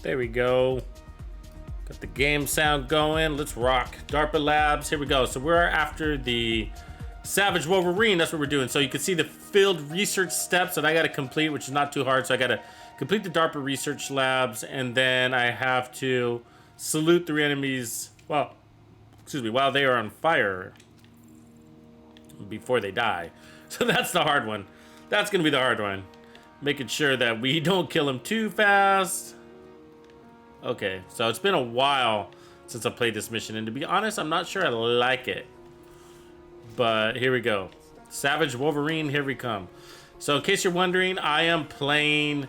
There we go. Got the game sound going. Let's rock. DARPA Labs. Here we go. So we're after the Savage Wolverine. That's what we're doing. So you can see the field research steps that I got to complete, which is not too hard. So I got to complete the DARPA research labs, and then I have to salute 3 enemies. Well, excuse me, while they are on fire before they die. So that's the hard one. That's gonna be the hard one. Making sure that we don't kill them too fast. Okay, so it's been a while since I played this mission, and to be honest, I'm not sure I like it. But here we go. Savage Wolverine, here we come. So in case you're wondering, I am playing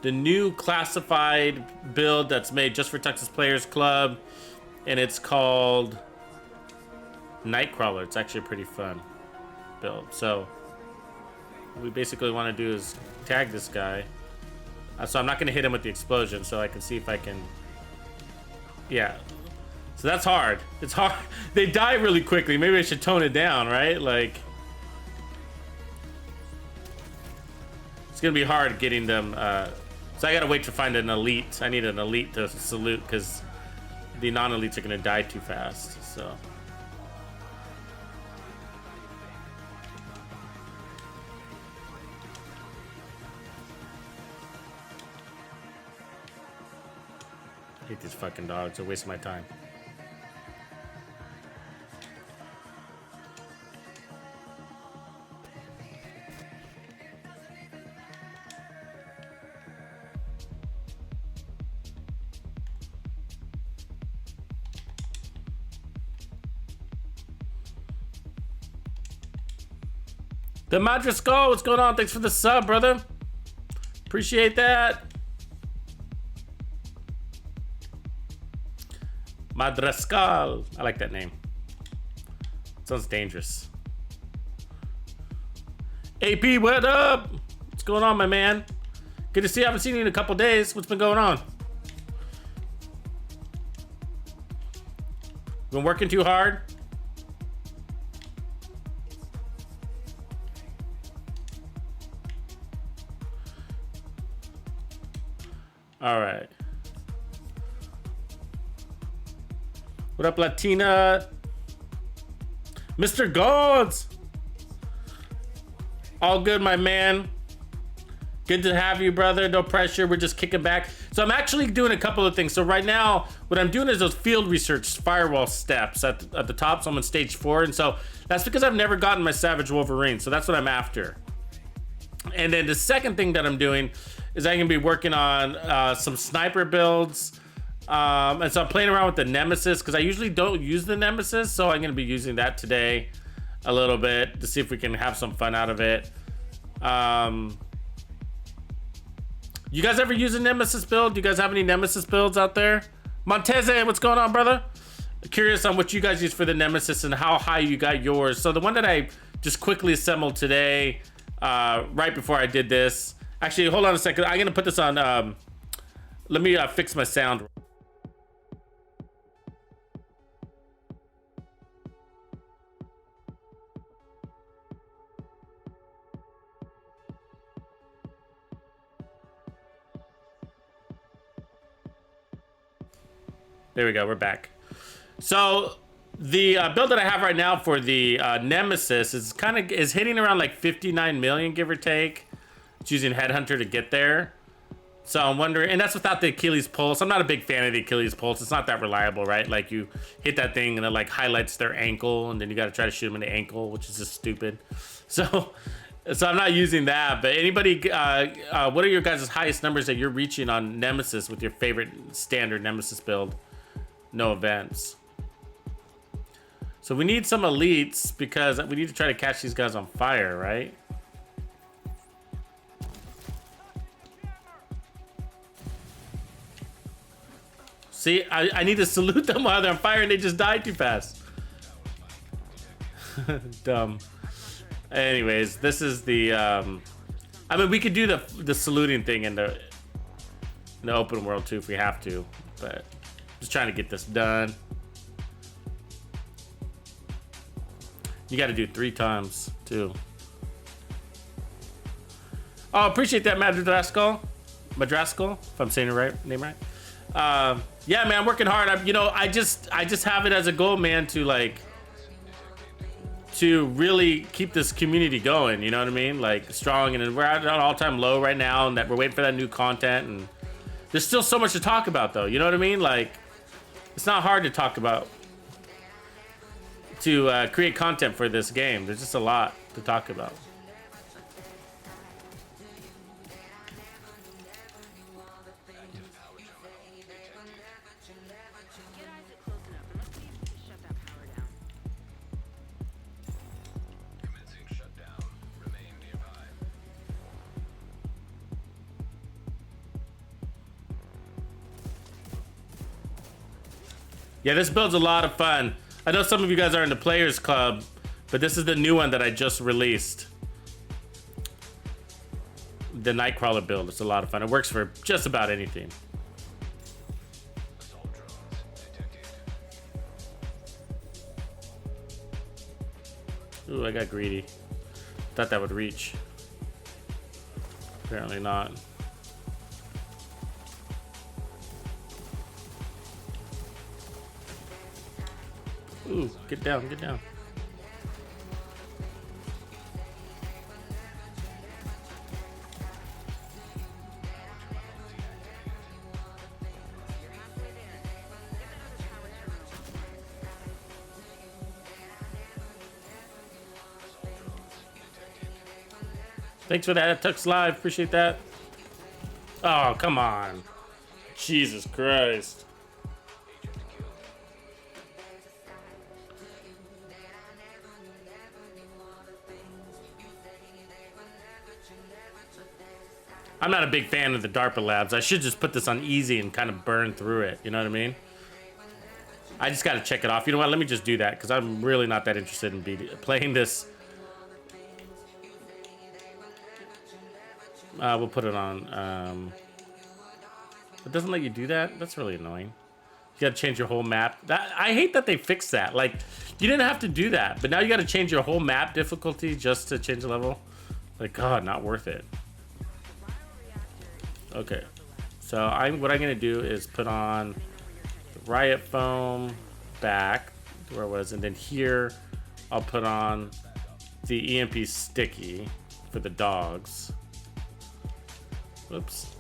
the new classified build that's made just for Texas Players Club, and it's called Nightcrawler. It's actually a pretty fun build. So what we basically want to do is tag this guy. So I'm not going to hit him with the explosion, so I can see if I can... Yeah. So that's hard. It's hard. They die really quickly. Maybe I should tone it down, right? Like... It's going to be hard getting them... So I got to wait to find an elite. I need an elite to salute, because the non-elites are going to die too fast, so... I hate these fucking dogs. They're wasting my time. The Madriscal, what's going on? Thanks for the sub, brother. Appreciate that. Madriscal. I like that name. Sounds dangerous. AP, what up? What's going on, my man? Good to see you. I haven't seen you in a couple days. What's been going on? Been working too hard? All right. What up, Latina? Mr. Gods. All good, my man. Good to have you, brother. No pressure. We're just kicking back. So I'm actually doing a couple of things. So right now, what I'm doing is those field research firewall steps at the top. So I'm on stage 4. And so that's because I've never gotten my Savage Wolverine. So that's what I'm after. And then the second thing that I'm doing is I'm gonna be working on some sniper builds. And so I'm playing around with the Nemesis, because I usually don't use the Nemesis. So I'm gonna be using that today a little bit to see if we can have some fun out of it. You guys ever use a Nemesis build? Do you guys have any Nemesis builds out there? Monteze, what's going on, brother? Curious on what you guys use for the Nemesis and how high you got yours. So the one that I just quickly assembled today, right before I did this. Actually, hold on a second. I'm gonna put this on. Let me fix my sound. There we go. We're back. So the build that I have right now for the Nemesis is hitting around like 59 million, give or take. It's using Headhunter to get there. So I'm wondering, and that's without the Achilles pulse. I'm not a big fan of the Achilles pulse. It's not that reliable, right? Like you hit that thing and it like highlights their ankle, and then you got to try to shoot them in the ankle, which is just stupid. So I'm not using that. But anybody, what are your guys' highest numbers that you're reaching on Nemesis with your favorite standard Nemesis build? No events. So we need some elites because we need to try to catch these guys on fire, right? See, I need to salute them while they're on fire and they just died too fast. Dumb. Anyways, this is the, I mean, we could do the saluting thing in the open world too if we have to, but just trying to get this done. You got to do 3 times too. Oh, appreciate that, Madrascal, if I'm saying the name right. Yeah, man, I'm working hard. I just have it as a goal, man, to like to really keep this community going. You know what I mean? Like strong, and we're at an all-time low right now, and that we're waiting for that new content. And there's still so much to talk about, though. You know what I mean? Like it's not hard to talk about to create content for this game. There's just a lot to talk about. Yeah, this build's a lot of fun. I know some of you guys are in the Players Club, but this is the new one that I just released. The Nightcrawler build. It's a lot of fun. It works for just about anything. Ooh, I got greedy. Thought that would reach. Apparently not. Ooh, get down, get down. Thanks for that, Tux Live. Appreciate that. Oh, come on. Jesus Christ. I'm not a big fan of the DARPA labs. I should just put this on easy and kind of burn through it. You know what I mean? I just got to check it off. You know what? Let me just do that because I'm really not that interested in playing this. We'll put it on. It doesn't let you do that. That's really annoying. You got to change your whole map. I hate that they fixed that. Like, you didn't have to do that, but now you got to change your whole map difficulty just to change the level. Like, God, not worth it. Okay, so what I'm gonna do is put on the riot foam back where it was, and then here I'll put on the EMP sticky for the dogs. Whoops,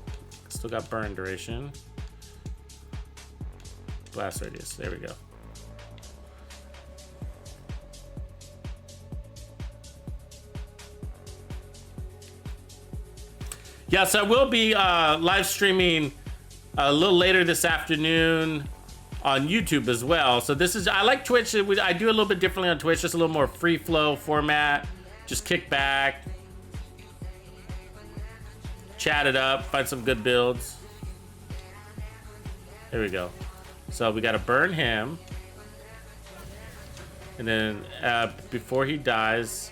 still got burn duration. Blast radius, there we go. Yeah, so I will be live streaming a little later this afternoon on YouTube as well. So this is, I like Twitch. I do a little bit differently on Twitch, just a little more free flow format. Just kick back, chat it up, find some good builds. There we go. So we got to burn him. And then before he dies,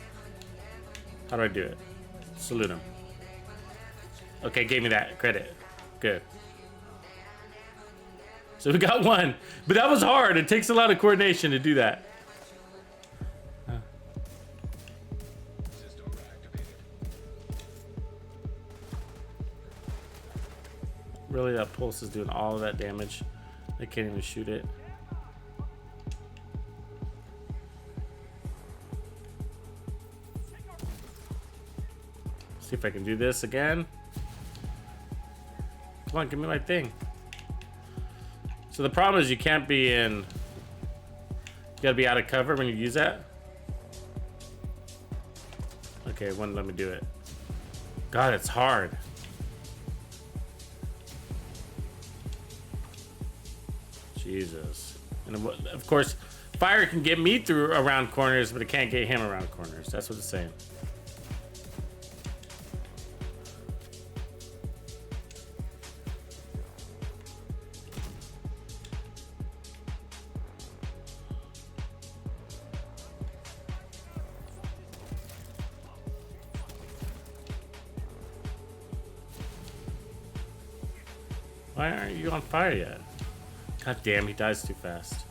how do I do it? Salute him. Okay, gave me that credit. Good. So we got one, but that was hard. It takes a lot of coordination to do that. Really, that pulse is doing all of that damage. I can't even shoot it. See if I can do this again. Come on, give me my thing. So the problem is you can't be in... You gotta be out of cover when you use that. Okay, it wouldn't let me do it. God, it's hard. Jesus. And of course, fire can get me through around corners, but it can't get him around corners. That's what it's saying. Why aren't you on fire yet? God damn, he dies too fast.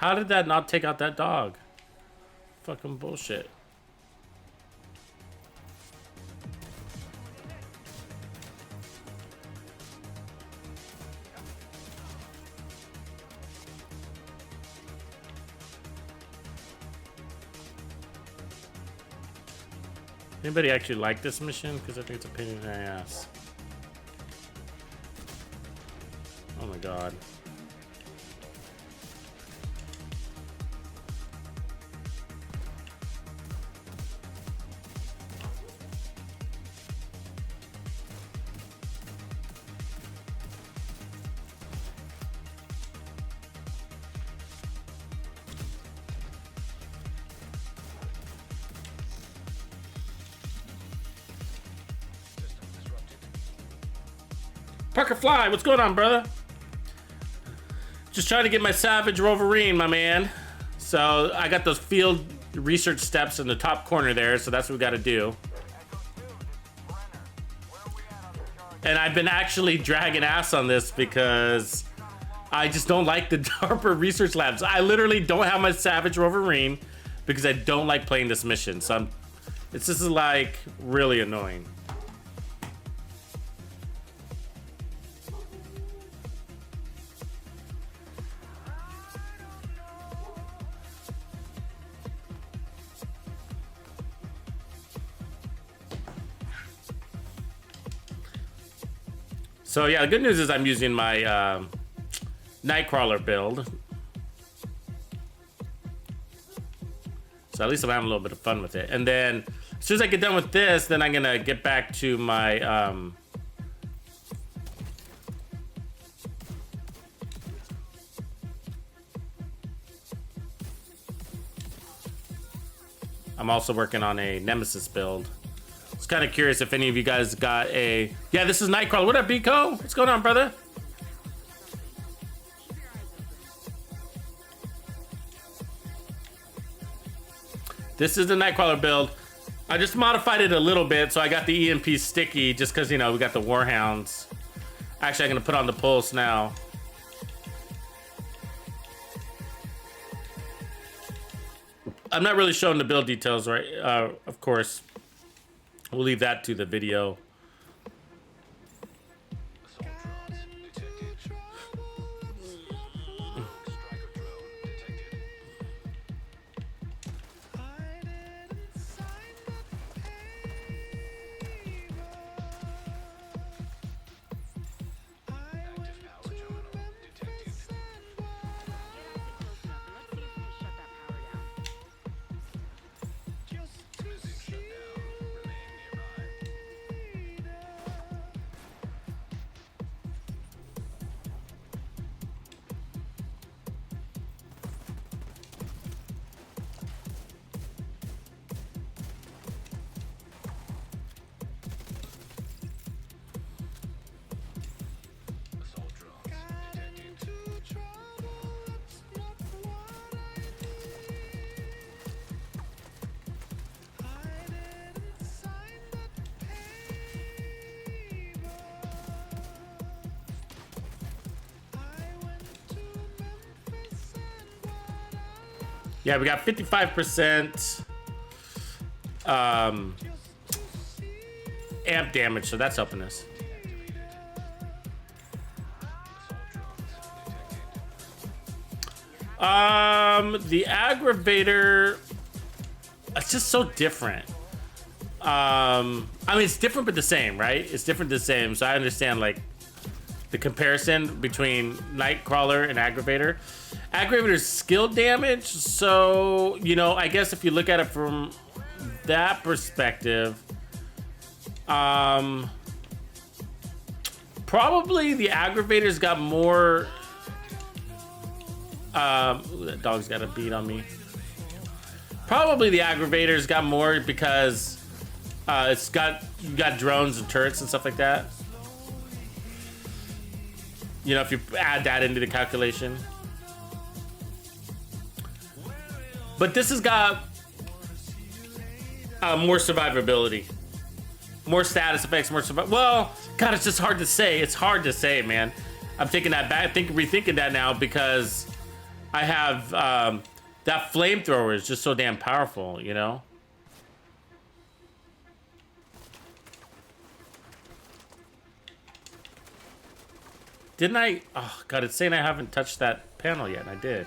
How did that not take out that dog? Fucking bullshit. Anybody actually like this mission? Because I think it's a pain in the ass. Oh my god. Parker Fly, what's going on, brother? Just trying to get my Savage Wolverine, my man. So I got those field research steps in the top corner there, so that's what we got to do. And I've been actually dragging ass on this because I just don't like the DARPA research labs. I literally don't have my Savage Wolverine because I don't like playing this mission. So it's just like really annoying. So yeah, the good news is I'm using my Nightcrawler build. So at least I'm having a little bit of fun with it. And then as soon as I get done with this, then I'm gonna get back to my I'm also working on a Nemesis build. I was kind of curious if any of you guys got a... Yeah, this is Nightcrawler. What up, Biko? What's going on, brother? This is the Nightcrawler build. I just modified it a little bit, so I got the EMP sticky just because, you know, we got the Warhounds. Actually, I'm going to put on the pulse now. I'm not really showing the build details, right? Of course. We'll leave that to the video. Yeah, we got 55% amp damage, so that's helping us. The aggravator, it's just so different. I mean, it's different but the same, right? It's different the same, so I understand like the comparison between Nightcrawler and aggravator. Aggravator's skill damage, so, you know, I guess if you look at it from that perspective, probably the aggravator's got more. Ooh, that dog's got a beat on me. Probably the aggravator's got more because you got drones and turrets and stuff like that. You know, if you add that into the calculation. But this has got more survivability, more status effects, more well, God, it's just hard to say. It's hard to say, man. I'm taking that back, rethinking that now because I have that flamethrower is just so damn powerful, you know? Didn't I? Oh, God, it's saying I haven't touched that panel yet, and I did.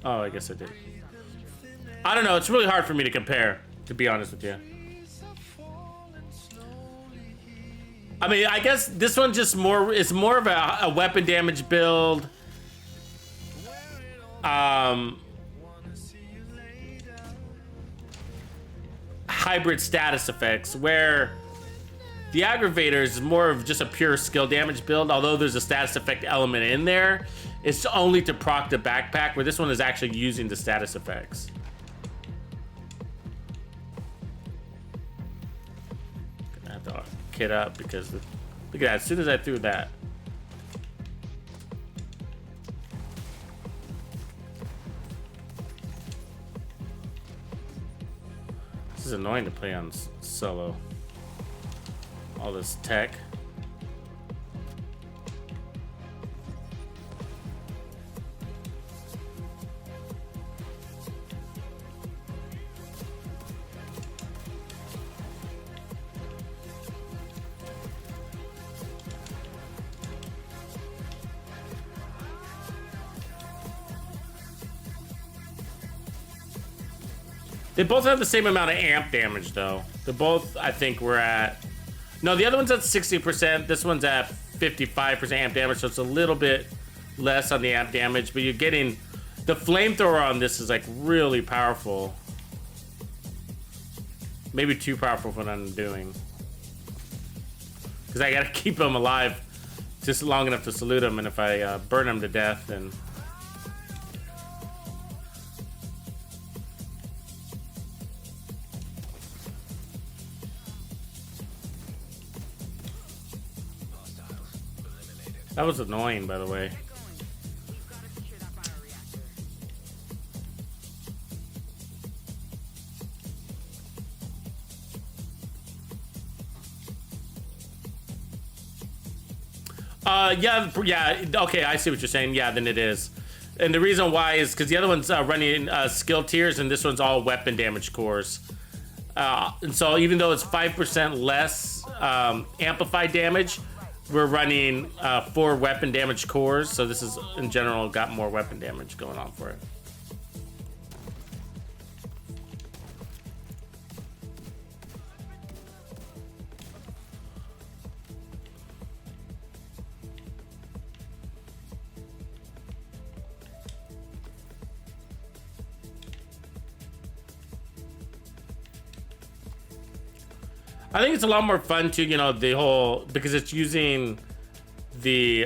Oh, I guess I did. I don't know. It's really hard for me to compare, to be honest with you. I mean, I guess this one just more, it's more of a weapon damage build. Hybrid status effects, where the aggravator is more of just a pure skill damage build, although there's a status effect element in there. It's only to proc the backpack, where this one is actually using the status effects. I have to kit up because look at that, as soon as I threw that. This is annoying to play on solo. All this tech. They both have the same amount of amp damage, though. They both, I think, were at... No, the other one's at 60%. This one's at 55% amp damage, so it's a little bit less on the amp damage. But you're getting... The flamethrower on this is, like, really powerful. Maybe too powerful for what I'm doing. Because I gotta keep them alive just long enough to salute them. And if I burn them to death, then... That was annoying, by the way. Yeah, okay, I see what you're saying. Yeah, then it is. And the reason why is because the other one's running skill tiers, and this one's all weapon damage cores. And so even though it's 5% less amplified damage, we're running 4 weapon damage cores, so this is, in general, got more weapon damage going on for it. I think it's a lot more fun too, you know, the whole, because it's using the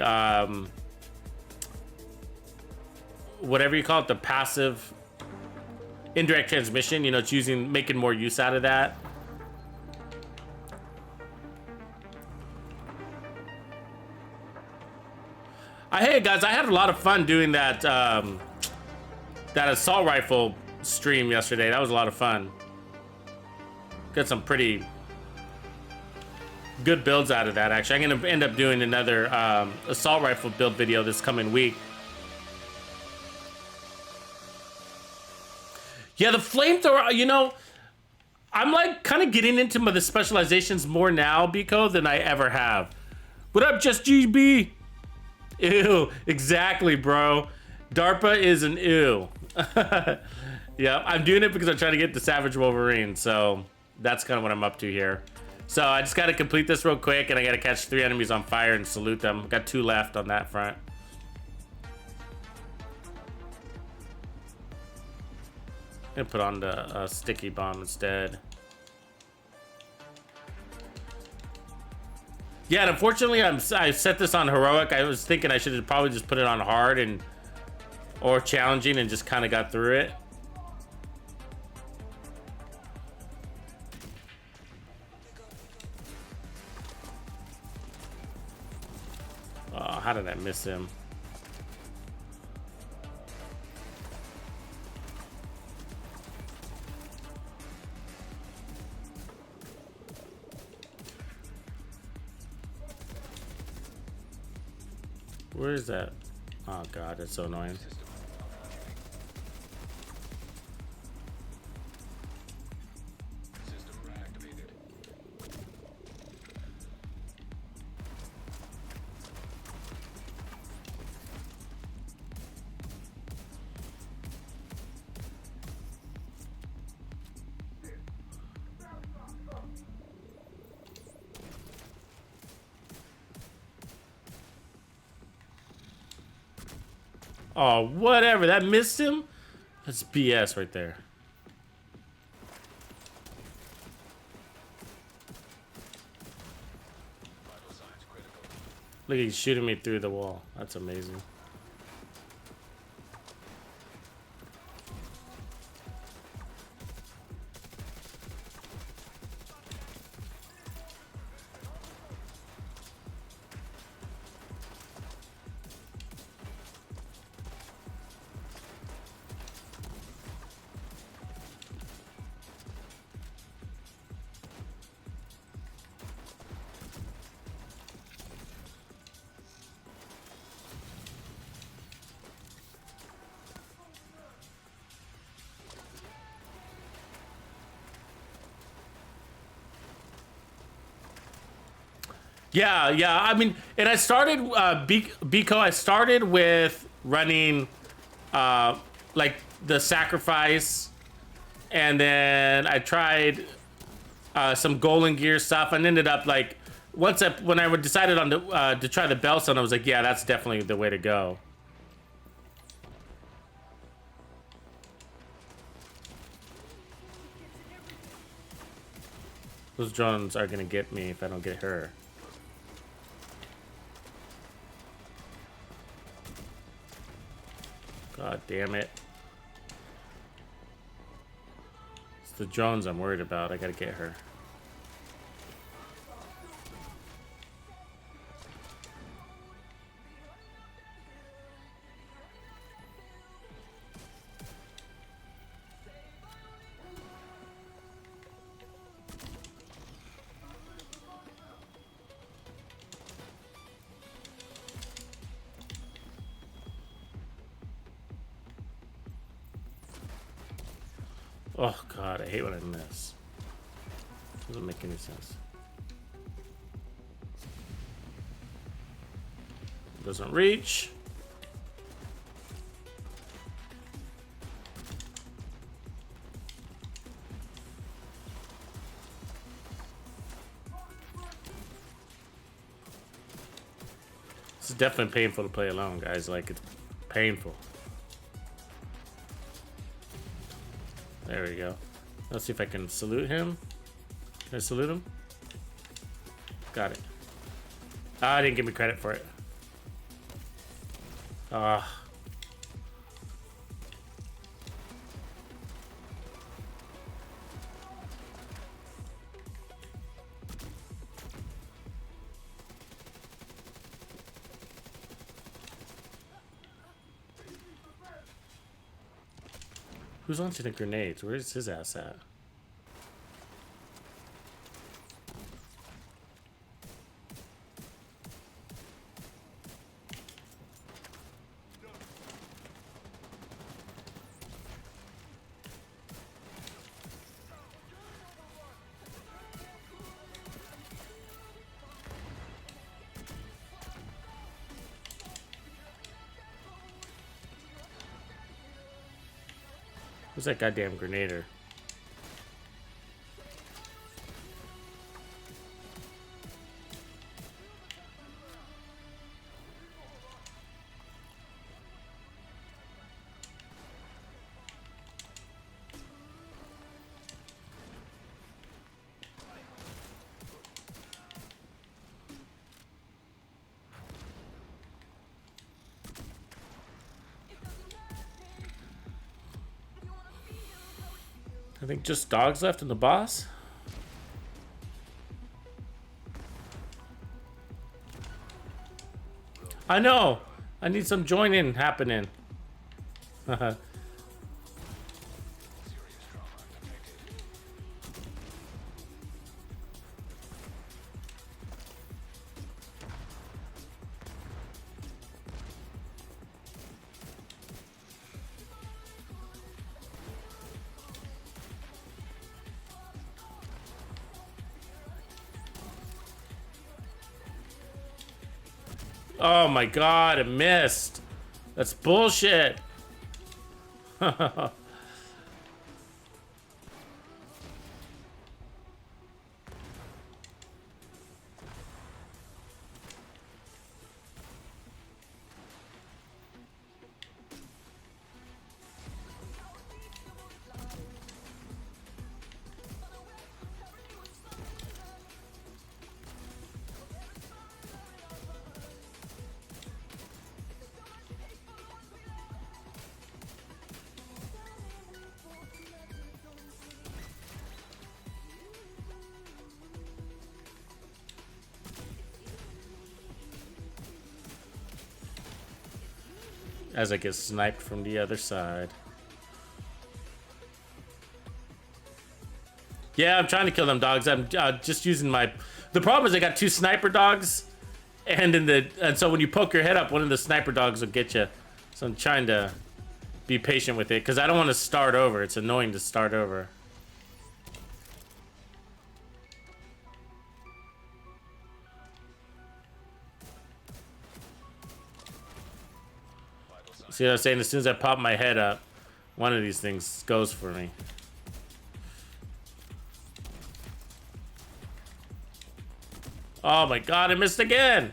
whatever you call it, the passive indirect transmission, you know, it's making more use out of that. Hey guys, I had a lot of fun doing that that assault rifle stream yesterday. That was a lot of fun. Got some pretty good builds out of that, actually. I'm gonna end up doing another assault rifle build video this coming week. Yeah, the flamethrower, you know, I'm like kind of getting into the specializations more now, Biko, than I ever have. What up, Just GB? Ew, exactly, bro. DARPA is an ew. Yeah, I'm doing it because I'm trying to get the Savage Wolverine, so that's kind of what I'm up to here. So I just got to complete this real quick, and I got to catch 3 enemies on fire and salute them. Got 2 left on that front. I'm gonna put on the sticky bomb instead. Yeah, and unfortunately, I set this on heroic. I was thinking I should have probably just put it on hard or challenging, and just kind of got through it. Oh, how did I miss him? Where is that? Oh god, that's so annoying. Oh, whatever. That missed him? That's BS right there. Look, he's shooting me through the wall. That's amazing. Yeah. I mean, and I started Biko. I started with running like the sacrifice, and then I tried some golden gear stuff, and ended up like when I decided on to try the Bellstone, I was like, yeah, that's definitely the way to go. Those drones are gonna get me if I don't get her. God damn it. It's the drones I'm worried about. I gotta get her. Oh god, I hate when I miss. Doesn't make any sense. Doesn't reach. This is definitely painful to play alone, guys. Like, it's painful. There we go. Let's see if I can salute him. Can I salute him? Got it. Ah, didn't give me credit for it. Ah. Who's launching the grenades? Where's his ass at? Who's that goddamn grenader? I think just dogs left and the boss. I know. I need some joining happening. Oh my god, it missed. That's bullshit. As I get sniped from the other side. Yeah, I'm trying to kill them dogs. I'm just using my... The problem is I got 2 sniper dogs, and so when you poke your head up, one of the sniper dogs will get you. So I'm trying to be patient with it, because I don't want to start over. It's annoying to start over. See what I'm saying? As soon as I pop my head up, one of these things goes for me. Oh my god, I missed again!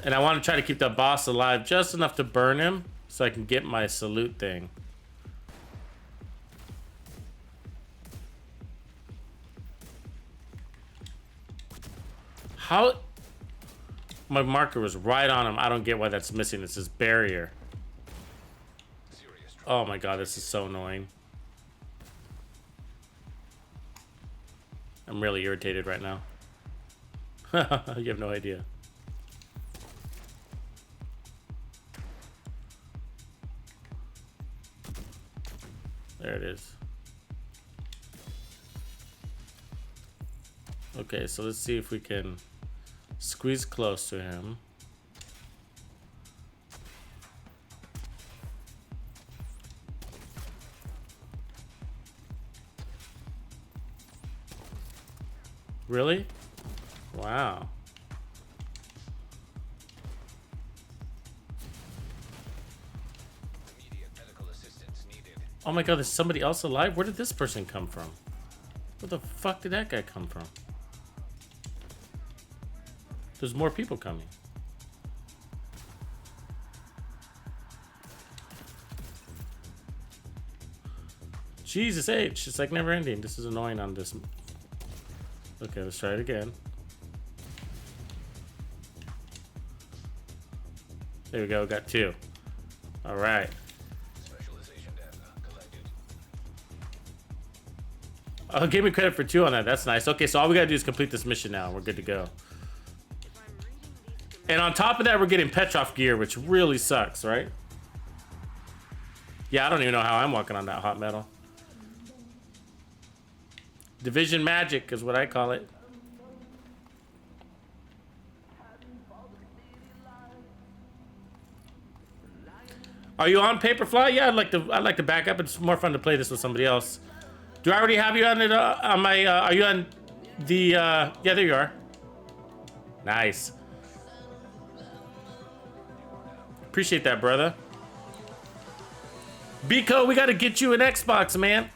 And I want to try to keep the boss alive just enough to burn him so I can get my salute thing. How... My marker was right on him. I don't get why that's missing. It's this barrier. Oh my god, this is so annoying. I'm really irritated right now. You have no idea. There it is. Okay, so let's see if we can squeeze close to him. Really? Wow. Immediate medical assistance needed. Oh my god, there's somebody else alive? Where did this person come from? Where the fuck did that guy come from? There's more people coming. Jesus H, it's like never ending. This is annoying on this. Okay, let's try it again. There we go, we got 2. All right. Specialization data collected. Oh, give me credit for 2 on that. That's nice. Okay, so all we gotta do is complete this mission now. We're good to go. And on top of that, we're getting Petrov gear, which really sucks, right? Yeah, I don't even know how I'm walking on that hot metal. Division magic is what I call it. Are you on Paperfly? Yeah, I'd like to back up. It's more fun to play this with somebody else. Do I already have you on it? On my? Are you on the? Yeah, there you are. Nice. Appreciate that, brother. Biko, we gotta get you an Xbox, man.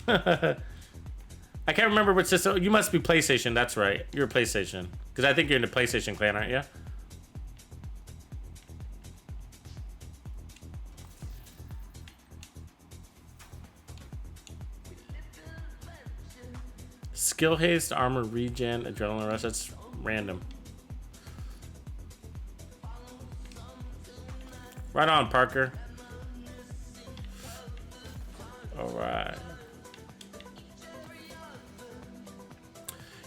I can't remember what system. You must be PlayStation. That's right. You're a PlayStation. Because I think you're in the PlayStation clan, aren't you? Skill haste, armor regen, adrenaline rush. That's random. Right on, Parker. All right.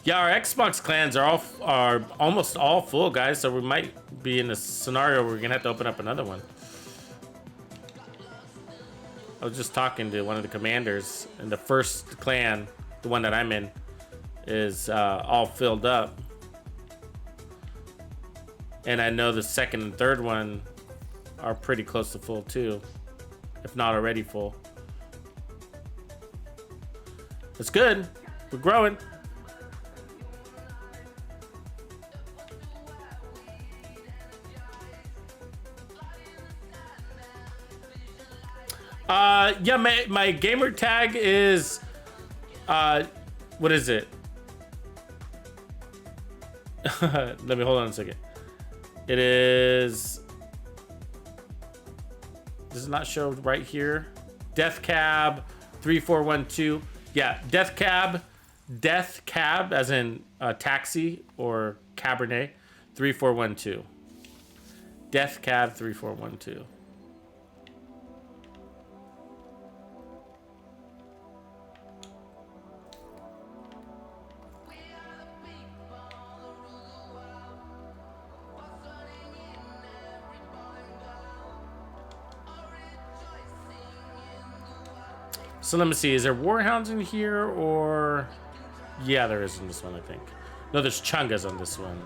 Yeah, our Xbox clans are almost all full, guys. So we might be in a scenario where we're gonna have to open up another one. I was just talking to one of the commanders, and the first clan, the one that I'm in, is all filled up. And I know the second and third one are pretty close to full too, if not already full. It's good. We're growing. Yeah, my gamer tag is, what is it? Let me hold on a second. It is. Does it not show right here? Death Cab 3412. Yeah, Death Cab, as in taxi or Cabernet 3412. Death Cab 3412. So let me see, is there Warhounds in here or... Yeah, there is in this one, I think. No, there's Chungas on this one.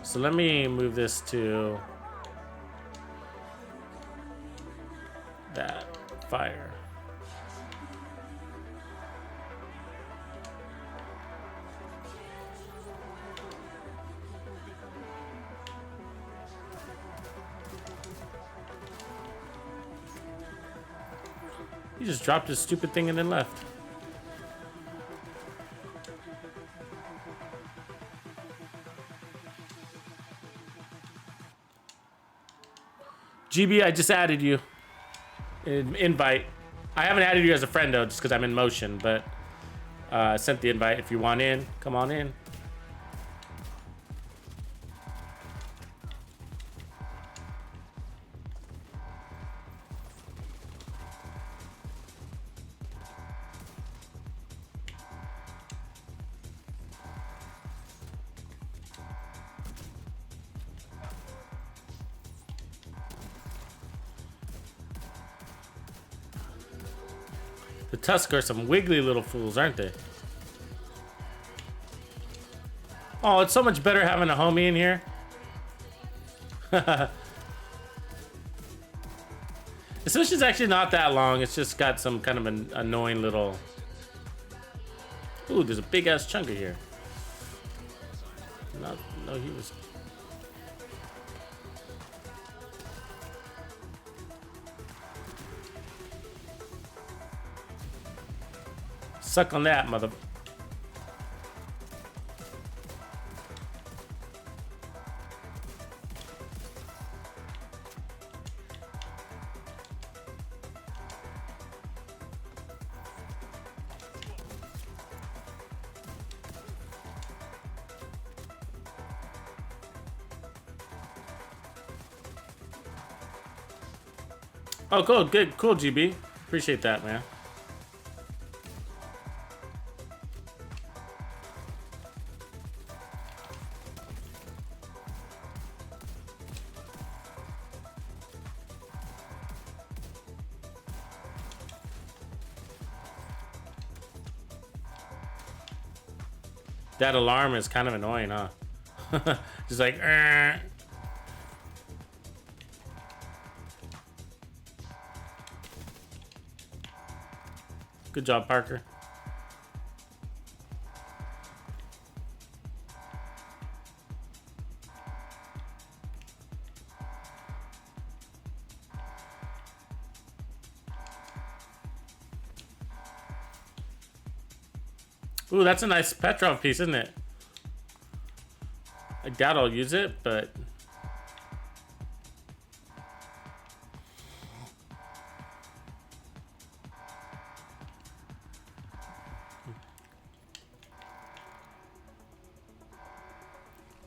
So let me move this to... that. Fire. He just dropped his stupid thing and then left. GB, I just added you. Invite. I haven't added you as a friend though, just because I'm in motion, but I sent the invite. If you want in, come on in. The Tusk are some wiggly little fools, aren't they? Oh, it's so much better having a homie in here. This mission's actually not that long. It's just got some kind of an annoying little... Ooh, there's a big ass chunker here. No, he was... Suck on that, mother... Oh, cool, good, cool, GB. Appreciate that, man. That alarm is kind of annoying, huh? Just like, Good job, Parker. Ooh, that's a nice Petrov piece, isn't it? I doubt I'll use it, but...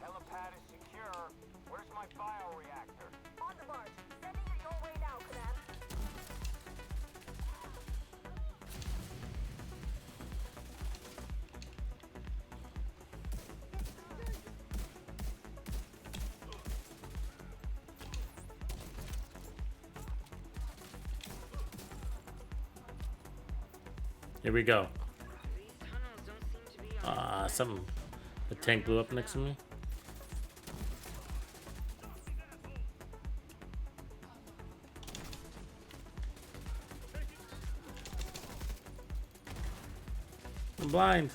Helipad is secure. Where's my bioreactor? On the barge. Sending it your way now, Command. Here we go. Something. The tank blew up next to me. I'm blind.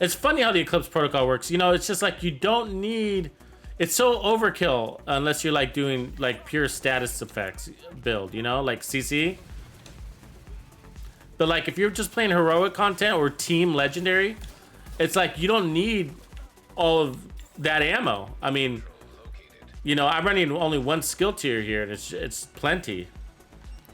It's funny how the Eclipse protocol works. You know, it's just like you don't need. It's so overkill unless you're like doing like pure status effects build. You know, like CC. But like if you're just playing heroic content or team legendary, it's like you don't need all of that ammo. I mean, you know, I'm running only one skill tier here, and it's plenty.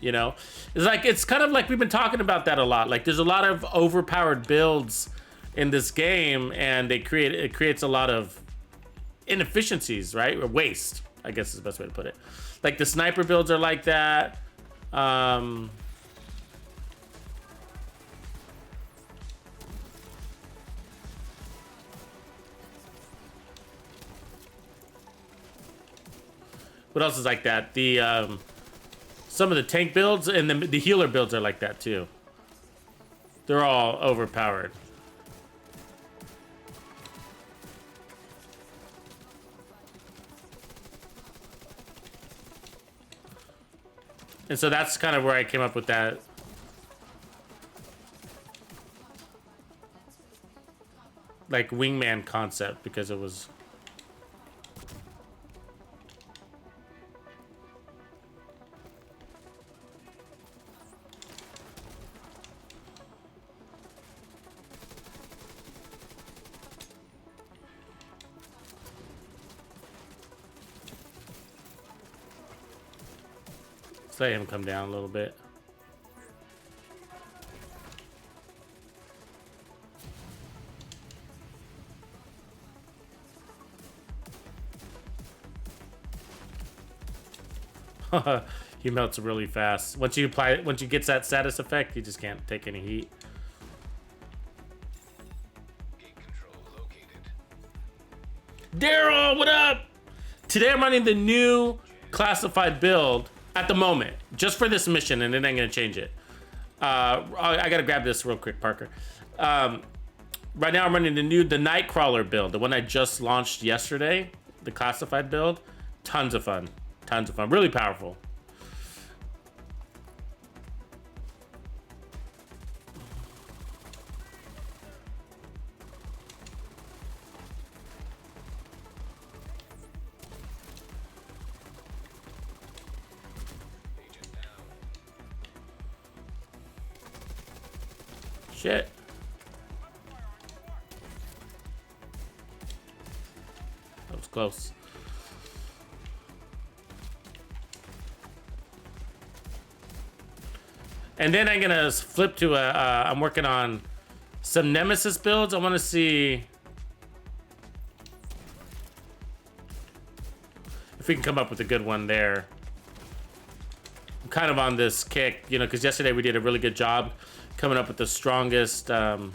You know, it's kind of like we've been talking about that a lot. Like there's a lot of overpowered builds in this game, and it creates a lot of inefficiencies, right? Or waste, I guess is the best way to put it. Like the sniper builds are like that. What else is like that? The some of the tank builds and the healer builds are like that too. They're all overpowered. And so that's kind of where I came up with that. Like wingman concept, because it was. Let him come down a little bit. He melts really fast. Once you get that status effect, you just can't take any heat. Gate control located. Daryl, what up? Today I'm running the new classified build at the moment, just for this mission, and then I'm gonna change it. I gotta grab this real quick, Parker. Right now I'm running the Nightcrawler build, the one I just launched yesterday, the classified build. Tons of fun, really powerful. Shit. That was close. And then I'm gonna flip to I'm working on some Nemesis builds. I want to see if we can come up with a good one there. I'm kind of on this kick, you know, because yesterday we did a really good job coming up with the strongest assault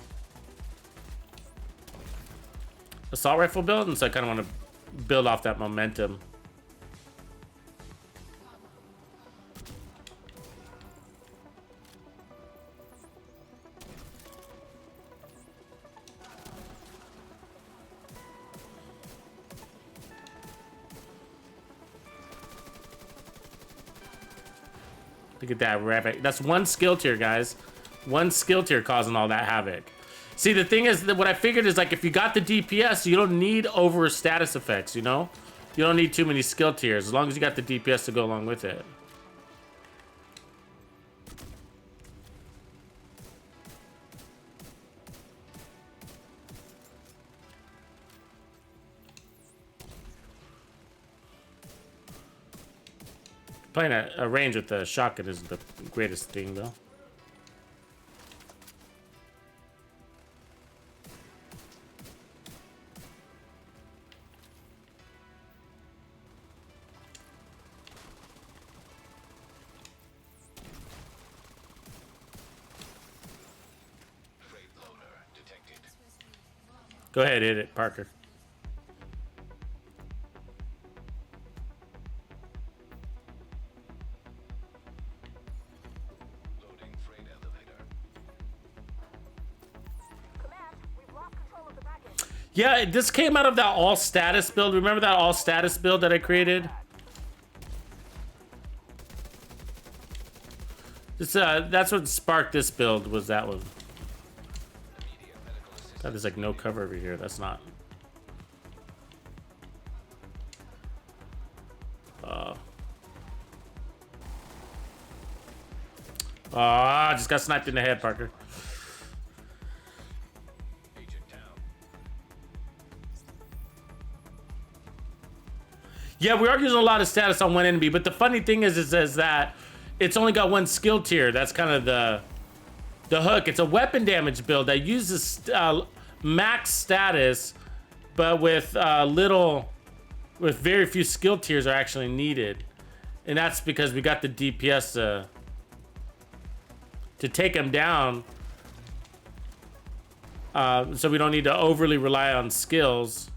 rifle build, and so I kind of want to build off that momentum. Look at that rabbit. That's one skill tier, guys. One skill tier causing all that havoc. See, the thing is that what I figured is like if you got the DPS, you don't need over status effects, you know? You don't need too many skill tiers as long as you got the DPS to go along with it. Playing a range with the shotgun is the greatest thing, though. Freight loader detected. Go ahead, hit it, Parker. Loading freight elevator. Command, we've lost control of the package. Yeah, this came out of that all status build. Remember that all status build that I created? This, that's what sparked this build, was that one. Immediate medical assistance. There's like no cover over here. That's not. I just got sniped in the head, Parker. Agent down. Yeah, we are using a lot of status on one enemy, but the funny thing is that it's only got one skill tier. That's kind of the hook. It's a weapon damage build that uses max status, but with very few skill tiers are actually needed, and that's because we got the DPS to take him down, so we don't need to overly rely on skills.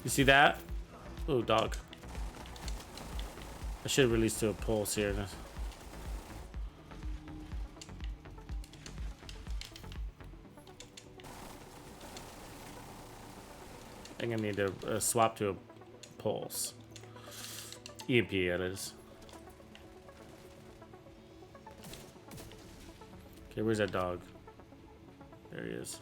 You see that? Oh, dog. I should release to a pulse here. I think I need to swap to a pulse. EMP, that is. Okay, where's that dog? There he is.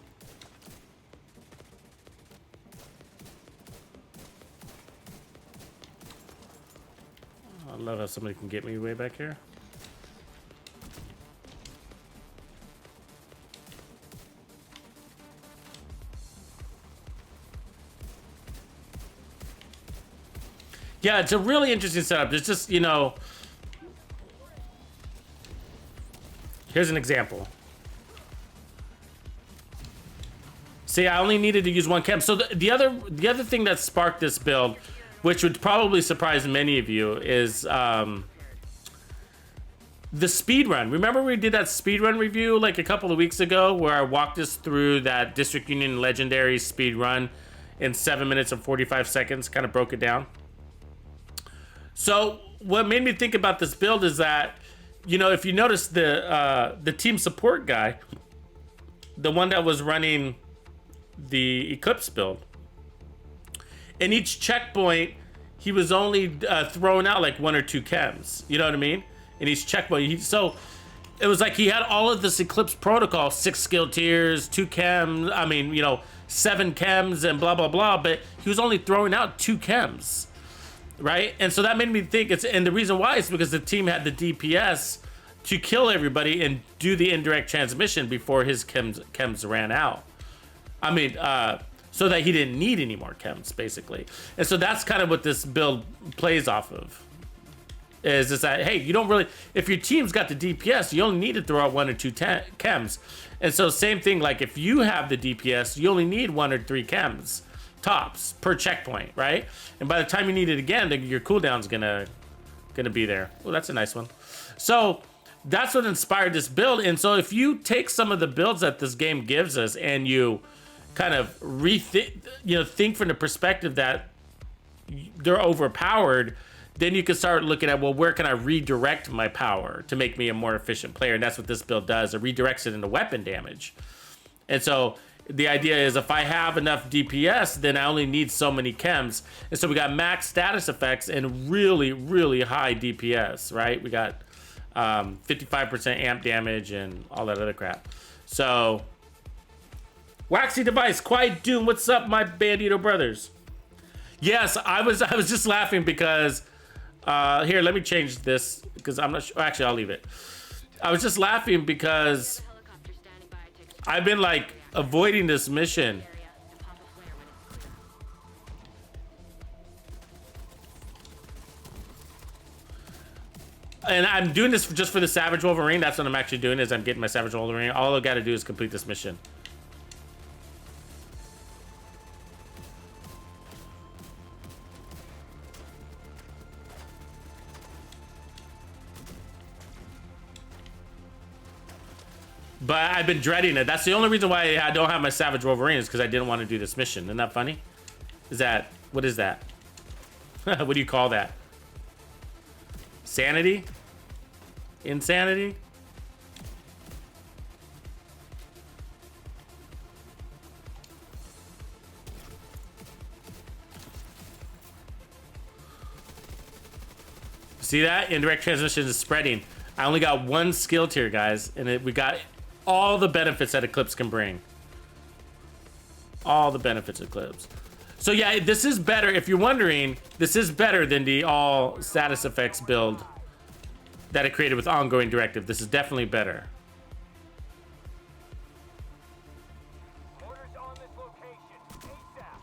I love how somebody can get me way back here. Yeah, it's a really interesting setup. It's just, you know, here's an example. See, I only needed to use one chem. So the other thing that sparked this build, which would probably surprise many of you, is the speed run. Remember we did that speed run review like a couple of weeks ago where I walked us through that District Union Legendary speed run in 7 minutes and 45 seconds, kind of broke it down. So what made me think about this build is that, you know, if you notice the team support guy, the one that was running the Eclipse build, in each checkpoint, he was only throwing out like 1 or 2 chems. You know what I mean? In each checkpoint. So it was like he had all of this Eclipse protocol, 6 skill tiers, 2 chems, I mean, you know, 7 chems and blah, blah, blah. But he was only throwing out 2 chems, right? And so that made me think and the reason why is because the team had the DPS to kill everybody and do the indirect transmission before his chems ran out. I mean, so that he didn't need any more chems, basically. And so that's kind of what this build plays off of. Is that, hey, you don't really, if your team's got the DPS, you only need to throw out 1 or 2 chems. And so same thing, like if you have the DPS, you only need 1 or 3 chems, tops, per checkpoint, right? And by the time you need it again, your cooldown's gonna be there. Oh, that's a nice one. So that's what inspired this build. And so if you take some of the builds that this game gives us and you kind of rethink, you know, think from the perspective that they're overpowered, then you can start looking at, well, where can I redirect my power to make me a more efficient player? And that's what this build does. It redirects it into weapon damage. And so the idea is if I have enough DPS, then I only need so many chems. And so we got max status effects and really, really high DPS, right? We got 55% amp damage and all that other crap. So Waxy Device, Quiet Doom, what's up, my Bandito brothers? Yes, I was just laughing because here, let me change this because I'm not sure. Actually, I'll leave it. I was just laughing because I've been like avoiding this mission. And I'm doing this just for the Savage Wolverine. That's what I'm actually doing, is I'm getting my Savage Wolverine. All I gotta do is complete this mission. But I've been dreading it. That's the only reason why I don't have my Savage Wolverine, is because I didn't want to do this mission. Isn't that funny? What is that? What do you call that? Sanity? Insanity? See that? Indirect transmission is spreading. I only got one skill tier, guys, and we got all the benefits that Eclipse can bring. All the benefits of Eclipse. So yeah, this is better. If you're wondering, this is better than the all status effects build that it created with ongoing directive. This is definitely better. Orders on this location. ASAP.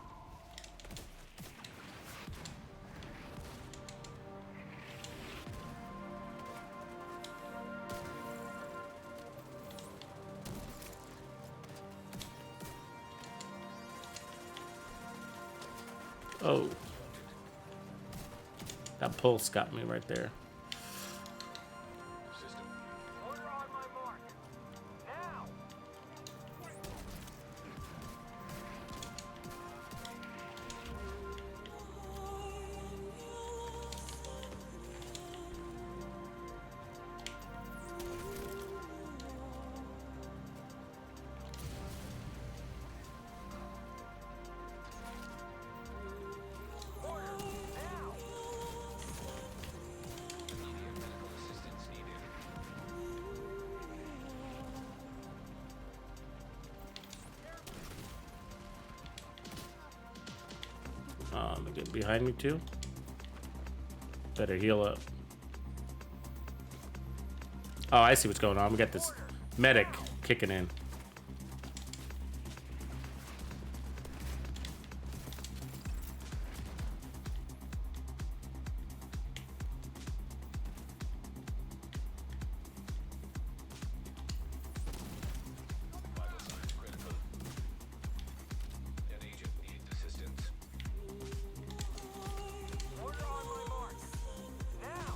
Oh. That pulse got me right there. System. Order on my mark. Now. Order. Now. Immediate medical assistance needed. They get behind me too. Better heal up. Oh, I see what's going on. We got this medic kicking in. Vital signs critical. An agent needs assistance. Order on my mark. Now.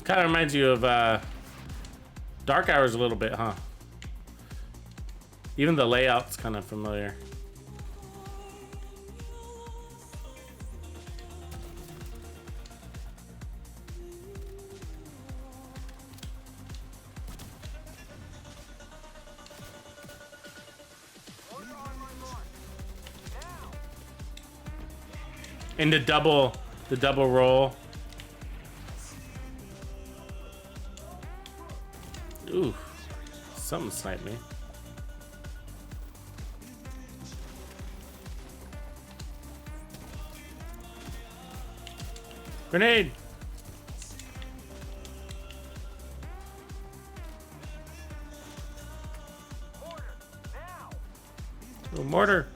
Kind of reminds you of Dark Hours a little bit, huh? Even the layout's kind of familiar. Order on my mark. Now. And the double roll. Ooh, something sniped me. Grenade! Order. Now. Oh, mortar!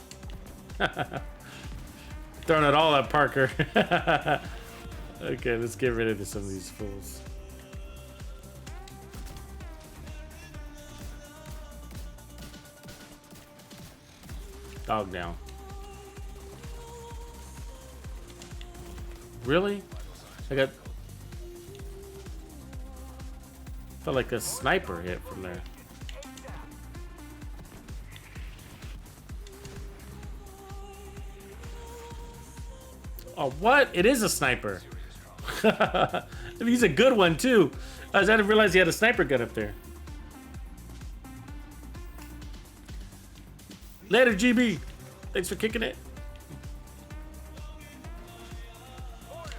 Throwing it all at Parker. Okay, let's get rid of some of these fools. Dog down. Really? I got... Felt like a sniper hit from there. Oh, what? It is a sniper. He's a good one, too. I didn't realize he had a sniper gun up there. Later, GB. Thanks for kicking it. Order.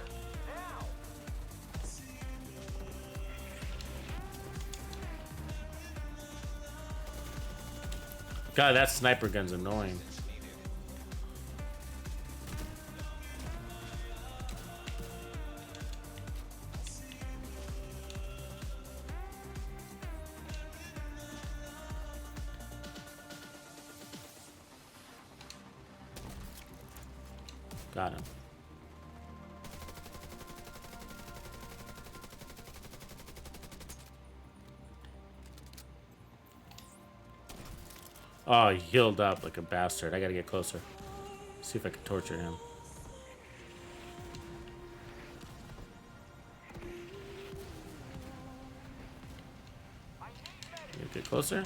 Now. God, that sniper gun's annoying. Got him. Oh, he healed up like a bastard. I gotta get closer. See if I can torture him. Get closer.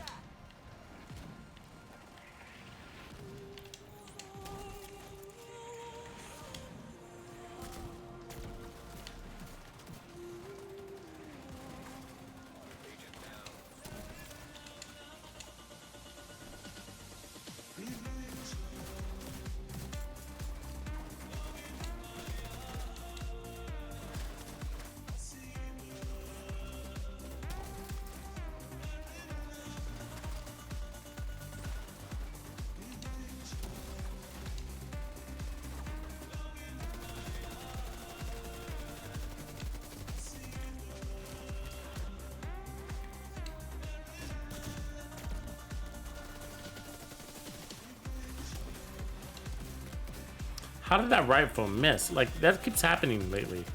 How did that right phone miss? Like, that keeps happening lately.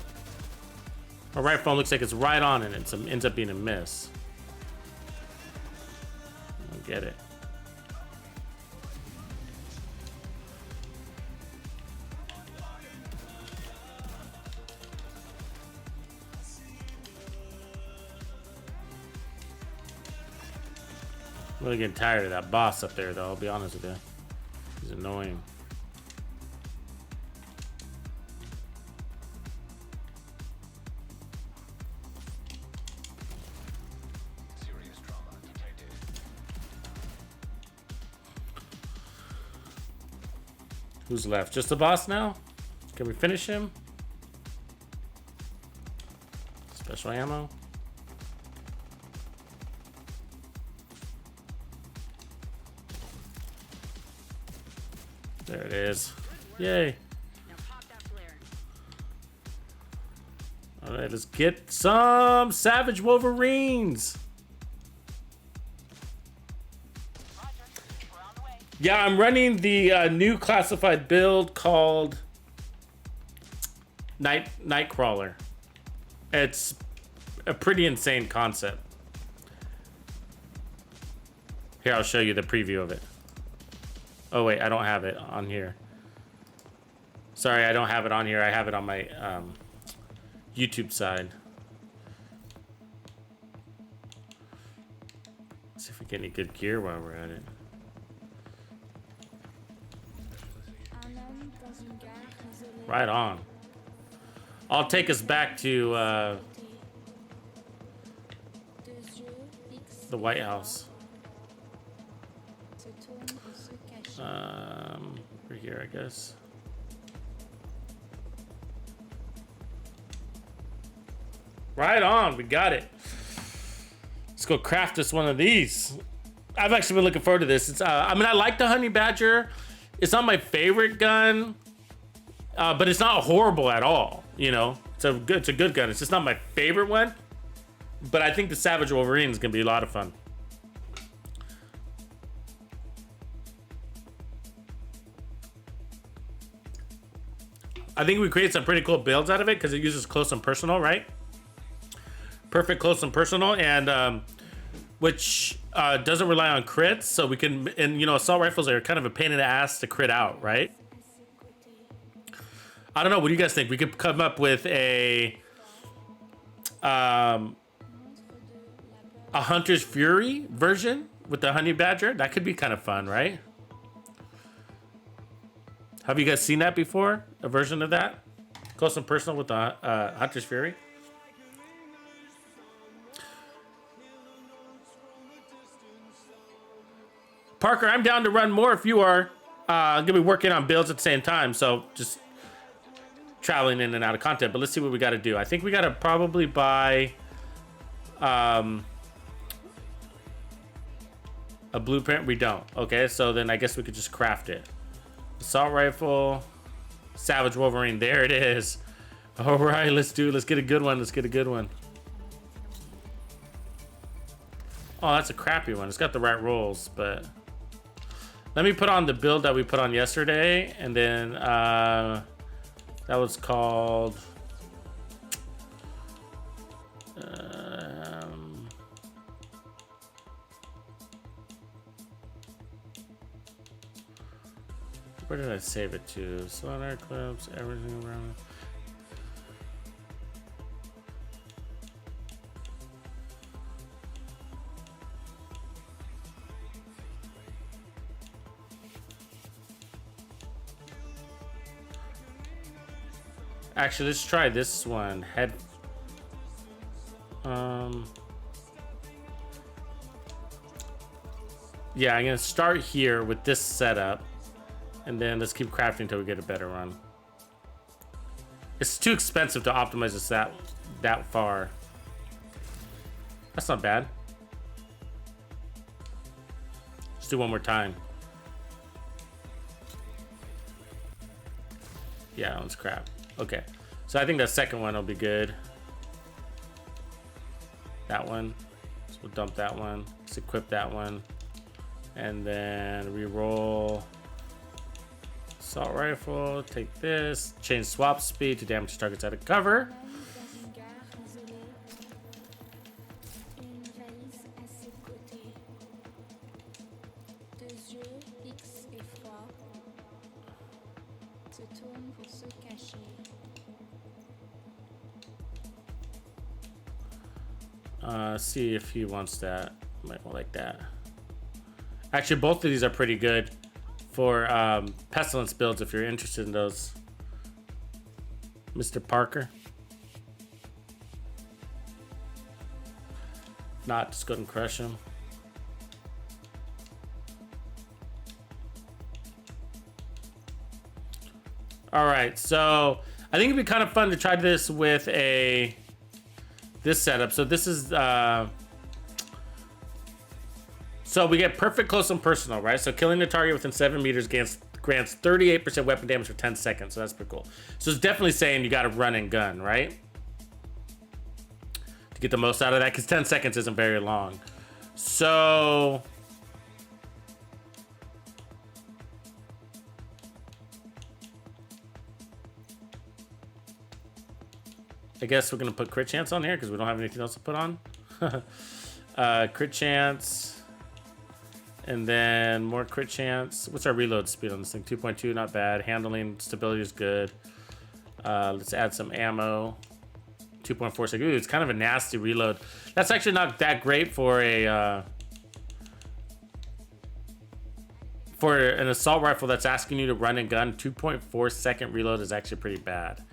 My right phone looks like it's right on and it ends up being a miss. I don't get it. I'm really getting tired of that boss up there, though, I'll be honest with you. He's annoying. Serious trauma detected. Who's left? Just the boss now? Can we finish him? Special ammo? There it is. Yay. Now pop that flare. All right, let's get some Savage Wolverines. Roger. We're on the way. Yeah, I'm running the new classified build called Nightcrawler. It's a pretty insane concept. Here, I'll show you the preview of it. Oh wait, I don't have it on here. Sorry, I don't have it on here. I have it on my YouTube side. Let's see if we get any good gear while we're at it. Right on. I'll take us back to the White House. Over here, I guess. Right on, we got it. Let's go craft us one of these. I've actually been looking forward to this. It's I mean, I like the Honey Badger. It's not my favorite gun, but it's not horrible at all. You know, it's a good gun. It's just not my favorite one. But I think the Savage Wolverine is gonna be a lot of fun. I think we create some pretty cool builds out of it because it uses close and personal, right? Perfect close and personal, and which doesn't rely on crits, so we can, and you know, assault rifles are kind of a pain in the ass to crit out, right? I don't know. What do you guys think? We could come up with a Hunter's Fury version with the Honey Badger. That could be kind of fun, right? Have you guys seen that before? A version of that? Close and personal with the Hunter's Fury? Parker, I'm down to run more if you are. I'm going to be working on builds at the same time, so just traveling in and out of content. But let's see what we got to do. I think we got to probably buy a blueprint. We don't. Okay, so then I guess we could just craft it. Assault rifle, Savage Wolverine. There it is. All right, let's get a good one. Let's get a good one. Oh, that's a crappy one. It's got the right rolls, but let me put on the build that we put on yesterday, and then that was called where did I save it to? Sonar clips, everything around. Actually, let's try this one. Head. Yeah, I'm gonna start here with this setup. And then let's keep crafting until we get a better one. It's too expensive to optimize this that far. That's not bad. Let's do one more time. Yeah, that one's crap. Okay, so I think that second one will be good. That one. So we'll dump that one. Let's equip that one. And then re-roll Assault rifle, take this. Change swap speed to damage targets out of cover. See if he wants that. Might like that. Actually, both of these are pretty good for pestilence builds if you're interested in those, Mr. Parker. If not, just go ahead and crush him. All right, so I think it'd be kind of fun to try this with this setup. So this is so we get perfect close and personal, right? So killing the target within 7 meters grants 38% weapon damage for 10 seconds. So that's pretty cool. So it's definitely saying you got to run and gun, right? To get the most out of that, because 10 seconds isn't very long. So I guess we're gonna put crit chance on here because we don't have anything else to put on. Crit chance. And then more crit chance. What's our reload speed on this thing? 2.2, not bad. Handling stability is good. Let's add some ammo. 2.4 seconds. Ooh, it's kind of a nasty reload. That's actually not that great for a for an assault rifle that's asking you to run and gun. 2.4 second reload is actually pretty bad.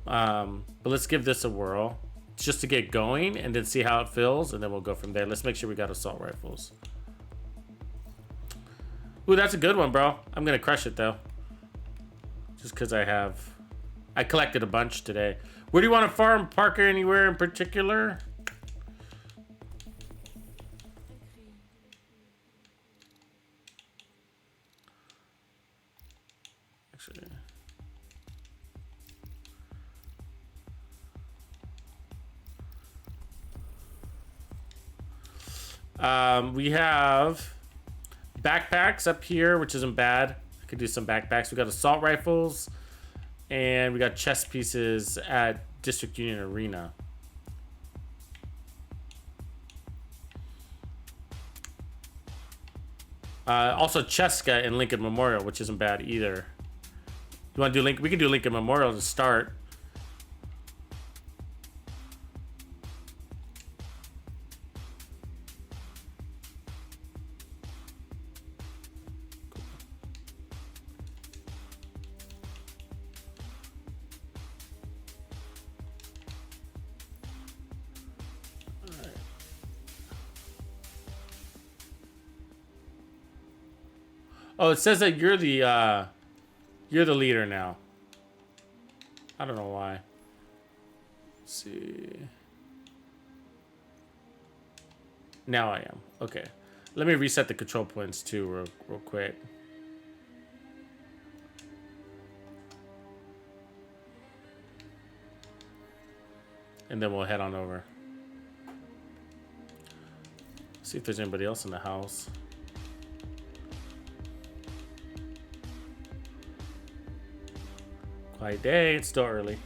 But let's give this a whirl just to get going and then see how it feels, and then we'll go from there. Let's make sure we got assault rifles. Ooh, that's a good one, bro. I'm gonna crush it though, just because I collected a bunch today. Where do you want to farm, Parker? Anywhere in particular? Actually, we have backpacks up here, which isn't bad. I could do some backpacks. We got assault rifles, and we got chest pieces at District Union Arena. Also Cheska and Lincoln Memorial, which isn't bad either. You want to do Lincoln? We can do Lincoln Memorial to start. Oh, it says that you're the leader now. I don't know why. Let's see. Now I am. Okay. Let me reset the control points too real quick. And then we'll head on over. See if there's anybody else in the house. Quiet day, it's still early.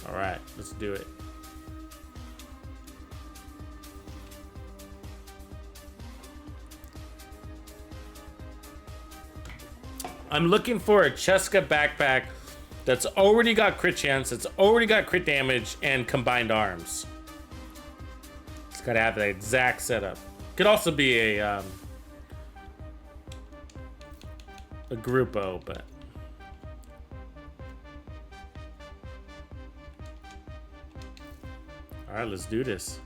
All right, let's do it. I'm looking for a Cheska backpack that's already got crit chance, that's already got crit damage, and combined arms. It's gotta have the exact setup. Could also be a Gruppo, but all right, let's do this.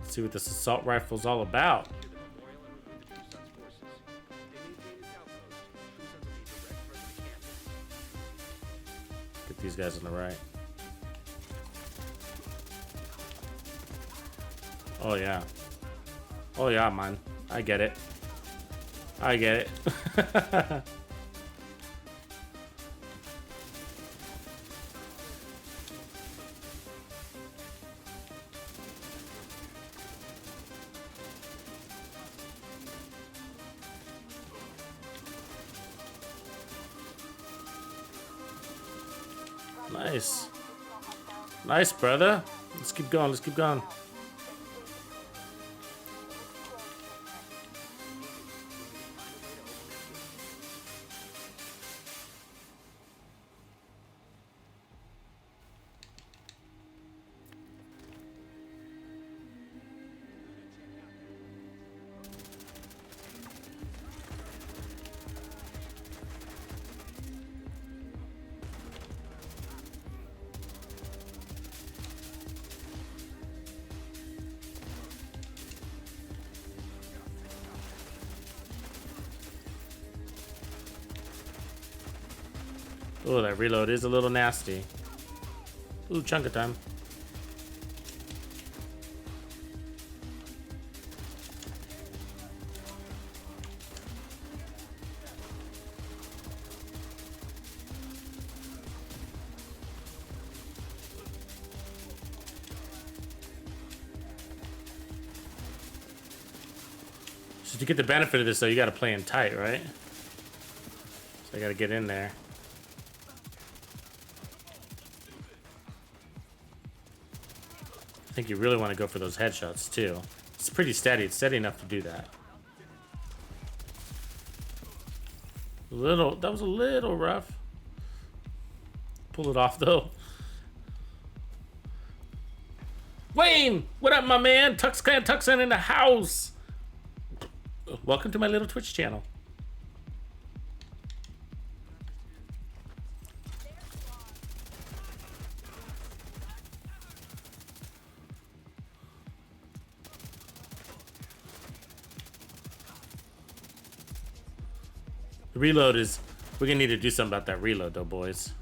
See what this assault rifle's all about. take these guys on the right. Oh yeah. Oh yeah, man. I get it. I get it. Nice. Nice, brother. Let's keep going. Let's keep going. Oh, that reload is a little nasty. Ooh, chunk of time. So to get the benefit of this, though, you got to play in tight, right? So I got to get in there. I think you really want to go for those headshots too. It's pretty steady. It's steady enough to do that. That was a little rough. Pull it off though. Wayne, what up, my man? Tuxen in the house. Welcome to my little Twitch channel. The reload is... We're gonna need to do something about that reload though, boys.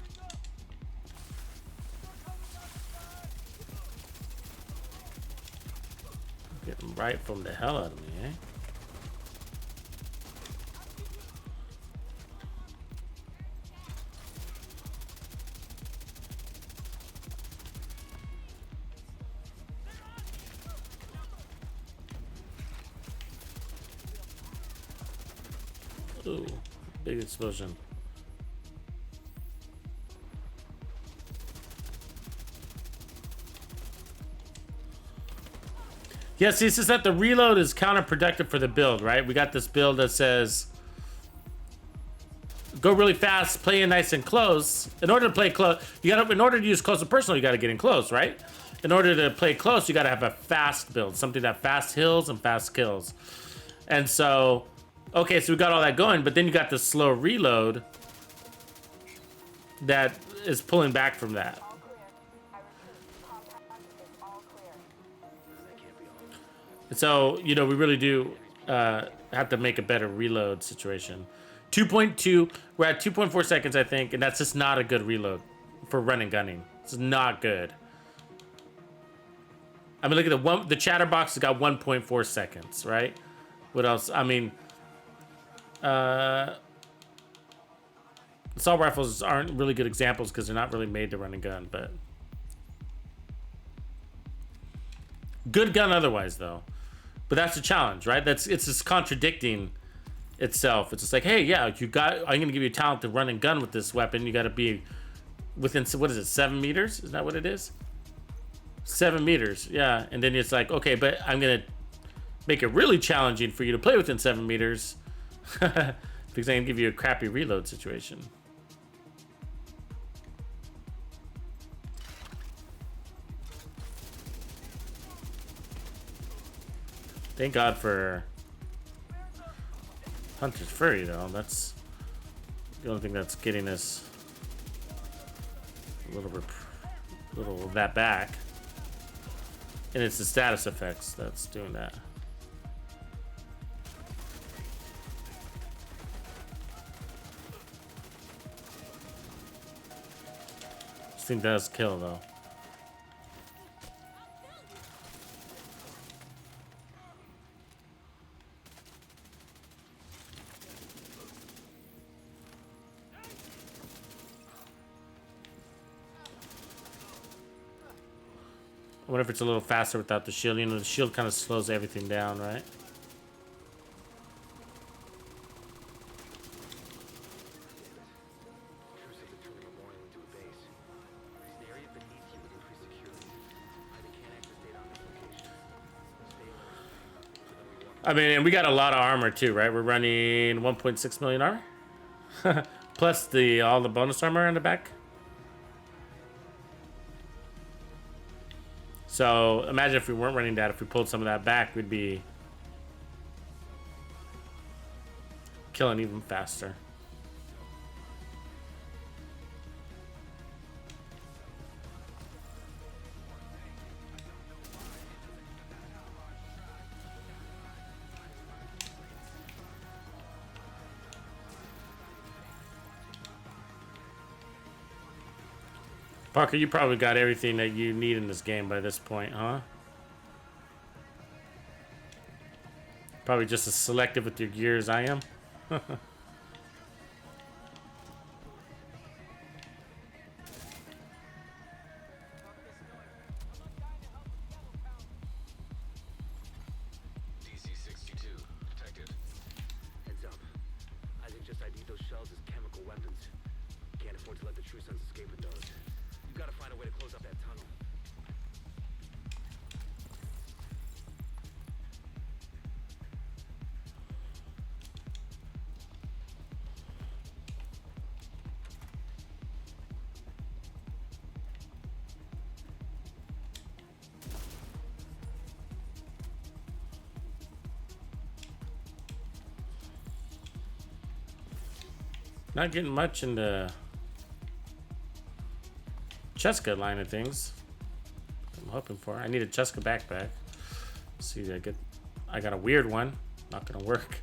Get them right from the hell out of me, eh? Ooh, big explosion. Yeah, see, it's just that the reload is counterproductive for the build, right? We got this build that says go really fast, play in nice and close. In order to play close, in order to use close and personal, you gotta get in close, right? In order to play close, you gotta have a fast build, something that fast hills and fast kills. And so, okay, so we got all that going, but then you got the slow reload that is pulling back from that. All clear. I repeat, compound is all clear. And so, you know, we really do have to make a better reload situation. 2.2, we're at 2.4 seconds, I think, and that's just not a good reload for run and gunning. It's not good. I mean, look at the chatterbox has got 1.4 seconds, right? What else? I mean, assault rifles aren't really good examples because they're not really made to run and gun, but good gun otherwise, though. But that's the challenge, right? It's just contradicting itself. It's just like, hey, yeah, I'm gonna give you a talent to run and gun with this weapon. You got to be within, what is it, 7 meters? Is that what it is? 7 meters, yeah. And then it's like, okay, but I'm gonna make it really challenging for you to play within 7 meters because I can give you a crappy reload situation. Thank God for Hunter's Fury, though. That's the only thing that's getting us a little of that back. And it's the status effects that's doing that. thing does kill though. I wonder if it's a little faster without the shield. You know, the shield kind of slows everything down, right? I mean, and we got a lot of armor too, right? We're running 1.6 million armor. Plus all the bonus armor in the back. So imagine if we weren't running that, if we pulled some of that back, we'd be killing even faster. Parker, you probably got everything that you need in this game by this point, huh? Probably just as selective with your gear as I am. DC-62 detected. Heads up. I think just ID those shells as chemical weapons. Can't afford to let the True Sons escape with those. You've got to find a way to close up that tunnel. Not getting much in the Cheska line of things. I'm hoping for. I need a Cheska backpack. Let's see, I got a weird one. Not gonna work.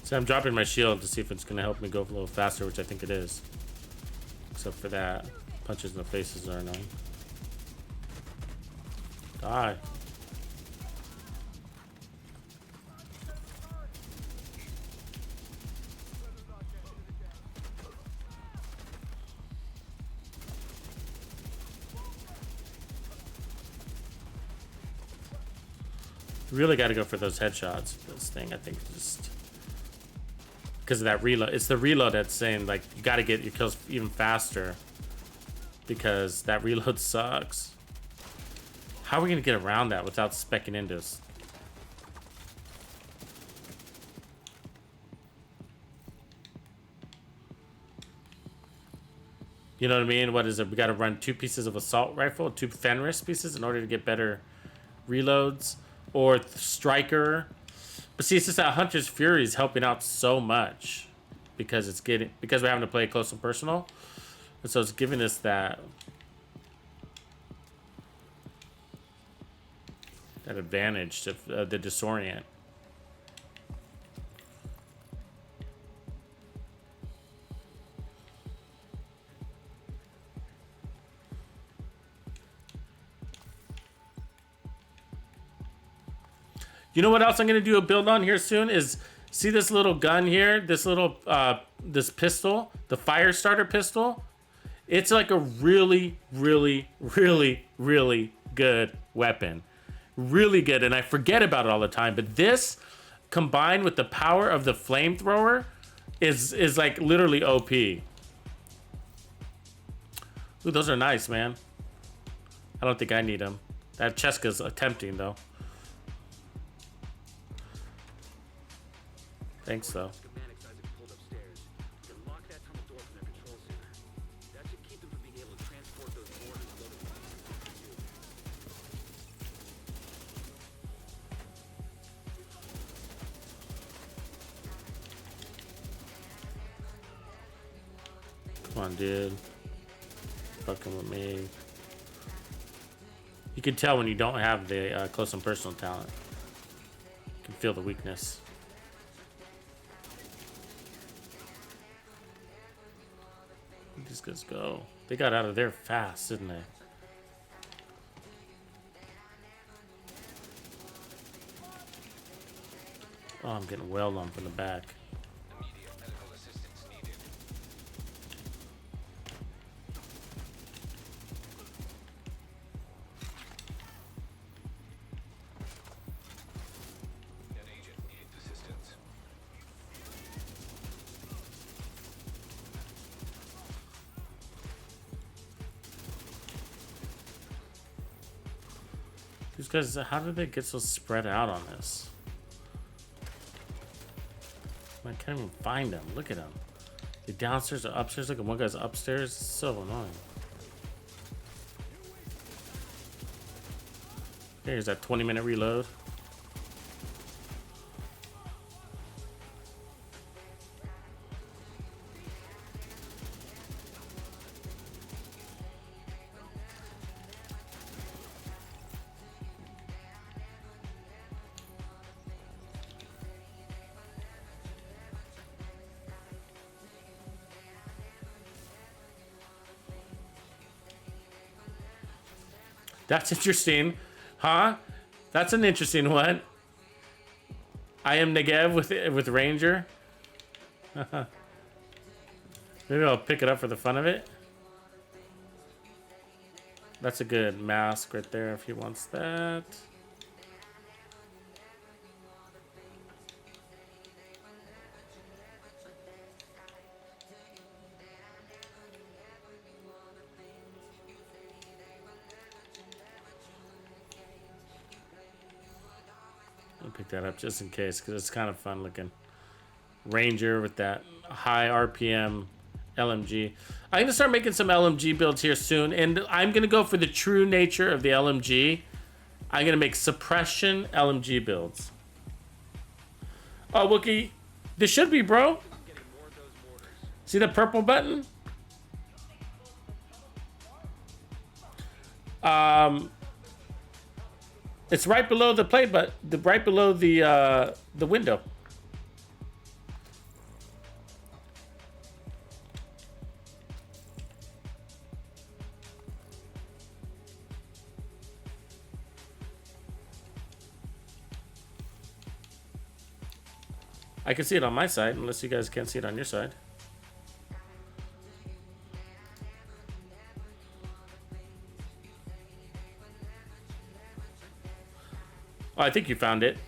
So I'm dropping my shield to see if it's gonna help me go a little faster, which I think it is. Except for that. Punches in the faces are annoying. Die. Really got to go for those headshots. This thing, I think, just because of that reload. It's the reload that's saying like you got to get your kills even faster because that reload sucks. How are we gonna get around that without specking into us? You know what I mean? What is it? We got to run 2 pieces of assault rifle, 2 Fenris pieces in order to get better reloads, or striker. But see, it's just that Hunter's Fury is helping out so much because we're having to play close and personal, and so it's giving us that advantage to the disorient. You know what else I'm gonna do a build on here soon is see this little gun here, this little this pistol, the fire starter pistol. It's like a really, really, really, really good weapon. Really good, and I forget about it all the time. But this, combined with the power of the flamethrower, is like literally OP. Ooh, those are nice, man. I don't think I need them. That Cheska's tempting though. Thanks though. Schematics Isaac pulled upstairs. Then lock that tunnel door from their control center. That should keep them from being able to transport those orders loaded with Come on, dude. Fucking with me. You can tell when you don't have the close and personal talent. You can feel the weakness. Where'd these guys go? They got out of there fast, didn't they? Oh, I'm getting wailed on from the back. Immediate medical assistance needed. An agent needs assistance. These guys, how did they get so spread out on this? I can't even find them. Look at them. The downstairs or upstairs. Look at one guy's upstairs. It's so annoying. Here's that 20-minute reload. That's interesting. Huh? That's an interesting one. I am Negev with Ranger. Maybe I'll pick it up for the fun of it. That's a good mask right there if he wants that. I'll pick that up just in case because it's kind of fun looking. Ranger with that high RPM LMG. I'm gonna start making some LMG builds here soon, and I'm gonna go for the true nature of the LMG. I'm gonna make suppression LMG builds. Oh, Wookie, this should be, bro. See the purple button? It's right below the play button, right below the window. I can see it on my side, unless you guys can't see it on your side. Oh, I think you found it.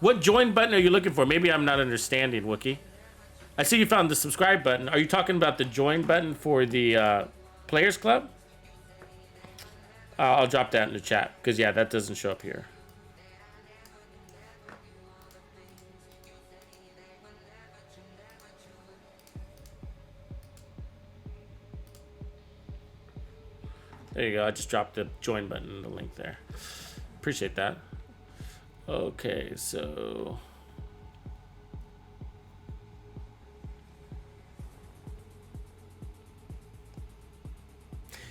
What join button are you looking for? Maybe I'm not understanding, Wookie. I see you found the subscribe button. Are you talking about the join button for the Players Club? I'll drop that in the chat, because yeah, that doesn't show up here. There you go. I just dropped the join button in the link there. Appreciate that. Okay, so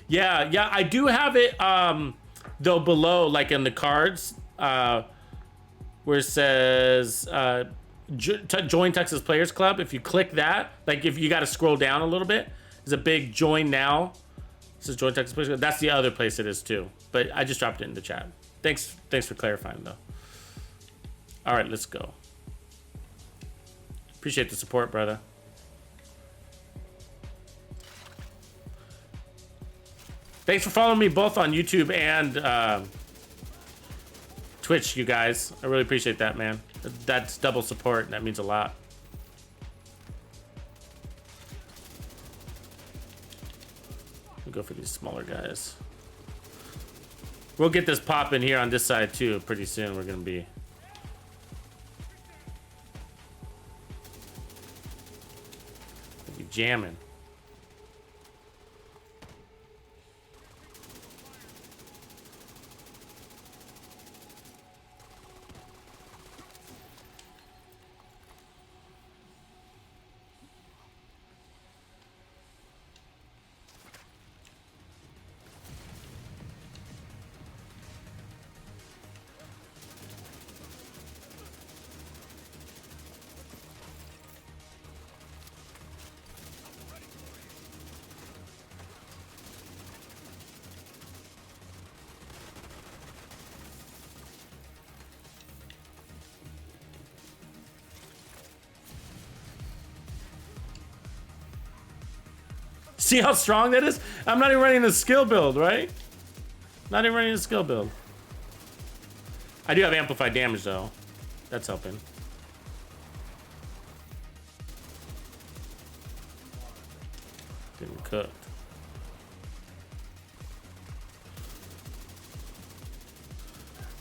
yeah, I do have it though below, like in the cards, where it says join Texas Players Club. If you click that, like if you got to scroll down a little bit, there's a big join now. It says join Texas Players Club. That's the other place it is too. But I just dropped it in the chat. Thanks for clarifying though. All right, let's go. Appreciate the support, brother. Thanks for following me both on YouTube and Twitch, you guys. I really appreciate that, man. That's double support, and that means a lot. We'll go for these smaller guys. We'll get this popping here on this side too. Pretty soon, we're gonna be. Jamming. See how strong that is? I'm not even running a skill build, right? Not even running a skill build. I do have amplified damage though. That's helping. Getting cooked.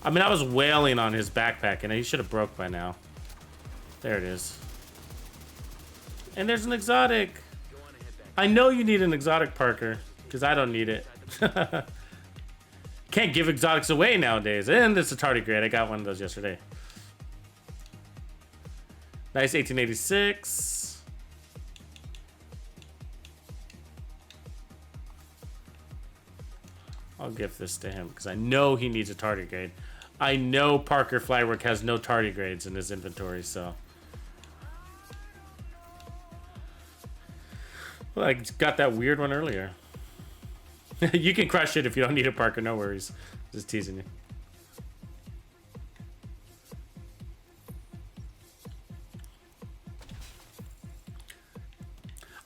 I mean, I was wailing on his backpack and he should have broke by now. There it is. And there's an exotic. I know you need an exotic, Parker, because I don't need it. Can't give exotics away nowadays. And it's a tardigrade. I got one of those yesterday. Nice 1886. I'll gift this to him because I know he needs a tardigrade. I know Parker Flywork has no tardigrades in his inventory, so. Well, I got that weird one earlier. You can crush it if you don't need a Parker, no worries. Just teasing you.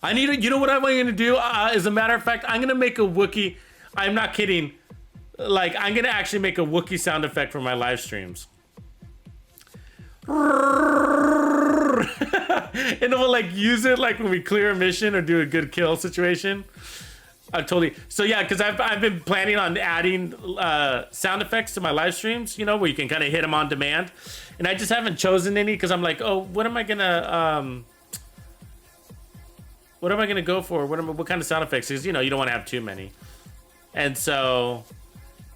I need to, you know what I'm going to do? As a matter of fact, I'm going to make a Wookiee. I'm not kidding. Like, I'm going to actually make a Wookiee sound effect for my live streams. And we'll like use it like when we clear a mission or do a good kill situation. Totally. So yeah, because I've been planning on adding sound effects to my live streams, you know, where you can kind of hit them on demand. And I just haven't chosen any because I'm like, oh, what am I gonna go for? What kind of sound effects? Because you know, you don't want to have too many. And so,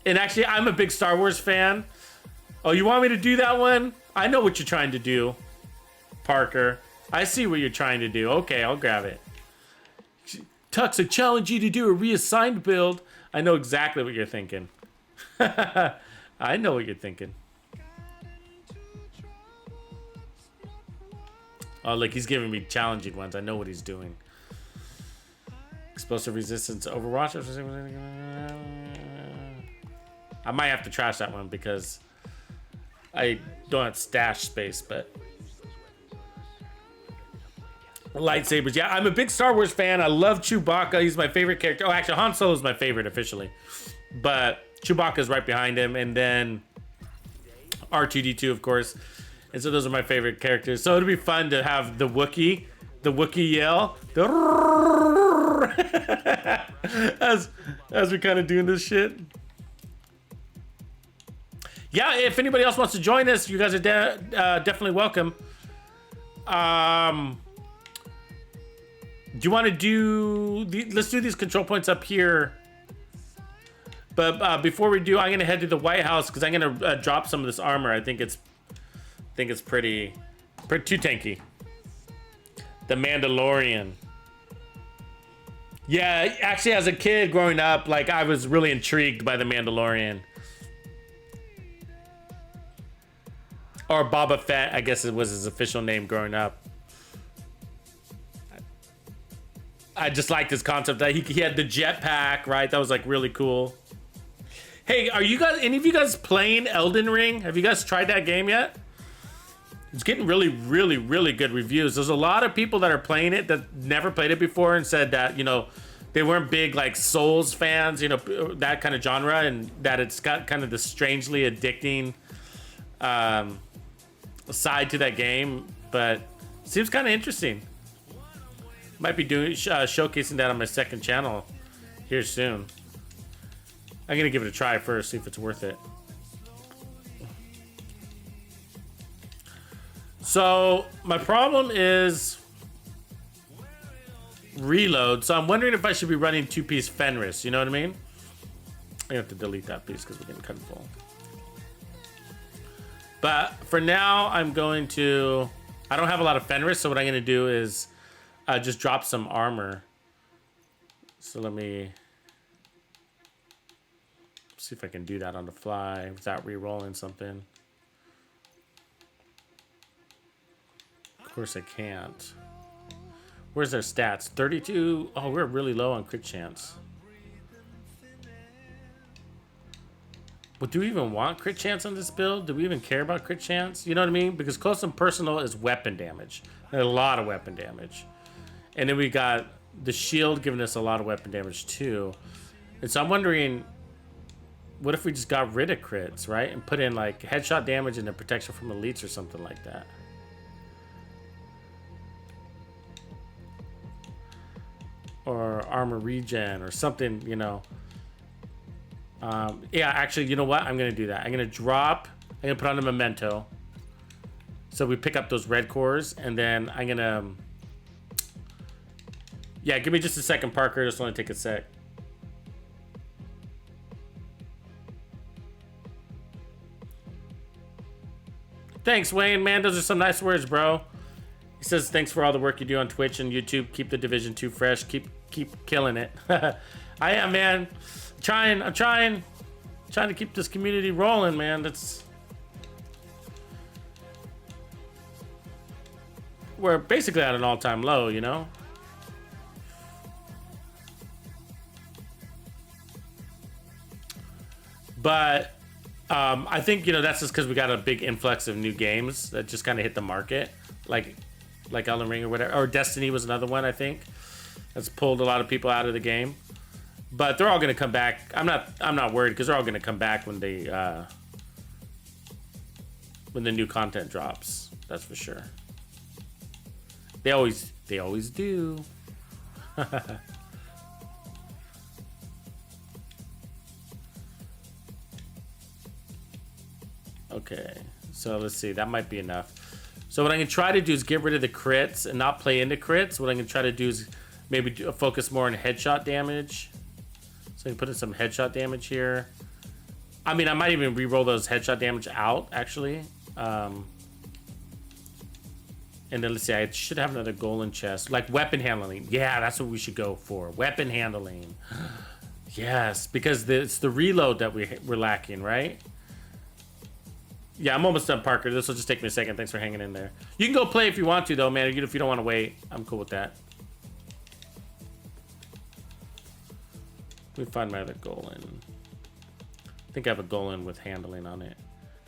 and actually, I'm a big Star Wars fan. Oh, you want me to do that one? I know what you're trying to do, Parker. I see what you're trying to do. Okay, I'll grab it. Tux, I challenge you to do a reassigned build. I know exactly what you're thinking. I know what you're thinking. Oh, look, he's giving me challenging ones. I know what he's doing. Explosive resistance Overwatch. I might have to trash that one because I don't have stash space, but lightsabers. Yeah, I'm a big Star Wars fan. I love Chewbacca. He's my favorite character. Oh, actually, Han Solo is my favorite officially, but Chewbacca is right behind him, and then R2D2, of course. And so those are my favorite characters. So it'll be fun to have the Wookiee yell, as we're kind of doing this shit. Yeah, if anybody else wants to join us, you guys are definitely welcome. Do you want to do let's do these control points up here. But before we do, I'm gonna head to the White House because I'm gonna drop some of this armor. I think it's pretty too tanky. The Mandalorian. Yeah, actually, as a kid growing up, like I was really intrigued by the Mandalorian. Or Boba Fett, I guess it was his official name growing up. I just liked his concept that he had the jetpack, right? That was like really cool. Hey, are you guys, any of you guys playing Elden Ring? Have you guys tried that game yet? It's getting really, really, really good reviews. There's a lot of people that are playing it that never played it before and said that, you know, they weren't big like Souls fans, you know, that kind of genre, and that it's got kind of the strangely addicting side to that game, but seems kind of interesting. Might be doing showcasing that on my second channel here soon. I'm gonna give it a try first, see if it's worth it. So my problem is reload. So I'm wondering if I should be running 2-piece Fenris. You know what I mean? I have to delete that piece because we're getting cut full. But for now, I'm going to. I don't have a lot of Fenris, so what I'm going to do is just drop some armor. So let me see if I can do that on the fly without re-rolling something. Of course I can't. Where's their stats? 32. Oh, we're really low on crit chance. But do we even want crit chance on this build? Do we even care about crit chance? You know what I mean? Because close and personal is weapon damage. There's a lot of weapon damage. And then we got the shield giving us a lot of weapon damage too. And so I'm wondering, what if we just got rid of crits, right? And put in like headshot damage and then protection from elites or something like that. Or armor regen or something, you know. Yeah, actually, you know what? I'm gonna do that. I'm gonna put on a memento. So we pick up those red cores, and then I'm gonna... Yeah, give me just a second, Parker. Just want to take a sec. Thanks, Wayne. Man, those are some nice words, bro. He says, thanks for all the work you do on Twitch and YouTube. Keep the Division 2 fresh. Keep killing it. I am, man. I'm trying to keep this community rolling, man. We're basically at an all-time low, you know? But I think, you know, that's just because we got a big influx of new games that just kind of hit the market, like Elden Ring or whatever, or Destiny was another one, I think, that's pulled a lot of people out of the game. But they're all going to come back. I'm not worried because they're all going to come back when the new content drops. That's for sure. They always do. Okay, so let's see. That might be enough. So what I'm going to try to do is get rid of the crits and not play into crits. What I'm going to try to do is maybe focus more on headshot damage. So I can put in some headshot damage here. I mean, I might even re-roll those headshot damage out, actually. And then let's see, I should have another golden chest. Like weapon handling. Yeah, that's what we should go for. Weapon handling. Yes, because it's the reload that we're lacking, right? Yeah, I'm almost done, Parker. This will just take me a second. Thanks for hanging in there. You can go play if you want to, though, man. Even if you don't want to wait, I'm cool with that. Let me find my other golden. I think I have a golden with handling on it.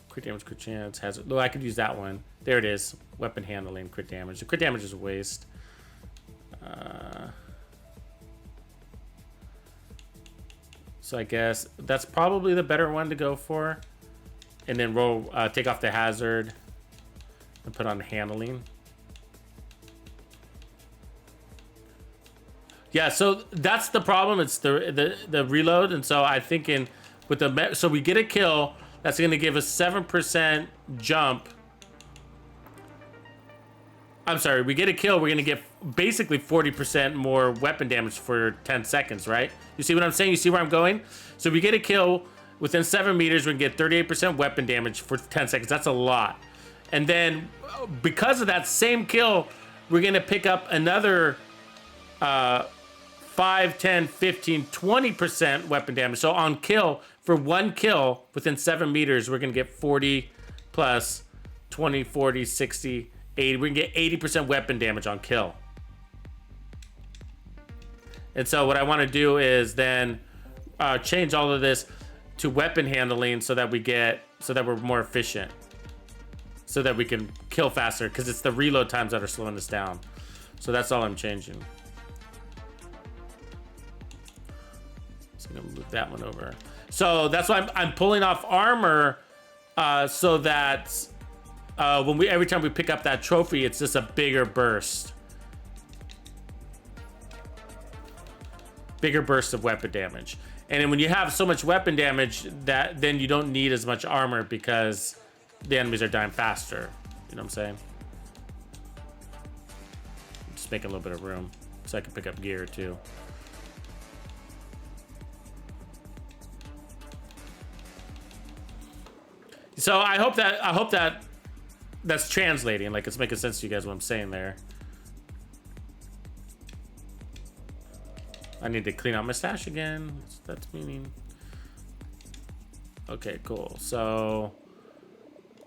Crit damage, crit chance, hazard. Oh, I could use that one. There it is. Weapon handling, crit damage. The crit damage is a waste. So I guess that's probably the better one to go for. And then roll, take off the hazard and put on handling. Yeah, so that's the problem. It's the reload, and so I'm thinking with so we get a kill. That's going to give us 7% jump. I'm sorry, we get a kill. We're going to get basically 40% more weapon damage for 10 seconds, right? You see what I'm saying? You see where I'm going? So we get a kill within 7 meters. We can get 38% weapon damage for 10 seconds. That's a lot. And then because of that same kill, we're going to pick up another 5, 10, 15, 20% weapon damage. So on kill, for one kill within 7 meters, we're going to get 40 plus 20, 40, 60, 80. We can get 80% weapon damage on kill. And so what I want to do is then change all of this to weapon handling so that we're more efficient. So that we can kill faster, because it's the reload times that are slowing us down. So that's all I'm changing. So I'm gonna move that one over. So that's why I'm pulling off armor, so that every time we pick up that trophy, it's just a bigger burst. Bigger burst of weapon damage. And then when you have so much weapon damage, then you don't need as much armor because the enemies are dying faster. You know what I'm saying? Just making a little bit of room so I can pick up gear too. So I hope that that's translating, like it's making sense to you guys what I'm saying there. I need to clean out my stash again. That's meaning. Okay, cool. So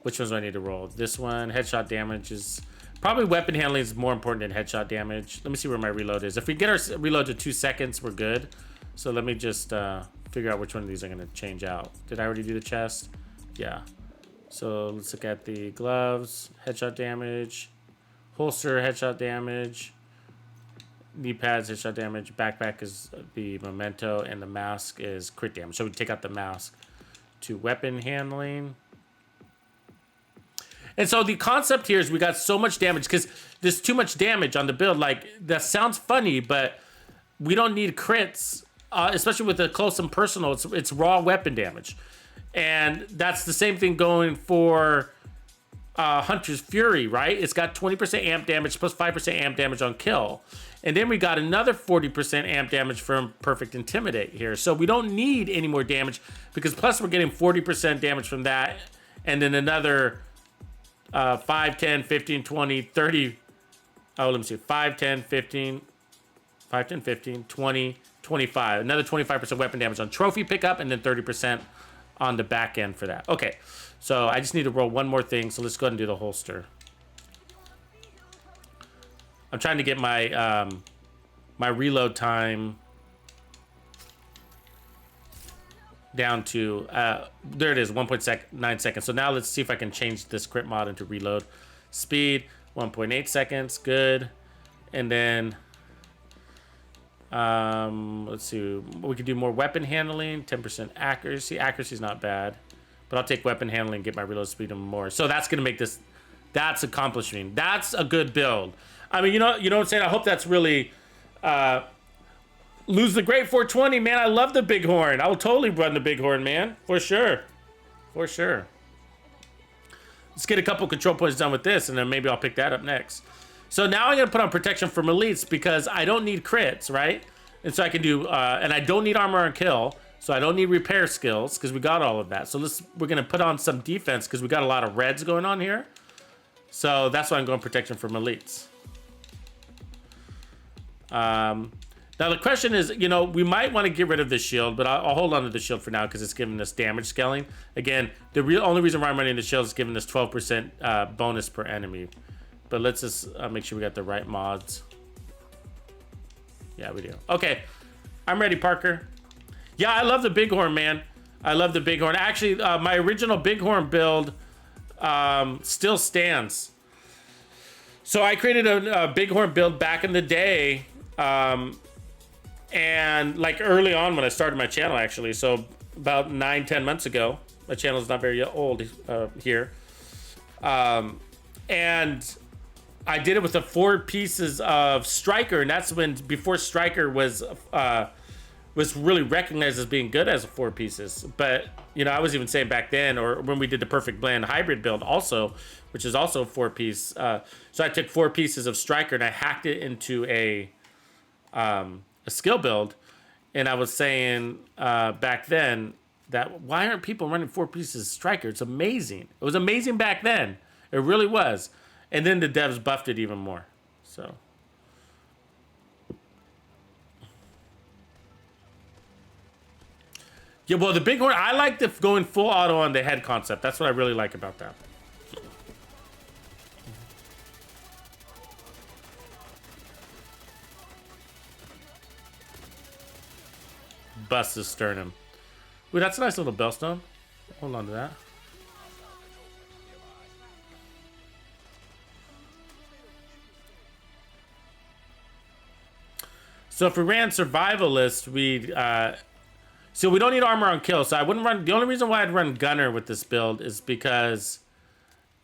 which ones do I need to roll? This one, headshot damage is probably weapon handling is more important than headshot damage. Let me see where my reload is. If we get our reload to 2 seconds, we're good. So let me just figure out which one of these I'm gonna change out. Did I already do the chest? Yeah. So let's look at the gloves, headshot damage, holster, headshot damage, knee pads, headshot damage. Backpack is the memento, and the mask is crit damage. So we take out the mask. To weapon handling. And so the concept here is we got so much damage because there's too much damage on the build. Like, that sounds funny, but we don't need crits, especially with the close and personal. It's raw weapon damage. And that's the same thing going for Hunter's Fury, right? It's got 20% amp damage plus 5% amp damage on kill. And then we got another 40% amp damage from Perfect Intimidate here. So we don't need any more damage because plus we're getting 40% damage from that. And then another 5, 10, 15, 20, 30. Oh, let me see. 5, 10, 15, 5, 10, 15, 20, 25. Another 25% weapon damage on trophy pickup and then 30% on the back end for that. Okay, so I just need to roll one more thing. So let's go ahead and do the holster. I'm trying to get my my reload time down to there it is, 1.9 seconds. So now let's see if I can change this crit mod into reload speed. 1.8 seconds, good. And then let's see, we could do more weapon handling, 10% accuracy. Accuracy is not bad, but I'll take weapon handling and get my reload speed even more. So that's gonna make this, that's accomplishing. That's a good build. I mean, you know what I'm saying? I hope that's really lose the great 420, man. I love the bighorn. I will totally run the bighorn, man, for sure, for sure. Let's get a couple control points done with this, and then maybe I'll pick that up next. So now I'm gonna put on protection from elites because I don't need crits, right? And so I can do, and I don't need armor on kill, so I don't need repair skills because we got all of that. So we're gonna put on some defense because we got a lot of reds going on here. So that's why I'm going protection from elites. Now the question is, you know, we might want to get rid of the shield, but I'll hold on to the shield for now because it's giving us damage scaling. Again, the only reason why I'm running the shield is giving us 12% bonus per enemy. But let's just make sure we got the right mods. Yeah, we do. Okay, I'm ready, Parker. Yeah, I love the bighorn, man. I love the bighorn. Actually, my original bighorn build still stands. So I created a bighorn build back in the day. And like early on when I started my channel, actually, so about 9-10 months ago. My channel is not very old here. And I did it with the 4 pieces of Striker, and that's when, before Striker was really recognized as being good as a 4 pieces. But, you know, I was even saying back then, or when we did the Perfect Blend hybrid build also, which is also a 4-piece. So I took 4 pieces of Striker and I hacked it into a skill build, and I was saying back then that why aren't people running 4 pieces of Striker? It's amazing. It was amazing back then. It really was. And then the devs buffed it even more. So yeah, well, the bighorn, I like the going full auto on the head concept. That's what I really like about that. Bust his sternum. Ooh, that's a nice little bellstone. Hold on to that. So if we ran survivalist, we'd so we don't need armor on kill. So I wouldn't run. The only reason why I'd run gunner with this build is because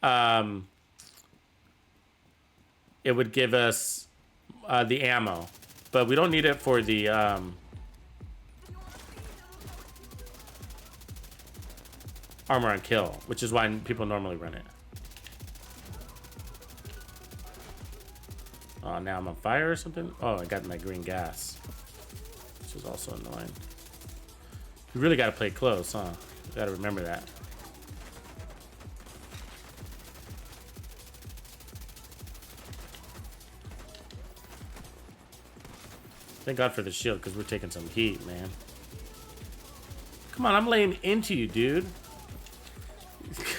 it would give us the ammo, but we don't need it for the armor on kill, which is why people normally run it. Oh, now I'm on fire or something? Oh, I got my green gas, which is also annoying. You really got to play close, huh? You got to remember that. Thank God for the shield, because we're taking some heat, man. Come on, I'm laying into you, dude.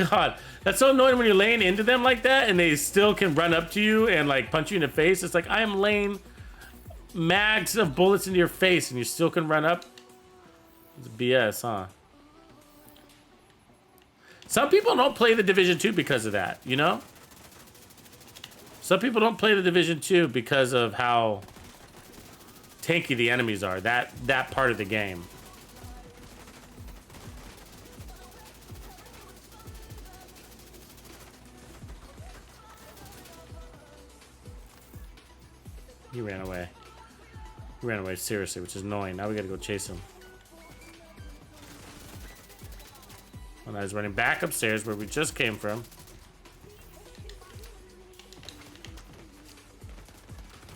God, that's so annoying when you're laying into them like that and they still can run up to you and like punch you in the face. It's like, I am laying mags of bullets into your face and you still can run up. It's BS, huh? Some people don't play the Division 2 because of that, you know? Some people don't play the Division 2 because of how tanky the enemies are. That part of the game. He ran away. He ran away, seriously, which is annoying. Now we gotta go chase him. And I was running back upstairs where we just came from.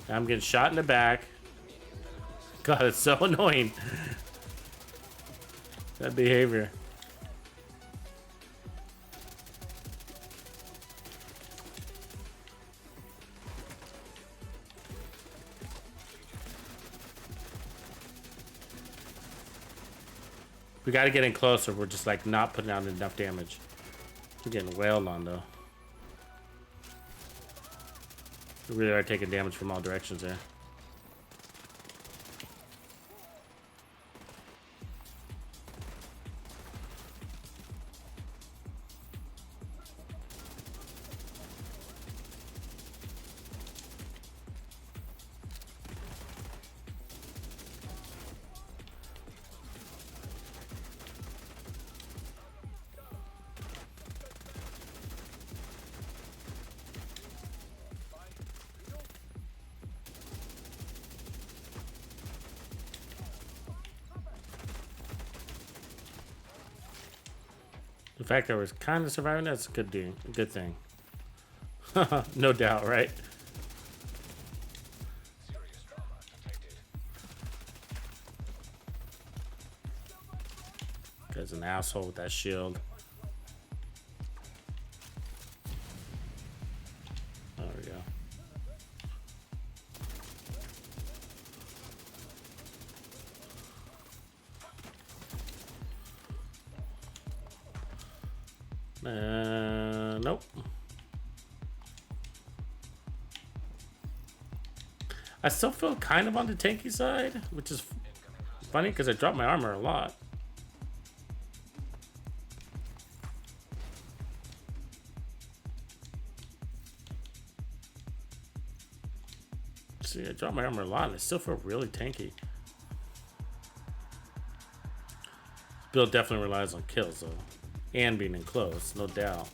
Now I'm getting shot in the back. God, it's so annoying. That behavior. We gotta get in closer. We're just like not putting out enough damage. We're getting wailed on though. We really are taking damage from all directions there. The fact that we're kind of surviving, that's a good thing. No doubt, right? Serious trauma detected. Guy's an asshole with that shield. There we go. Nope. I still feel kind of on the tanky side, which is funny because I dropped my armor a lot. See, I dropped my armor a lot and I still feel really tanky. This build definitely relies on kills though. And being enclosed, no doubt.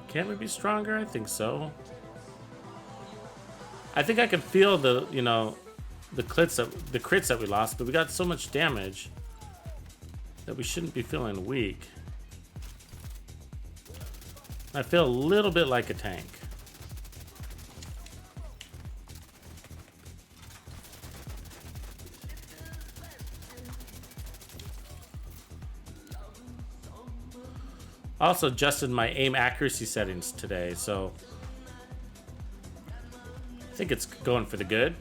Can we be stronger? I think so. I think I can feel the, you know, the crits that we lost, but we got so much damage that we shouldn't be feeling weak. I feel a little bit like a tank. I also adjusted my aim accuracy settings today, so I think it's going for the good.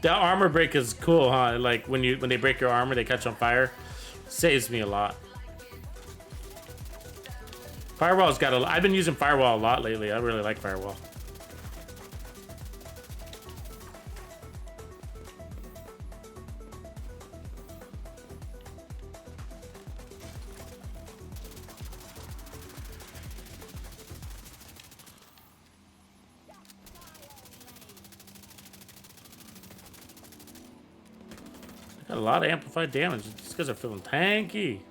That armor break is cool, huh? Like when they break your armor, they catch on fire. Saves me a lot. Firewall's got I've been using Firewall a lot lately. I really like Firewall. Got a lot of amplified damage. These guys are feeling tanky.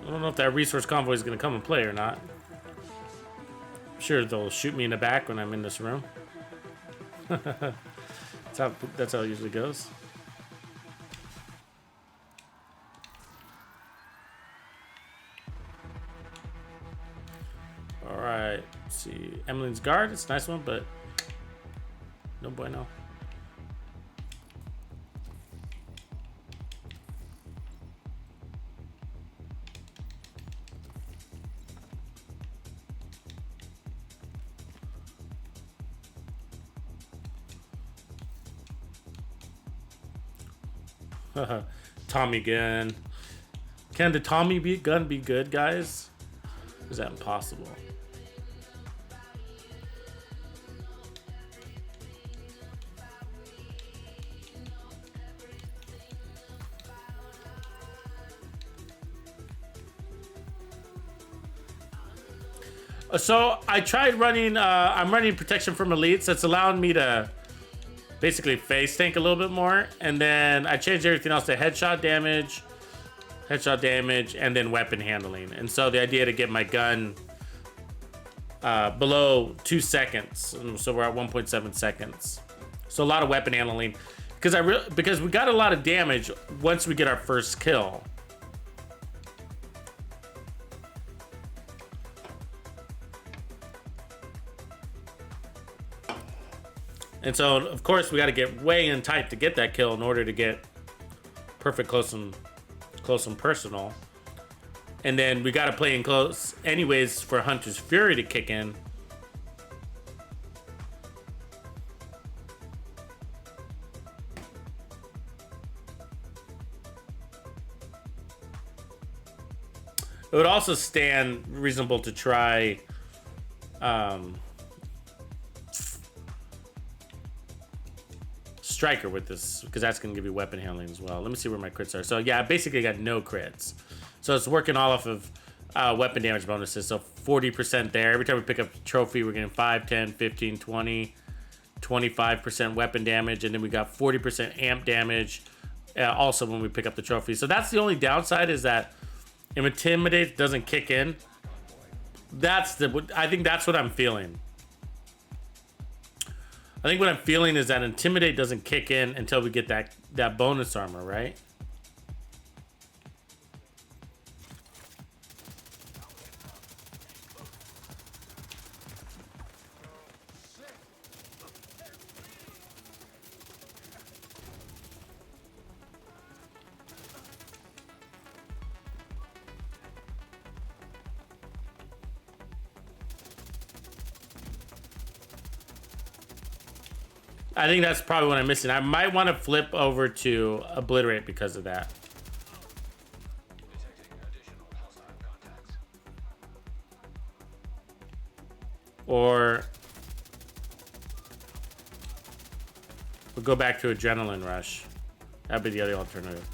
I don't know if that resource convoy is going to come and play or not. I'm sure they'll shoot me in the back when I'm in this room. That's how it usually goes. All right, let's see. Emmeline's guard. It's a nice one, but no bueno. Tommy gun. Can the Tommy gun be good, guys? Or is that impossible? So I tried running, I'm running protection from elites. That's allowing me to basically face tank a little bit more. And then I changed everything else to headshot damage, and then weapon handling. And so the idea to get my gun below 2 seconds. So we're at 1.7 seconds. So a lot of weapon handling. Because we got a lot of damage once we get our first kill. And so, of course, we got to get way in tight to get that kill in order to get perfect close and personal. And then we got to play in close anyways for Hunter's Fury to kick in. It would also stand reasonable to try Striker with this, because that's going to give you weapon handling as well. Let me see where my crits are. So yeah, I basically got no crits. So it's working all off of weapon damage bonuses. So 40% there. Every time we pick up a trophy, we're getting 5, 10, 15, 20, 25% weapon damage. And then we got 40% amp damage also when we pick up the trophy. So that's the only downside, is that if Intimidate doesn't kick in, I think that's what I'm feeling. I think what I'm feeling is that Intimidate doesn't kick in until we get that bonus armor, right? I think that's probably what I'm missing. I might want to flip over to Obliterate because of that. Detecting additional hostile contacts. Or we'll go back to Adrenaline Rush. That'd be the other alternative.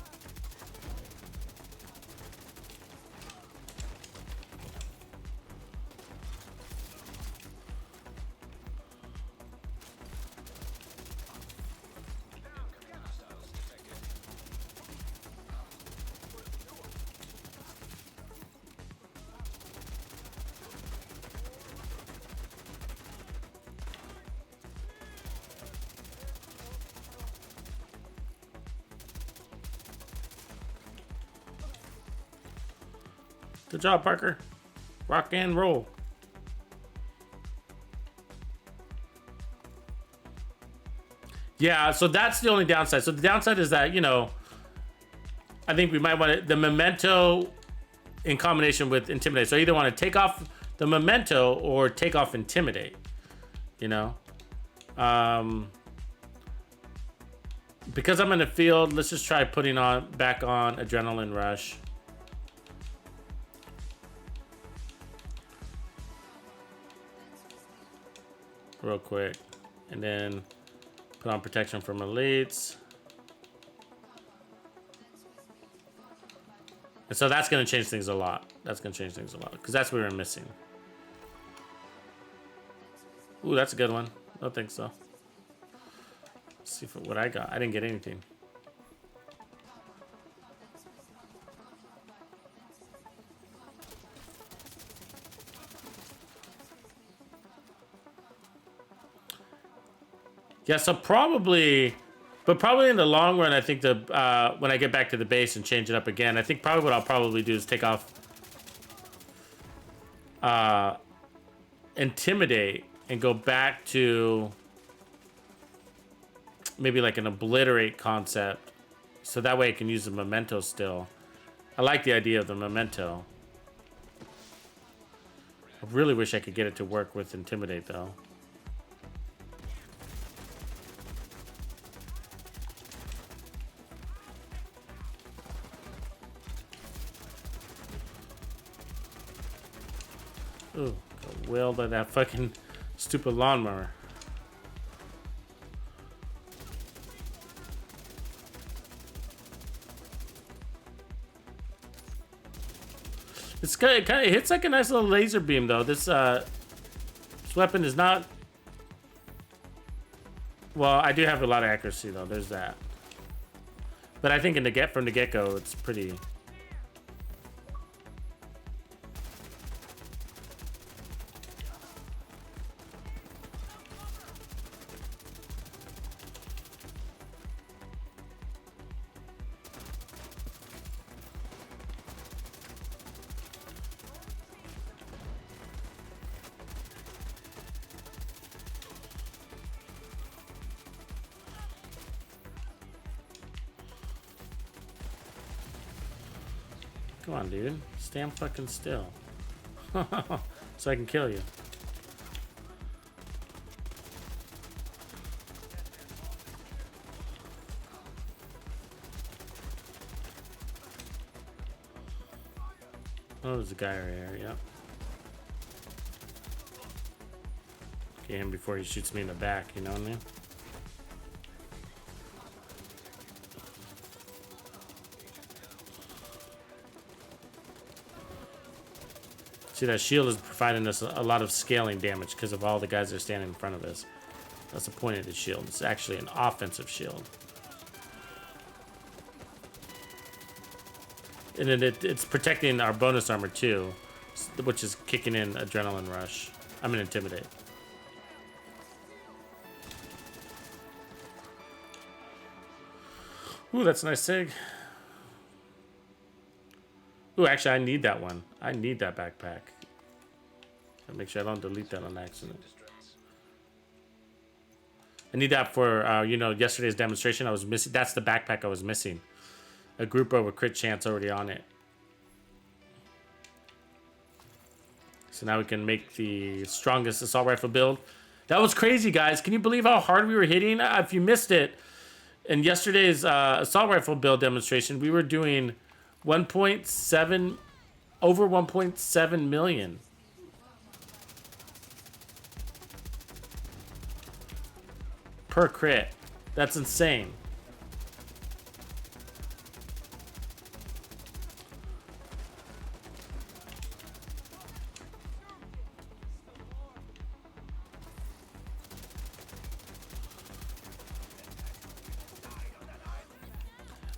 Good job, Parker. Rock and roll. Yeah, so that's the only downside. So the downside is that, you know, I think we might want to, the memento in combination with intimidate. So you either want to take off the memento or take off intimidate, you know? Because I'm in the field, let's just try putting back on adrenaline rush. Real quick. And then put on protection from elites. And so that's going to change things a lot. That's going to change things a lot. Because that's what we were missing. Ooh, that's a good one. I don't think so. Let's see what I got. I didn't get anything. Yeah, so probably... But probably in the long run, I think when I get back to the base and change it up again, I think probably what I'll probably do is take off intimidate and go back to maybe like an obliterate concept, so that way I can use the memento still. I like the idea of the memento. I really wish I could get it to work with intimidate though. Ooh, got whaled by that fucking stupid lawnmower. It's kind of it hits like a nice little laser beam though. This weapon is not. Well, I do have a lot of accuracy though. There's that. But I think from the get-go, it's pretty. Come on, dude. Stand fucking still. So I can kill you. Oh, there's a guy right here, yep. Get him before he shoots me in the back, you know what I mean? See, that shield is providing us a lot of scaling damage because of all the guys that are standing in front of us. That's the point of the shield. It's actually an offensive shield. And then it's protecting our bonus armor too, which is kicking in adrenaline rush. I'm gonna intimidate. Ooh, that's a nice sig. Ooh, actually, I need that one. I need that backpack. Gotta make sure I don't delete that on accident. I need that for, you know, yesterday's demonstration. I was missing. That's the backpack I was missing. A group over crit chance already on it. So now we can make the strongest assault rifle build. That was crazy, guys. Can you believe how hard we were hitting? If you missed it, in yesterday's assault rifle build demonstration, we were doing 1.7, over 1.7 million. Per crit. That's insane.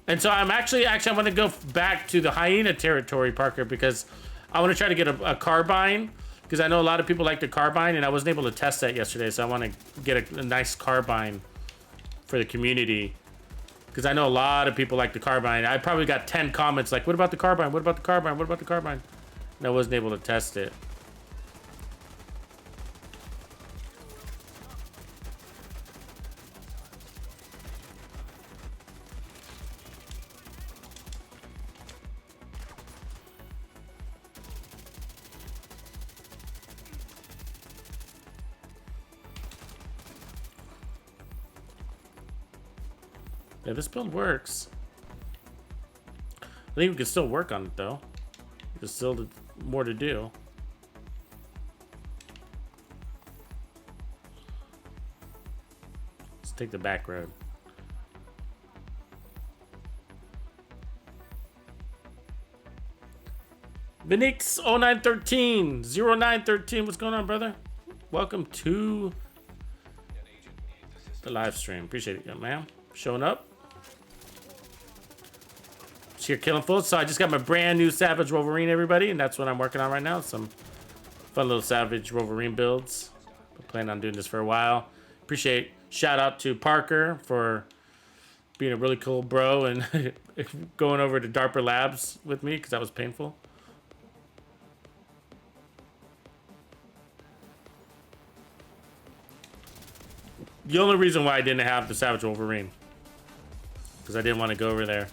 And so I'm actually I want to go back to the hyena territory, Parker, because I want to try to get a carbine, because I know a lot of people like the carbine, and I wasn't able to test that yesterday, so I want to get a nice carbine for the community, because I know a lot of people like the carbine. I probably got 10 comments like, what about the carbine? What about the carbine? What about the carbine? And I wasn't able to test it. Yeah, this build works. I think we can still work on it though. There's still more to do. Let's take the back road. Vinix 0913 0913. What's going on, brother? Welcome to the live stream. Appreciate it, young man. Showing up. Just here killing fools. So I just got my brand new Savage Wolverine, everybody, and that's what I'm working on right now. Some fun little Savage Wolverine builds. Been planning on doing this for a while. Appreciate. Shout out to Parker for being a really cool bro and going over to DARPA Labs with me because that was painful. The only reason why I didn't have the Savage Wolverine, because I didn't want to go over there.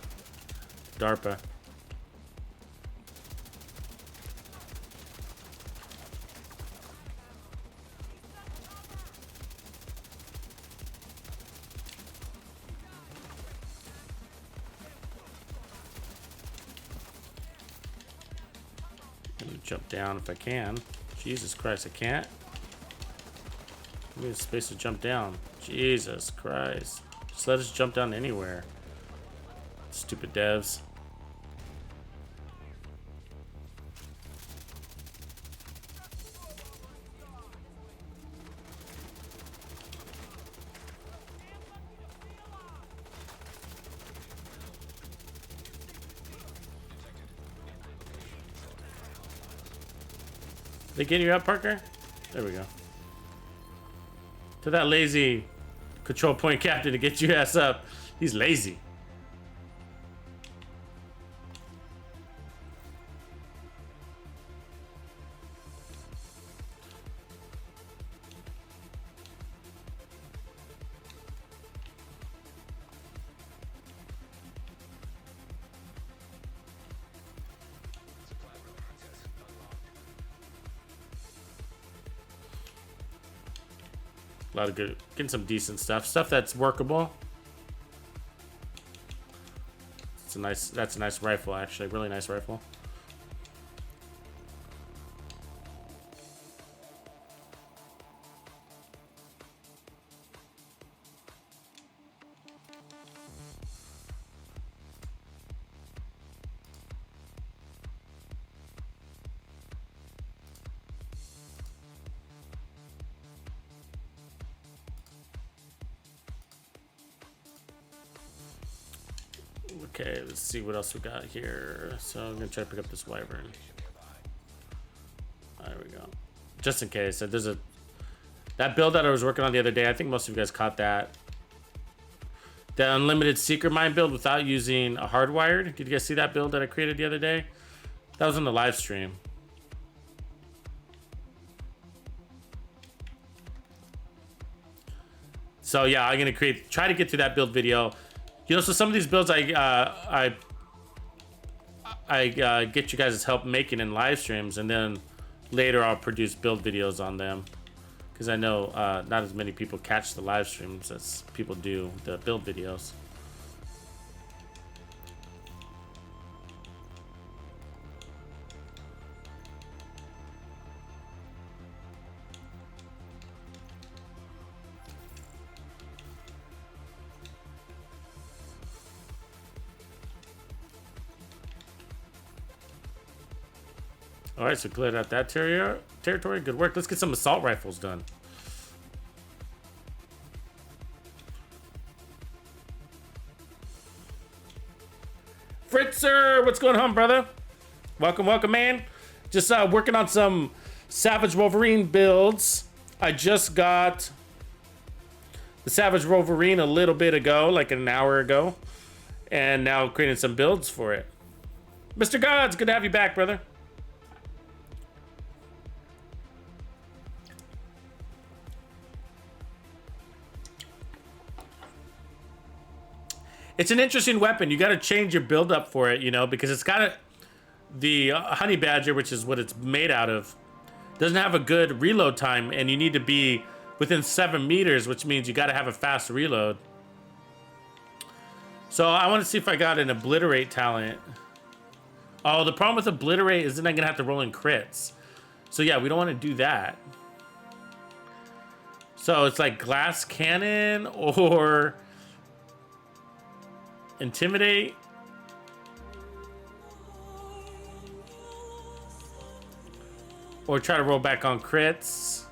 DARPA. I'm gonna jump down if I can. Jesus Christ, I can't. Give me the space to jump down. Jesus Christ. Just let us jump down anywhere. Stupid devs. They getting you up, Parker? There we go. To that lazy control point captain to get your ass up. He's lazy. A lot of good, getting some decent stuff that's workable. That's a nice rifle, actually, really nice rifle. Okay, let's see what else we got here. So I'm gonna try to pick up this wyvern. There we go. Just in case. There's that build that I was working on the other day. I think most of you guys caught that. The unlimited seeker mine build without using a hardwired. Did you guys see that build that I created the other day? That was on the live stream. So yeah, I'm gonna try to get to that build video. You know, so some of these builds I get you guys' help making in live streams, and then later I'll produce build videos on them, because I know not as many people catch the live streams as people do the build videos. All right, so cleared out that territory. Good work. Let's get some assault rifles done. Fritzer, what's going on, brother? Welcome, welcome, man. Just working on some Savage Wolverine builds. I just got the Savage Wolverine a little bit ago, like an hour ago, and now creating some builds for it. Mr. Gods, good to have you back, brother. It's an interesting weapon. You got to change your build up for it, you know, because it's got the honey badger, which is what it's made out of, doesn't have a good reload time, and you need to be within 7 meters, which means you got to have a fast reload. So I want to see if I got an obliterate talent. Oh, the problem with obliterate is then I'm gonna have to roll in crits. So yeah, we don't want to do that. So it's like glass cannon or intimidate. Or try to roll back on crits.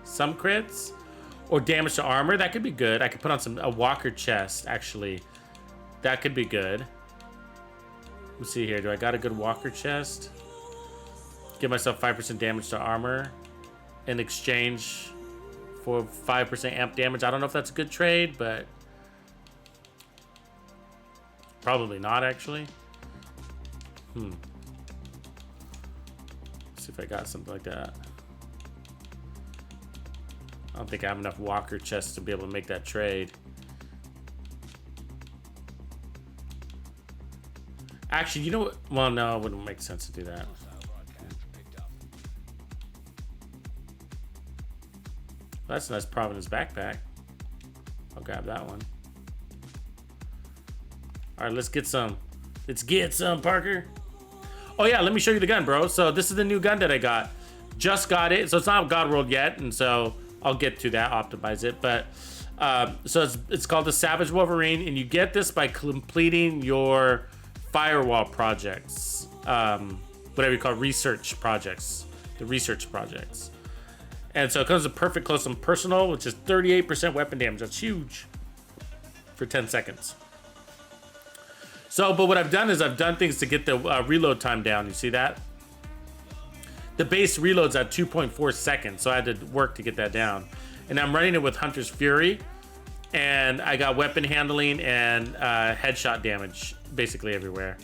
Some crits. Or damage to armor. That could be good. I could put on a walker chest, actually. That could be good. Let's see here. Do I got a good walker chest? Give myself 5% damage to armor in exchange for 5% amp damage. I don't know if that's a good trade, but probably not, actually. Let's see if I got something like that. I don't think I have enough walker chests to be able to make that trade. Actually, you know what? Well, no, it wouldn't make sense to do that. That's a nice Providence backpack. I'll grab that one. All right, let's get some. Let's get some, Parker. Oh yeah, let me show you the gun, bro. So this is the new gun that I got. Just got it. So it's not God World yet, and so I'll get to that, optimize it. But so it's called the Savage Wolverine, and you get this by completing your firewall projects, whatever you call research projects, the research projects. And so it comes with perfect close and personal, which is 38% weapon damage. That's huge for 10 seconds. So, but what I've done is I've done things to get the reload time down. You see that? The base reloads at 2.4 seconds, so I had to work to get that down. And I'm running it with Hunter's Fury, and I got weapon handling and headshot damage basically everywhere.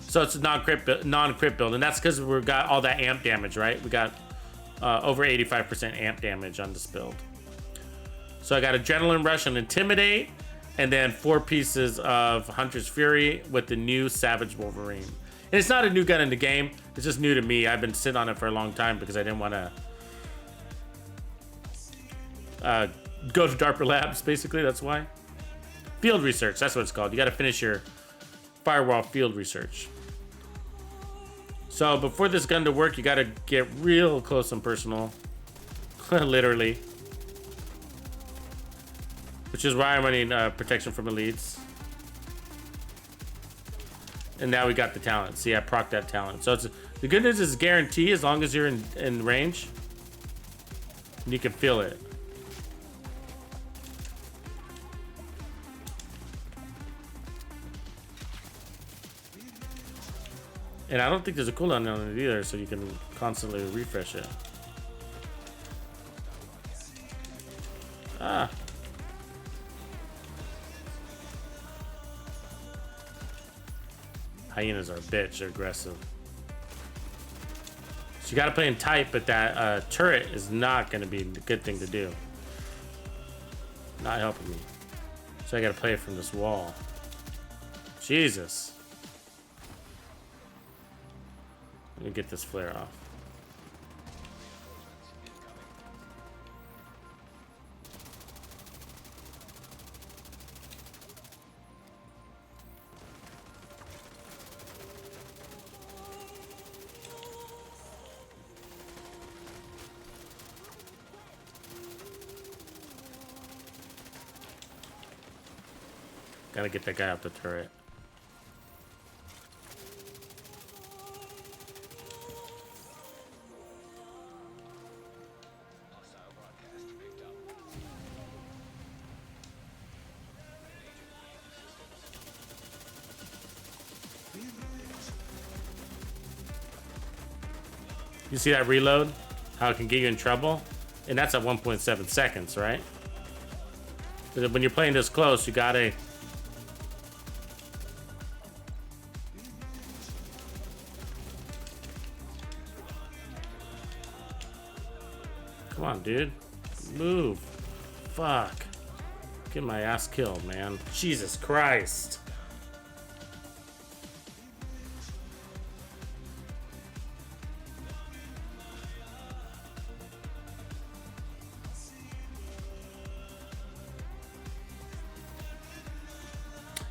So it's a non-crit build, and that's because we've got all that amp damage, right? We got over 85% amp damage on this build. So I got Adrenaline Rush and Intimidate, and then 4 pieces of Hunter's Fury with the new Savage Wolverine. And it's not a new gun in the game, it's just new to me. I've been sitting on it for a long time because I didn't want to go to DARPA Labs, basically, that's why. Field research, that's what it's called. You got to finish your firewall field research. So before this gun to work, you got to get real close and personal. Literally. Which is why I'm running protection from elites. And now we got the talent. See, I proc that talent. So the good news is guarantee as long as you're in range. And you can feel it. And I don't think there's a cooldown on it either, so you can constantly refresh it. Ah. Hyenas are a bitch, they're aggressive. So you gotta play in tight, but that turret is not gonna be a good thing to do. Not helping me. So I gotta play it from this wall. Jesus. Let me get this flare off. Gotta get that guy off the turret. You see that reload? How it can get you in trouble? And that's at 1.7 seconds, right? But when you're playing this close, you gotta... Come on, dude. Move. Fuck. Get my ass killed, man. Jesus Christ.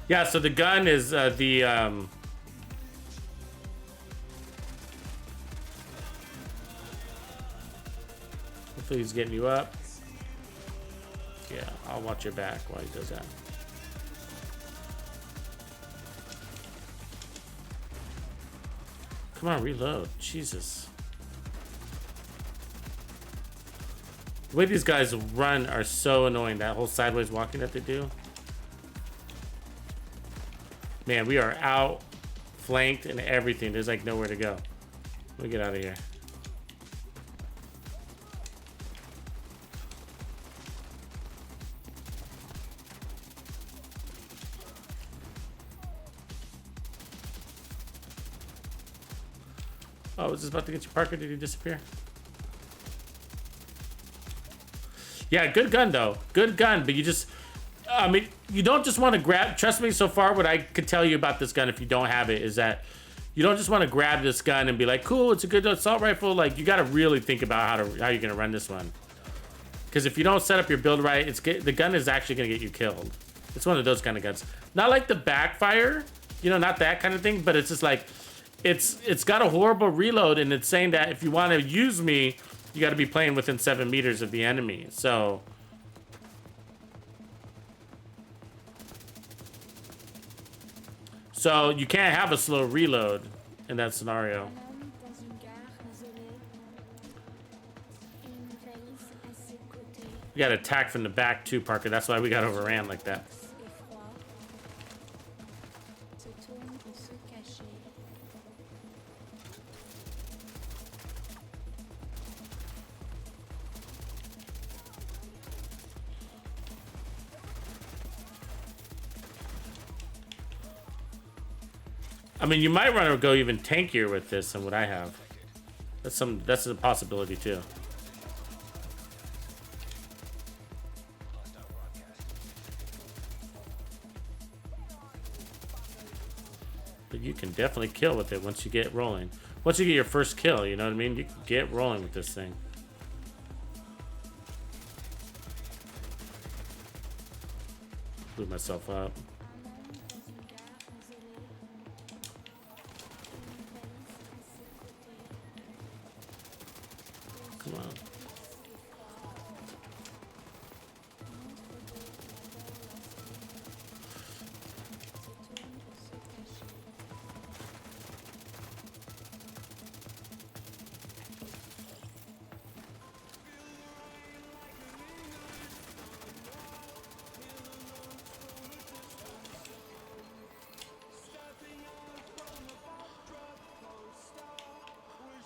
Yeah, so the gun is hopefully he's getting you up. Yeah, I'll watch your back while he does that. Come on, reload. Jesus. The way these guys run are so annoying. That whole sideways walking that they do. Man, we are outflanked and everything. There's like nowhere to go. Let me get out of here. Oh, was this about to get you, Parker? Did he disappear? Yeah, good gun though. Good gun, but you just, I mean, you don't just want to grab, trust me, so far what I could tell you about this gun if you don't have it is that you don't just want to grab this gun and be like, cool, it's a good assault rifle. Like, you got to really think about how you're going to run this one. Because if you don't set up your build right, the gun is actually going to get you killed. It's one of those kind of guns. Not like the backfire, you know, not that kind of thing, but it's just like, it's got a horrible reload, and it's saying that if you want to use me, you got to be playing within 7 meters of the enemy. So you can't have a slow reload in that scenario. We got attacked from the back too, Parker. That's why we got overran like that. I mean, you might want to go even tankier with this than what I have. That's a possibility too. But you can definitely kill with it once you get rolling. Once you get your first kill, you know what I mean? You can get rolling with this thing. Blew myself up. Come on.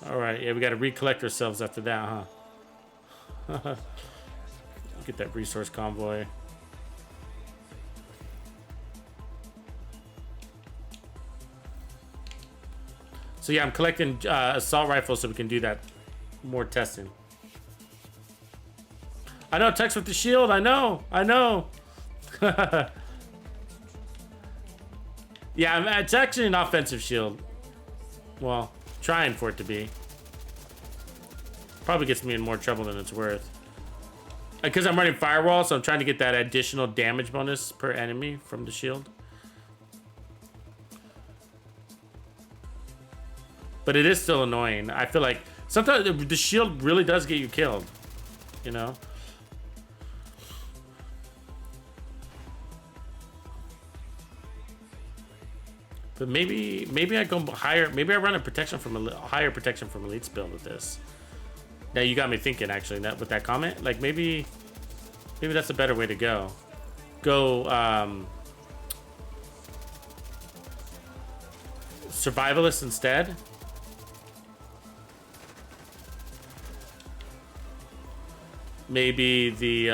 All right, yeah, we got to recollect ourselves after that, huh? Get that resource convoy. So yeah, I'm collecting assault rifles so we can do that more testing. I know, Tux with the shield. I know. Yeah, it's actually an offensive shield. Well, trying for it to be. Probably gets me in more trouble than it's worth. Because I'm running firewall, so I'm trying to get that additional damage bonus per enemy from the shield. But it is still annoying. I feel like sometimes the shield really does get you killed, you know? But maybe I go higher. Maybe I run a protection from higher protection from elites build with this. Now you got me thinking, actually, that with that comment, like maybe that's a better way to go. Survivalist instead. Maybe the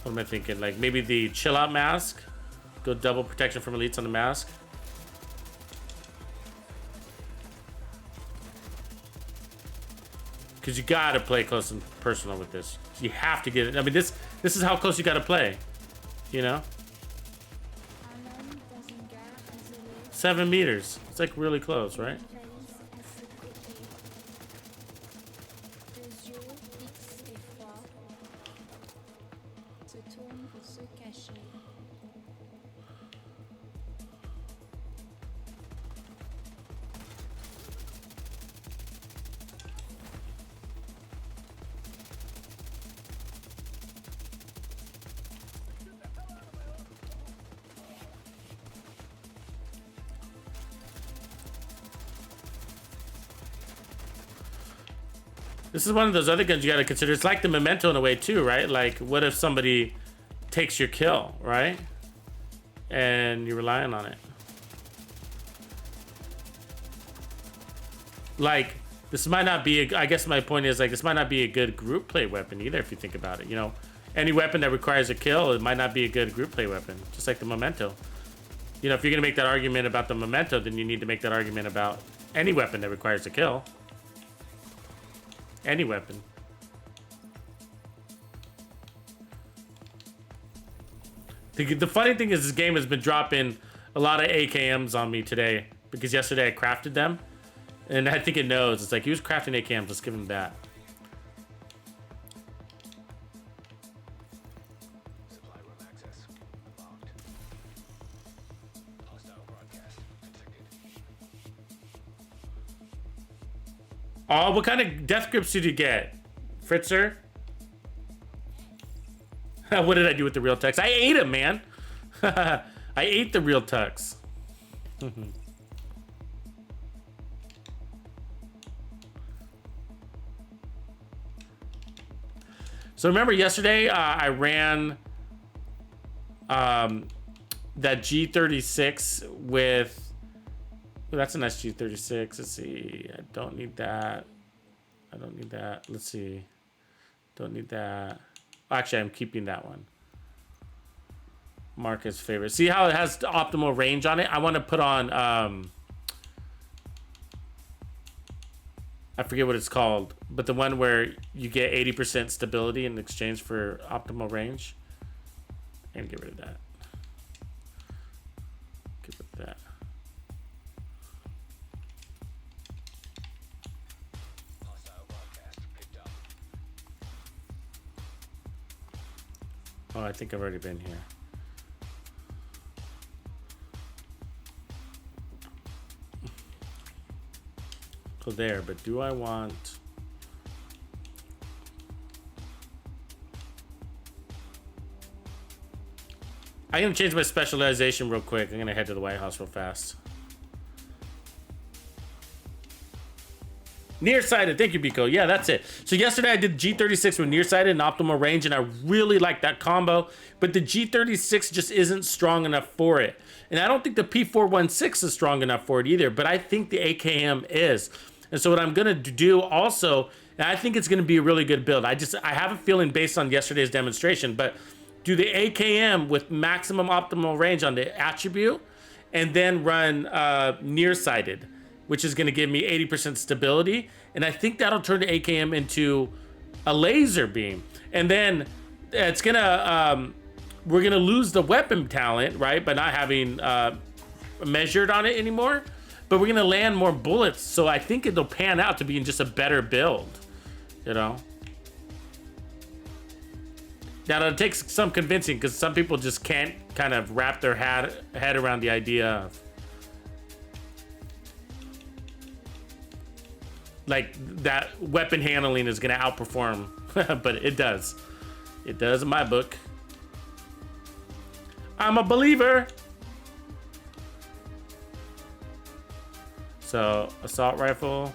what am I thinking? Like maybe the chill out mask. Go double protection from elites on the mask. Because you gotta play close and personal with this. You have to get it. I mean, this is how close you gotta play. You know? 7 meters. It's like really close, right? This is one of those other guns you got to consider. It's like the Memento in a way too, right? Like, what if somebody takes your kill, right? And you're relying on it. Like, this might not be, I guess my point is, like, this might not be a good group play weapon either, if you think about it. You know, any weapon that requires a kill, it might not be a good group play weapon, just like the Memento. You know, if you're going to make that argument about the Memento, then you need to make that argument about any weapon that requires a kill. Any weapon. The funny thing is, this game has been dropping a lot of AKMs on me today, because yesterday I crafted them, and I think it knows. It's like, he was crafting AKMs, let's give him that. Supply room access locked. Hostile broadcast detected. Oh, what kind of death grips did you get, Fritzer? What did I do with the real tux? I ate him, man. I ate the real tux. So remember yesterday, I ran that G36 with... Oh, that's a nice G36. Let's see. I don't need that. I don't need that. Let's see. Don't need that. Actually, I'm keeping that one. Mark as favorite. See how it has optimal range on it? I want to put on... I forget what it's called, but the one where you get 80% stability in exchange for optimal range. And get rid of that. Get rid of that. Hostile broadcast picked up. Oh, I think I've already been here. So there, but do I want... I'm gonna change my specialization real quick. I'm gonna head to the White House real fast. Nearsighted, thank you, Biko. Yeah, that's it. So yesterday I did G36 with nearsighted and optimal range, and I really like that combo. But the G36 just isn't strong enough for it, and I don't think the P416 is strong enough for it either. But I think the AKM is, and so what I'm gonna do also, and I think it's gonna be a really good build. I have a feeling based on yesterday's demonstration, but do the AKM with maximum optimal range on the attribute, and then run nearsighted, which is going to give me 80% stability. And I think that'll turn the AKM into a laser beam. And then it's going to, we're going to lose the weapon talent, right? By not having measured on it anymore. But we're going to land more bullets. So I think it'll pan out to being just a better build, you know? Now, it takes some convincing because some people just can't kind of wrap their head around the idea of, like, that weapon handling is going to outperform. But it does. It does in my book. I'm a believer. So, assault rifle.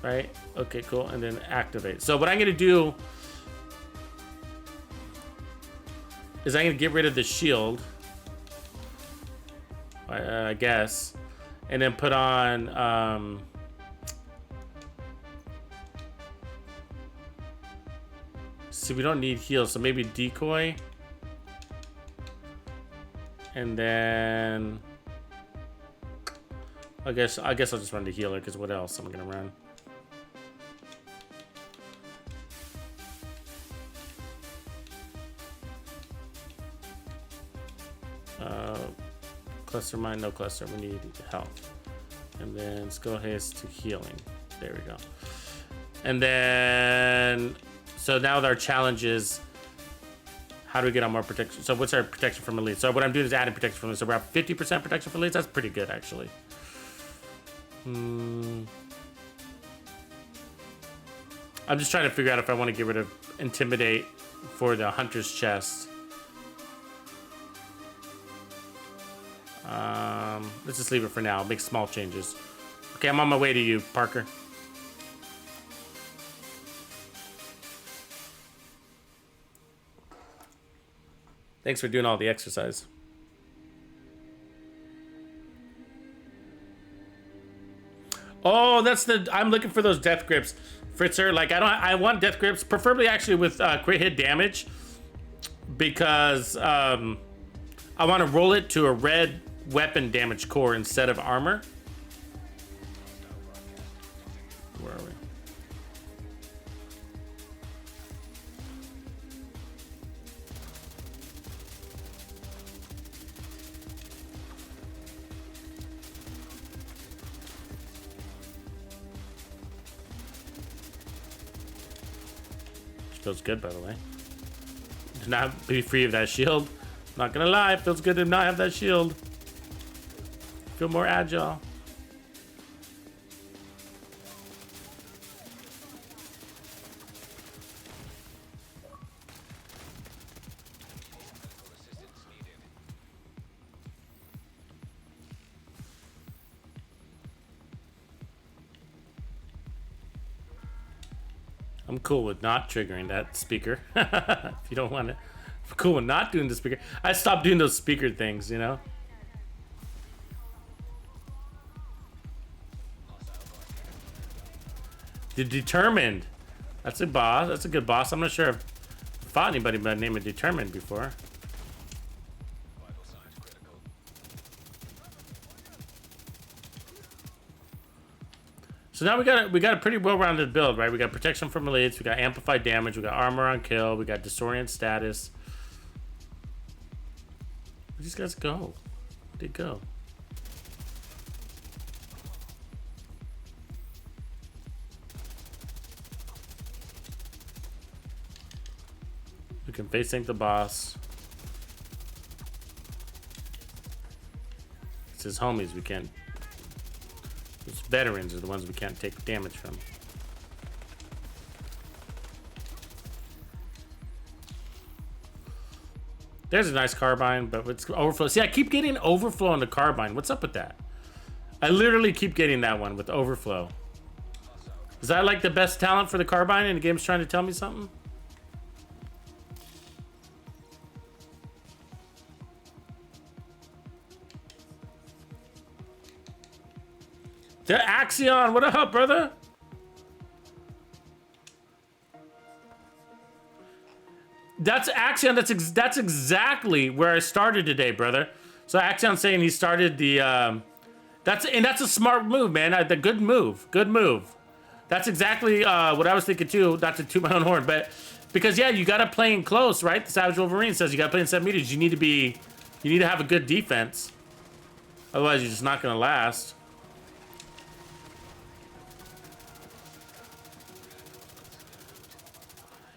Right? Okay, cool. And then activate. So, what I'm going to do is I'm going to get rid of the shield. I guess. And then put on... See, we don't need heal, so maybe decoy. And then... I guess I'll just run the healer, because what else am I going to run? Cluster mine, no cluster. We need health. And then let's go ahead to healing. There we go. And then... So now our challenge is, how do we get on more protection? So what's our protection from elites? So what I'm doing is adding protection from elites. So we're at 50% protection from elites. That's pretty good, actually. I'm just trying to figure out if I want to get rid of Intimidate for the Hunter's Chest. Let's just leave it for now. Make small changes. Okay, I'm on my way to you, Parker. Thanks for doing all the exercise. Oh, that's the. I'm looking for those death grips, Fritzer. Like I want death grips, preferably actually with crit hit damage, because I want to roll it to a red weapon damage core instead of armor. Where are we? Feels good, by the way. To not be free of that shield. Not gonna lie, it feels good to not have that shield. Feel more agile. I'm cool with not triggering that speaker. If you don't want it. I'm cool with not doing the speaker. I stopped doing those speaker things, you know? The Determined. That's a boss. That's a good boss. I'm not sure I've fought anybody by the name of Determined before. Vital signs critical. So now we got a pretty well-rounded build, right? We got protection from elites, we got amplified damage, we got armor on kill, we got disorient status. Where'd these guys go? Where'd they go? We can face sync the boss. It's his homies we can't. Those veterans are the ones we can't take damage from. There's a nice carbine, but it's overflow. See, I keep getting overflow on the carbine. What's up with that? I literally keep getting that one with overflow. Is that like the best talent for the carbine and the game's trying to tell me something? The Axion, what up, brother? That's Axion. That's exactly where I started today, brother. So Axion's saying he started the. That's a smart move, man. The good move. Good move. That's exactly what I was thinking too. Not to toot my own horn, but because yeah, you gotta play in close, right? The Savage Wolverine says you gotta play in 7 meters. You need to have a good defense. Otherwise, you're just not gonna last.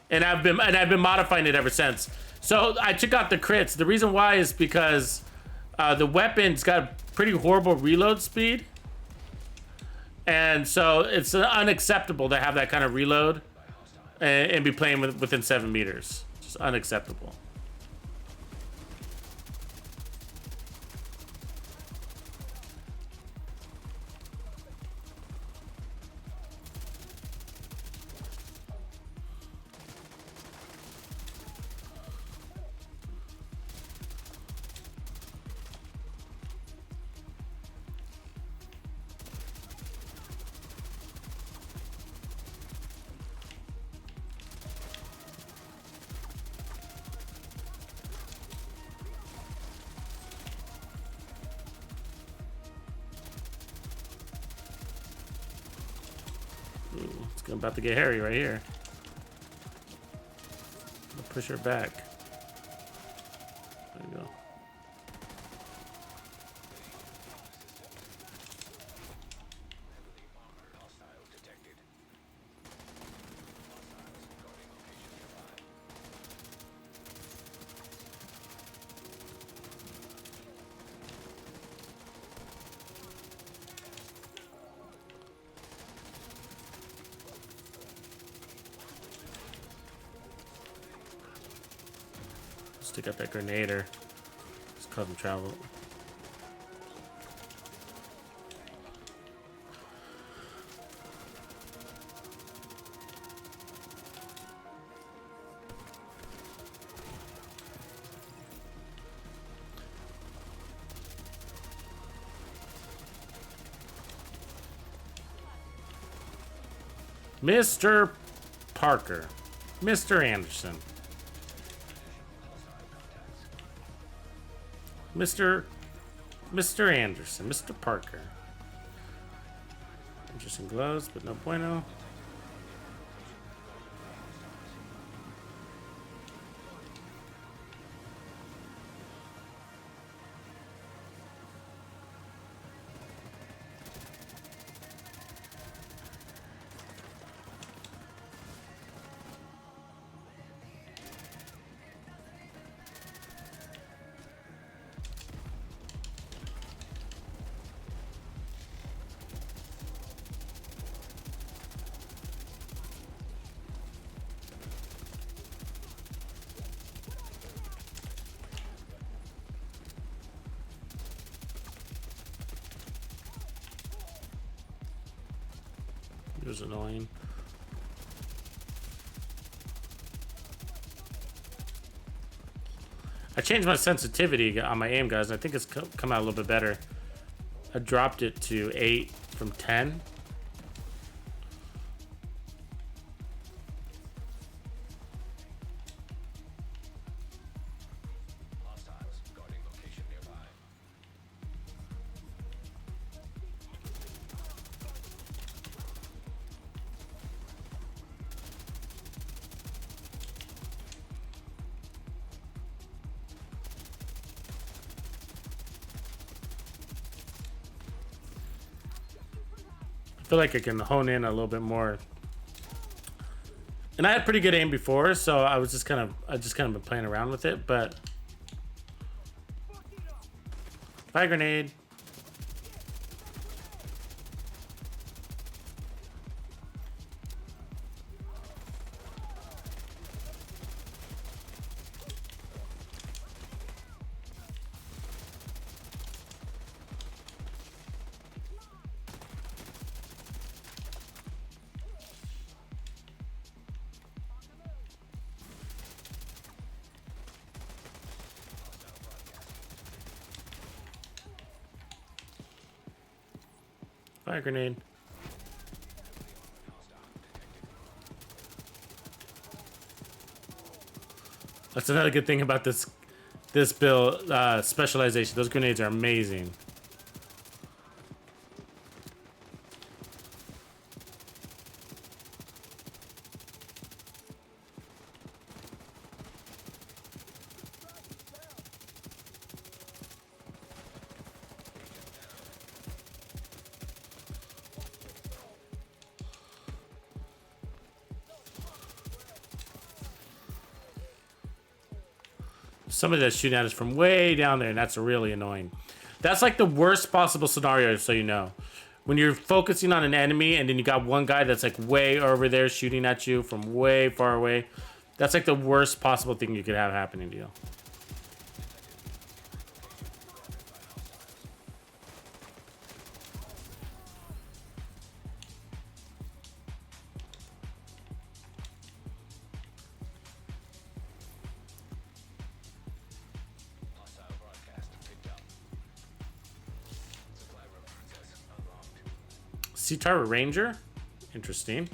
And I've been modifying it ever since. So I took out the crits. The reason why is because the weapon's got pretty horrible reload speed, and so it's unacceptable to have that kind of reload and be playing within 7 meters. Just unacceptable. It's about to get hairy right here. I'll push her back. There you go. Hostiles detected. Hostiles recording location nearby. Stick up that grenader. Just cause them travel. Mr. Parker. Mr. Anderson. Mr. Anderson. Mr. Parker. Interesting gloves, but no bueno. It was annoying. I changed my sensitivity on my aim, guys. I think it's come out a little bit better. I dropped it to 8 from 10. Hostiles guarding location nearby. I feel like I can hone in a little bit more. And I had pretty good aim before, so I just kind of been playing around with it, but fire grenade. Fire grenade. That's another good thing about this build, specialization. Those grenades are amazing. Somebody that's shooting at us from way down there, and that's really annoying. That's like the worst possible scenario, so you know. When you're focusing on an enemy, and then you got one guy that's like way over there shooting at you from way far away. That's like the worst possible thing you could have happening to you. Hostile broadcast picked up. Supply room access unlocked. Sea Turret Ranger? Interesting.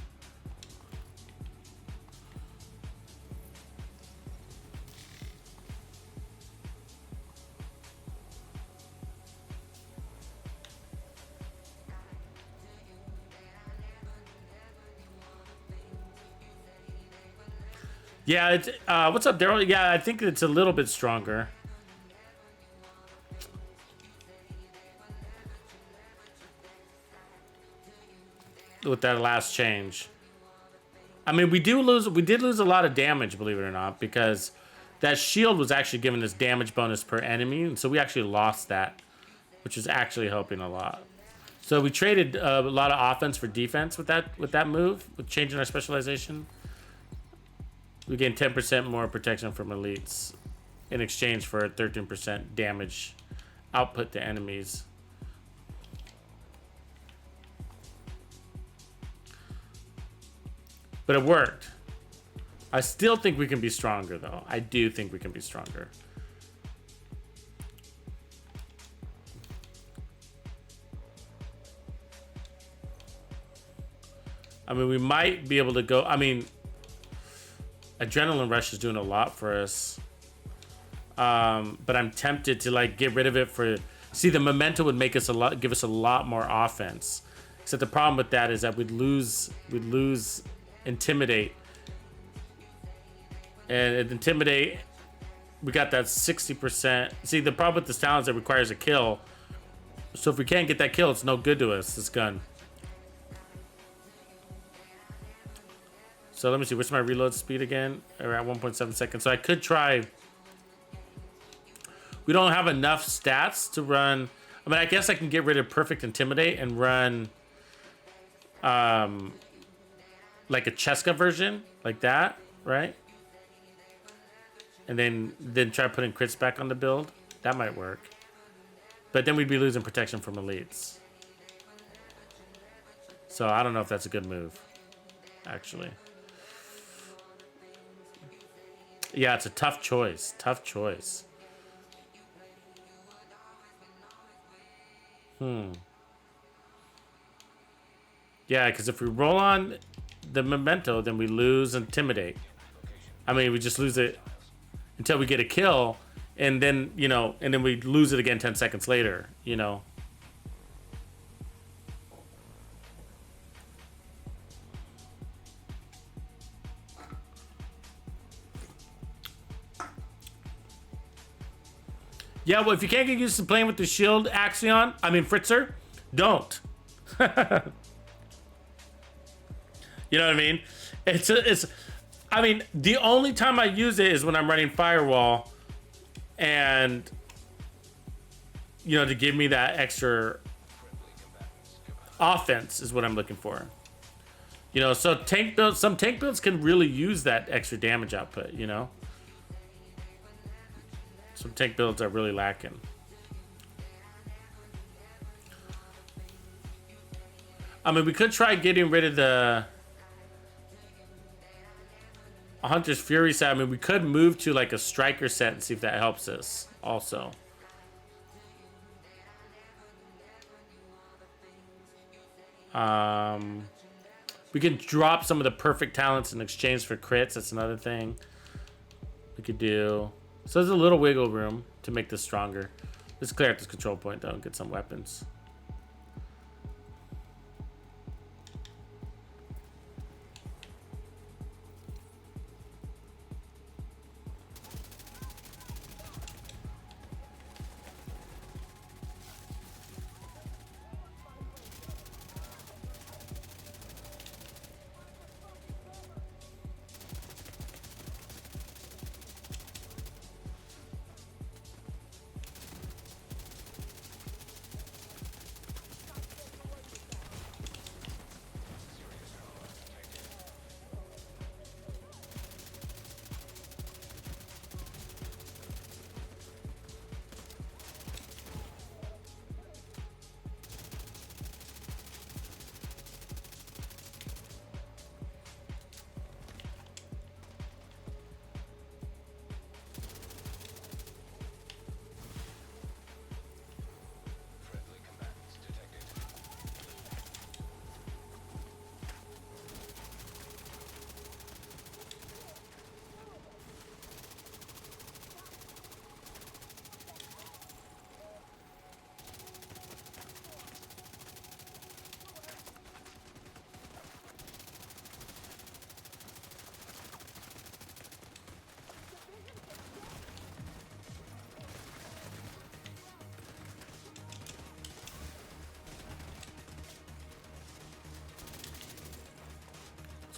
Yeah, it's, what's up, Daryl? Yeah, I think it's a little bit stronger. With that last change. I mean, we did lose a lot of damage, believe it or not, because that shield was actually giving us damage bonus per enemy, and so we actually lost that, which is actually helping a lot. So we traded a lot of offense for defense with that move, with changing our specialization. We gain 10% more protection from elites in exchange for a 13% damage output to enemies. But it worked. I still think we can be stronger, though. I do think we can be stronger. I mean, we might be able to go. I mean, Adrenaline Rush is doing a lot for us. But I'm tempted to like get rid of it for. See, the Memento would make us give us a lot more offense. Except the problem with that is that we'd lose Intimidate. And Intimidate, we got that 60%. See, the problem with this talent is it requires a kill. So if we can't get that kill, it's no good to us, this gun. So let me see, what's my reload speed again? We're at 1.7 seconds. So I could try. We don't have enough stats to run. I mean, I guess I can get rid of Perfect Intimidate and run like a Cheska version, like that, right? And then try putting crits back on the build. That might work. But then we'd be losing protection from elites. So I don't know if that's a good move, actually. Yeah, it's a tough choice. Tough choice. Yeah, because if we roll on the Memento, then we lose Intimidate. I mean, we just lose it until we get a kill, and then, you know, and then we lose it again 10 seconds later, you know. Yeah, well, if you can't get used to playing with the shield Axion, I mean Fritzer, don't. You know what I mean? I mean, the only time I use it is when I'm running Firewall, and you know, to give me that extra offense is what I'm looking for. You know, so some tank builds can really use that extra damage output, you know? Some tank builds are really lacking. I mean, we could try getting rid of the Hunter's Fury set. I mean, we could move to like a Striker set and see if that helps us also. We can drop some of the perfect talents in exchange for crits. That's another thing we could do. So there's a little wiggle room to make this stronger. Let's clear out this control point though and get some weapons.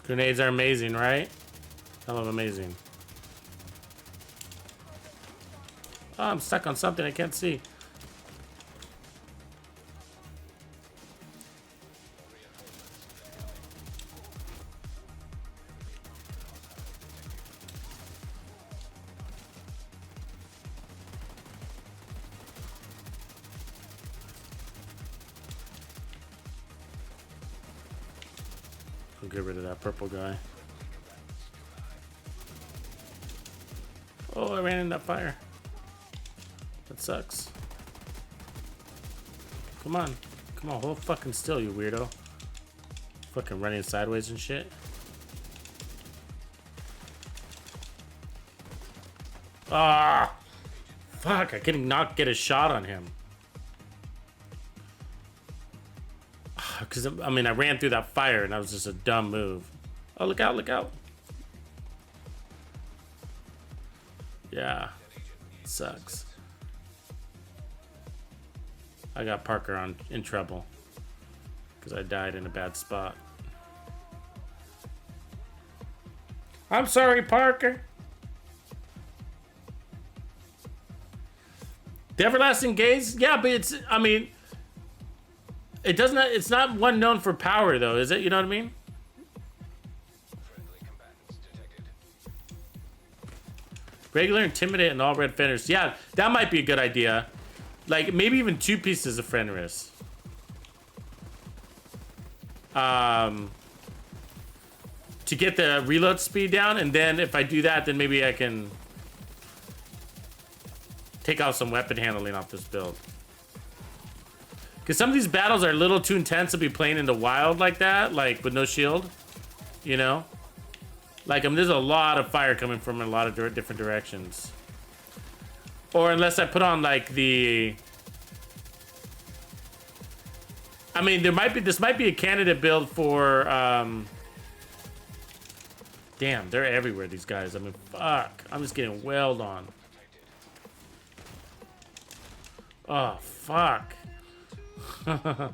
Grenades are amazing, right? I love amazing. Oh, I'm stuck on something I can't see. I'll get rid of that purple guy. Oh, I ran in that fire. That sucks. Come on. Come on, hold fucking still, you weirdo. Fucking running sideways and shit. Ah, fuck! I couldn't not get a shot on him. Because I mean, I ran through that fire and that was just a dumb move. Oh, look out! Look out! Yeah, it sucks. I got Parker in trouble because I died in a bad spot. I'm sorry, Parker. The Everlasting Gaze? Yeah, but it's, I mean, it doesn't, it's not one known for power, though, is it? You know what I mean? Friendly combatants detected. Regular, Intimidate, and all red fenders. Yeah, that might be a good idea. Like, maybe even 2 pieces of Fenris. To get the reload speed down, and then if I do that, then maybe I can take out some weapon handling off this build. Because some of these battles are a little too intense to be playing in the wild like that, like with no shield, you know? Like, I mean, there's a lot of fire coming from a lot of different directions. Or unless I put on like the... I mean, this might be a candidate build for, damn, they're everywhere, these guys. I mean, fuck. I'm just getting wailed on. Oh, fuck. We're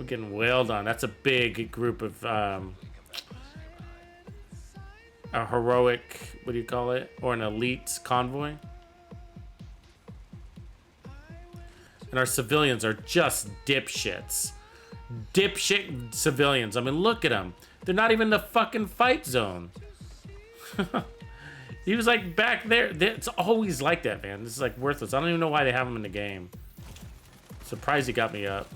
getting wailed on. That's a big group of, a heroic, what do you call it? Or an elite convoy. And our civilians are just dipshits. Dipshit civilians. I mean, look at them. They're not even in the fucking fight zone. He was like back there. It's always like that, man. This is like worthless. I don't even know why they have him in the game. Surprised he got me up.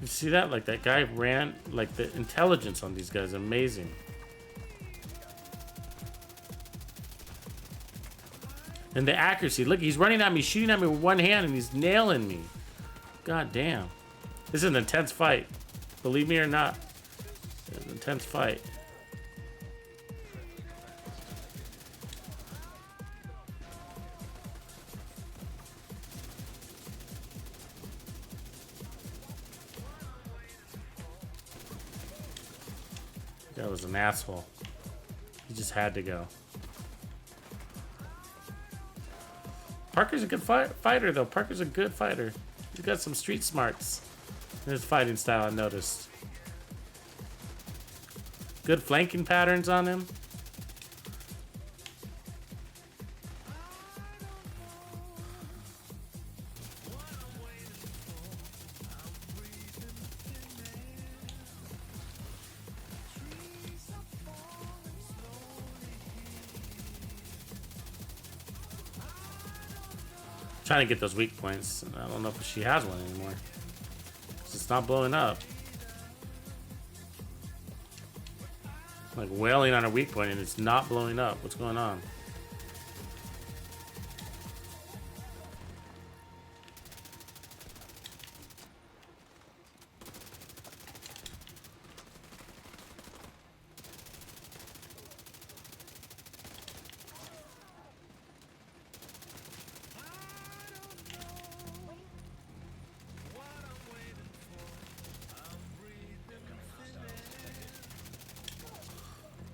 You see that? Like, that guy ran, like, the intelligence on these guys, amazing. And the accuracy. Look, he's running at me, shooting at me with one hand, and he's nailing me. God damn. This is an intense fight. Believe me or not. It's an intense fight. That was an asshole. He just had to go. Parker's a good fighter, though. Parker's a good fighter. He's got some street smarts in his fighting style, I noticed. Good flanking patterns on him. Trying to get those weak points. I don't know if she has one anymore. 'Cause it's not blowing up. Like wailing on a weak point and it's not blowing up. What's going on?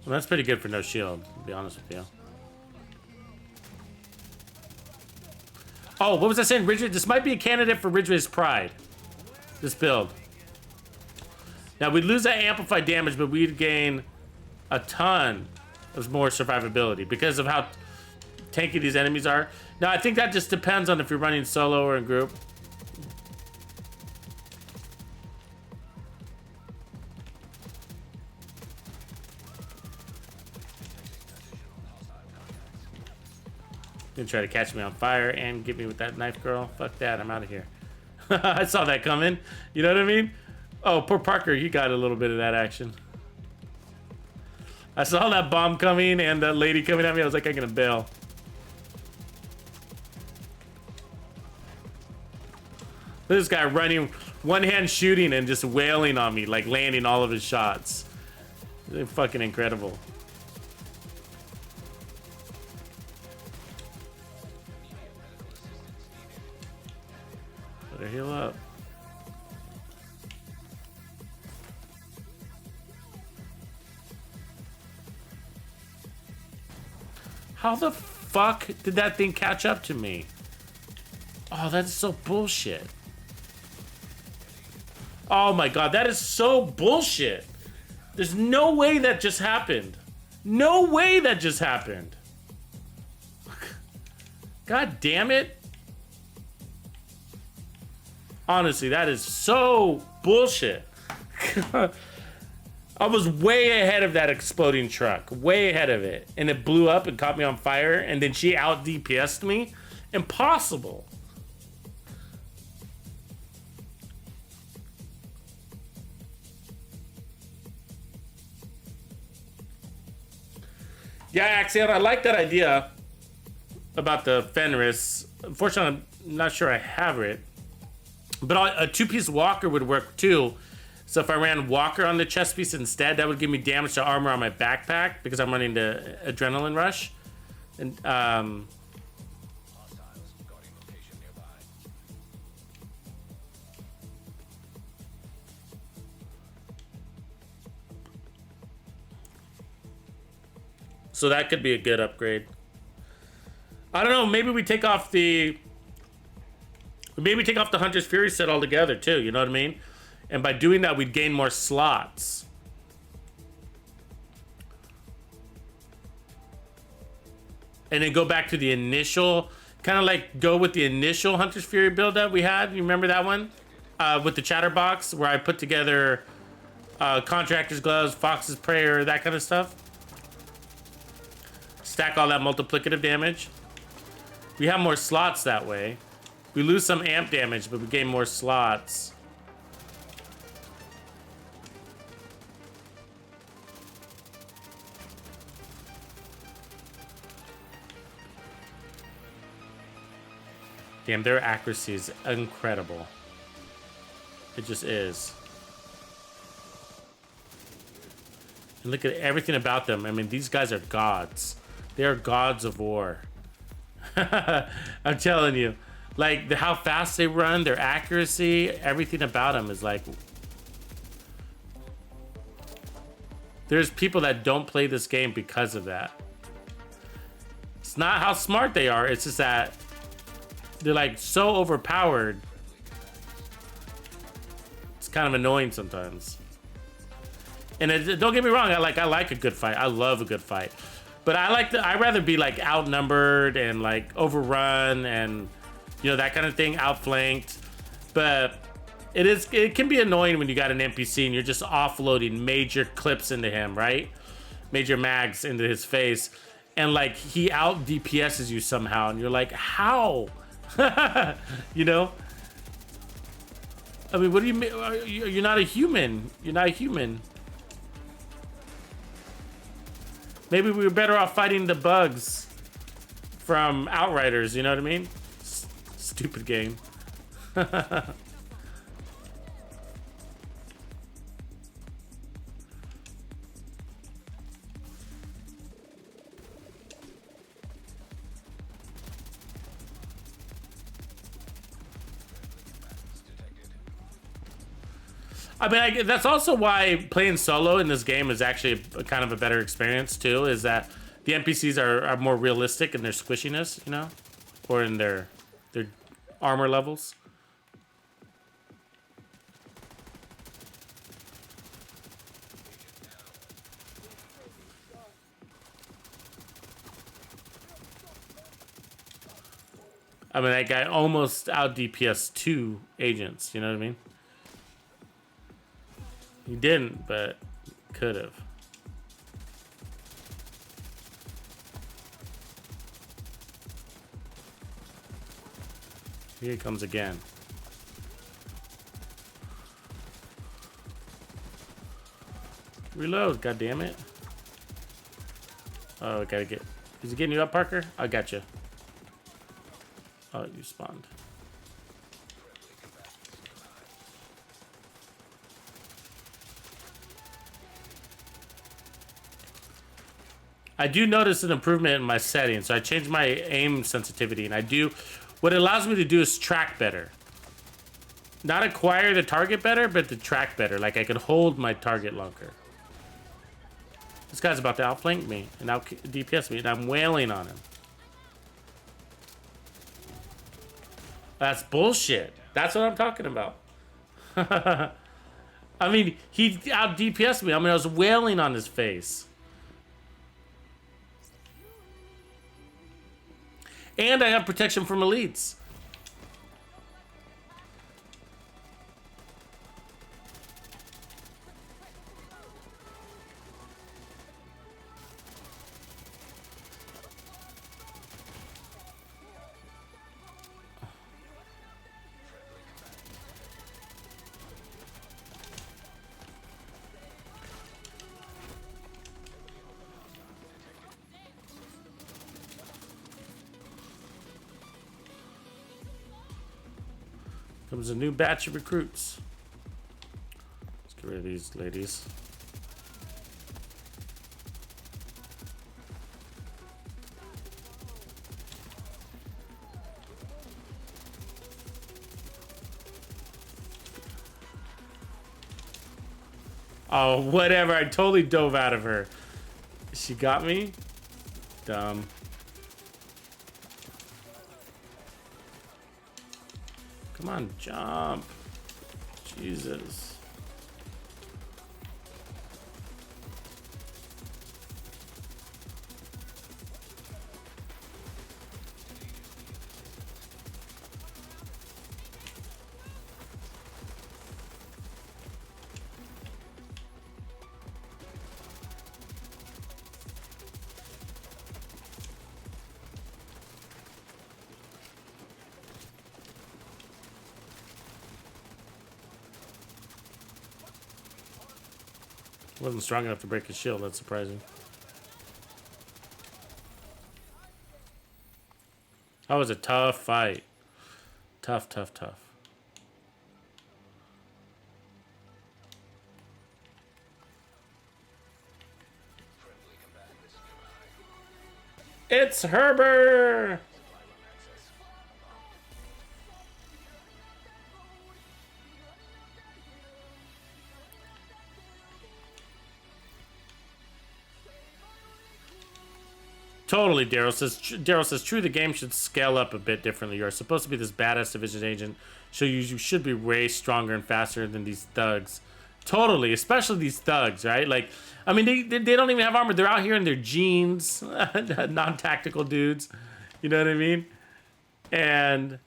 Well, that's pretty good for no shield, to be honest with you. Oh, what was I saying? Ridgeway, this might be a candidate for Ridgeway's Pride. This build. Now, we'd lose that amplified damage, but we'd gain a ton of more survivability because of how tanky these enemies are. Now, I think that just depends on if you're running solo or in group. Gonna try to catch me on fire and get me with that knife, girl. Fuck that, I'm out of here. I saw that coming. You know what I mean? Oh, poor Parker, he got a little bit of that action. I saw that bomb coming and that lady coming at me. I was like, I'm gonna bail. This guy running, one hand shooting and just wailing on me, like landing all of his shots. They're fucking incredible. Better heal up. How the fuck did that thing catch up to me? Oh, that's so bullshit. Oh my god, that is so bullshit. There's no way that just happened. No way that just happened. God damn it. Honestly, that is so bullshit. I was way ahead of that exploding truck. Way ahead of it. And it blew up and caught me on fire. And then she out DPS'd me. Impossible. Yeah, Axion, I like that idea about the Fenris. Unfortunately, I'm not sure I have it. But a two-piece walker would work too. So if I ran walker on the chest piece instead, that would give me damage to armor on my backpack because I'm running the adrenaline rush. And Hostiles guarding location nearby. so that could be a good upgrade. I don't know, maybe we take off the Hunter's Fury set altogether too, you know what I mean? And by doing that, we'd gain more slots. And then go back to the initial, kind of like go with the initial Hunter's Fury build that we had. You remember that one? With the Chatterbox, where I put together Contractor's Gloves, Fox's Prayer, that kind of stuff. Stack all that multiplicative damage. We have more slots that way. We lose some amp damage, but we gain more slots. Damn, their accuracy is incredible. It just is. And look at everything about them. I mean, these guys are gods. They are gods of war. I'm telling you. Like, how fast they run, their accuracy, everything about them is like... There's people that don't play this game because of that. It's not how smart they are, it's just that they're like so overpowered. It's kind of annoying sometimes. And don't get me wrong, I like a good fight. I love a good fight. But I'd rather be like outnumbered and like overrun and you know, that kind of thing, outflanked. But it can be annoying when you got an NPC and you're just offloading major clips into him, right? Major mags into his face. And like he out DPSs you somehow and you're like, how? You know? I mean, what do you mean? You're not a human. You're not a human. Maybe we were better off fighting the bugs from Outriders, you know what I mean? Stupid game. I mean, that's also why playing solo in this game is actually kind of a better experience too, is that the NPCs are more realistic in their squishiness, you know? Or in their armor levels. I mean, that guy almost out DPS 2 agents, you know what I mean? He didn't, but could have. Here he comes again. Reload, god damn it. Oh, I gotta get. Is he getting you up, Parker? I got you. Oh, you spawned. I do notice an improvement in my settings, so I changed my aim sensitivity, and I do. What it allows me to do is track better. Not acquire the target better, but to track better. Like I can hold my target longer. This guy's about to outflank me and out DPS me, and I'm wailing on him. That's bullshit. That's what I'm talking about. I mean, he out DPS me. I mean, I was wailing on his face. And I have protection from elites. Comes a new batch of recruits. Let's get rid of these ladies. Oh, whatever. I totally dove out of her. She got me? Dumb. Come on, jump. Jesus. Wasn't strong enough to break his shield. That's surprising. That was a tough fight. Tough, tough, tough. It's Herbert! Totally, Daryl says, true, the game should scale up a bit differently. You're supposed to be this badass division agent, so you should be way stronger and faster than these thugs. Totally, especially these thugs, right? Like, I mean, they don't even have armor. They're out here in their jeans, non-tactical dudes. You know what I mean? And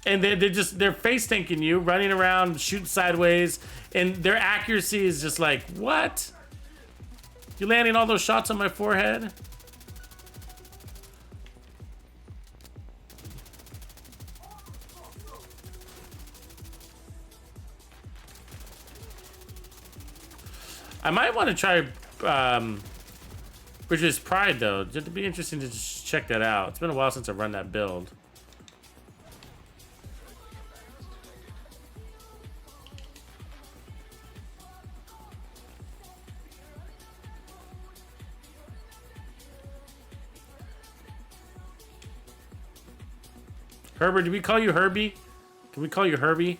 they're face tanking you, running around, shooting sideways, and their accuracy is just like, what? You landing all those shots on my forehead? I might want to try Bridges Pride though. It'd be interesting to just check that out. It's been a while since I've run that build. Herbert, did we call you Herbie? Can we call you Herbie?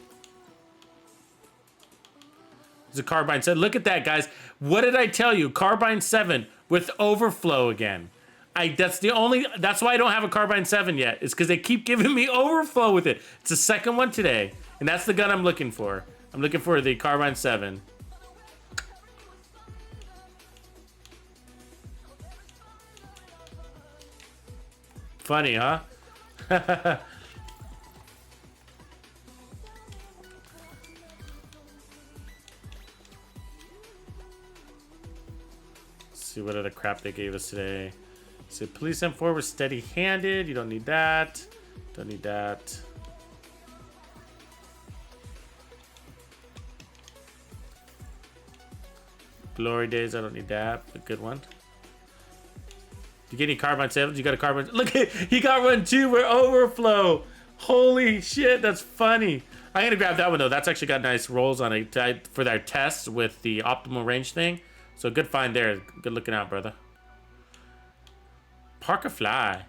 It's a Carbine 7. Look at that, guys. What did I tell you? Carbine 7 with overflow again. That's why I don't have a Carbine 7 yet. It's because they keep giving me overflow with it. It's the second one today. And that's the gun I'm looking for. I'm looking for the Carbine 7. Funny, huh? See what other crap they gave us today. So police M4 was steady-handed. You don't need that. Don't need that. Glory Days, I don't need that. A good one. You get any carbine 7s? You got a carbine. Look, he got one too. We're overflow. Holy shit, that's funny. I'm gonna grab that one though. That's actually got nice rolls on it for their tests with the optimal range thing. So good find there. Good looking out, brother. Park a fly.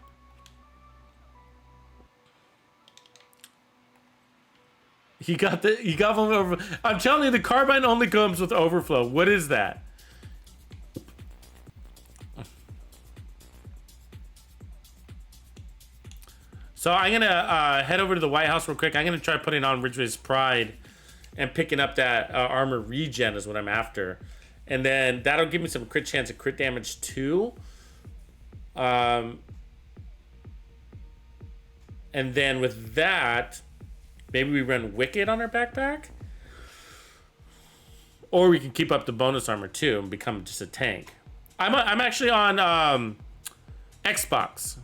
He got one over. I'm telling you, the carbine only comes with overflow. What is that? So I'm gonna head over to the White House real quick. I'm gonna try putting on Ridgeway's Pride and picking up that armor regen is what I'm after, and then that'll give me some crit chance of crit damage too. And then with that, maybe we run Wicked on our backpack, or we can keep up the bonus armor too and become just a tank. I'm actually on Xbox.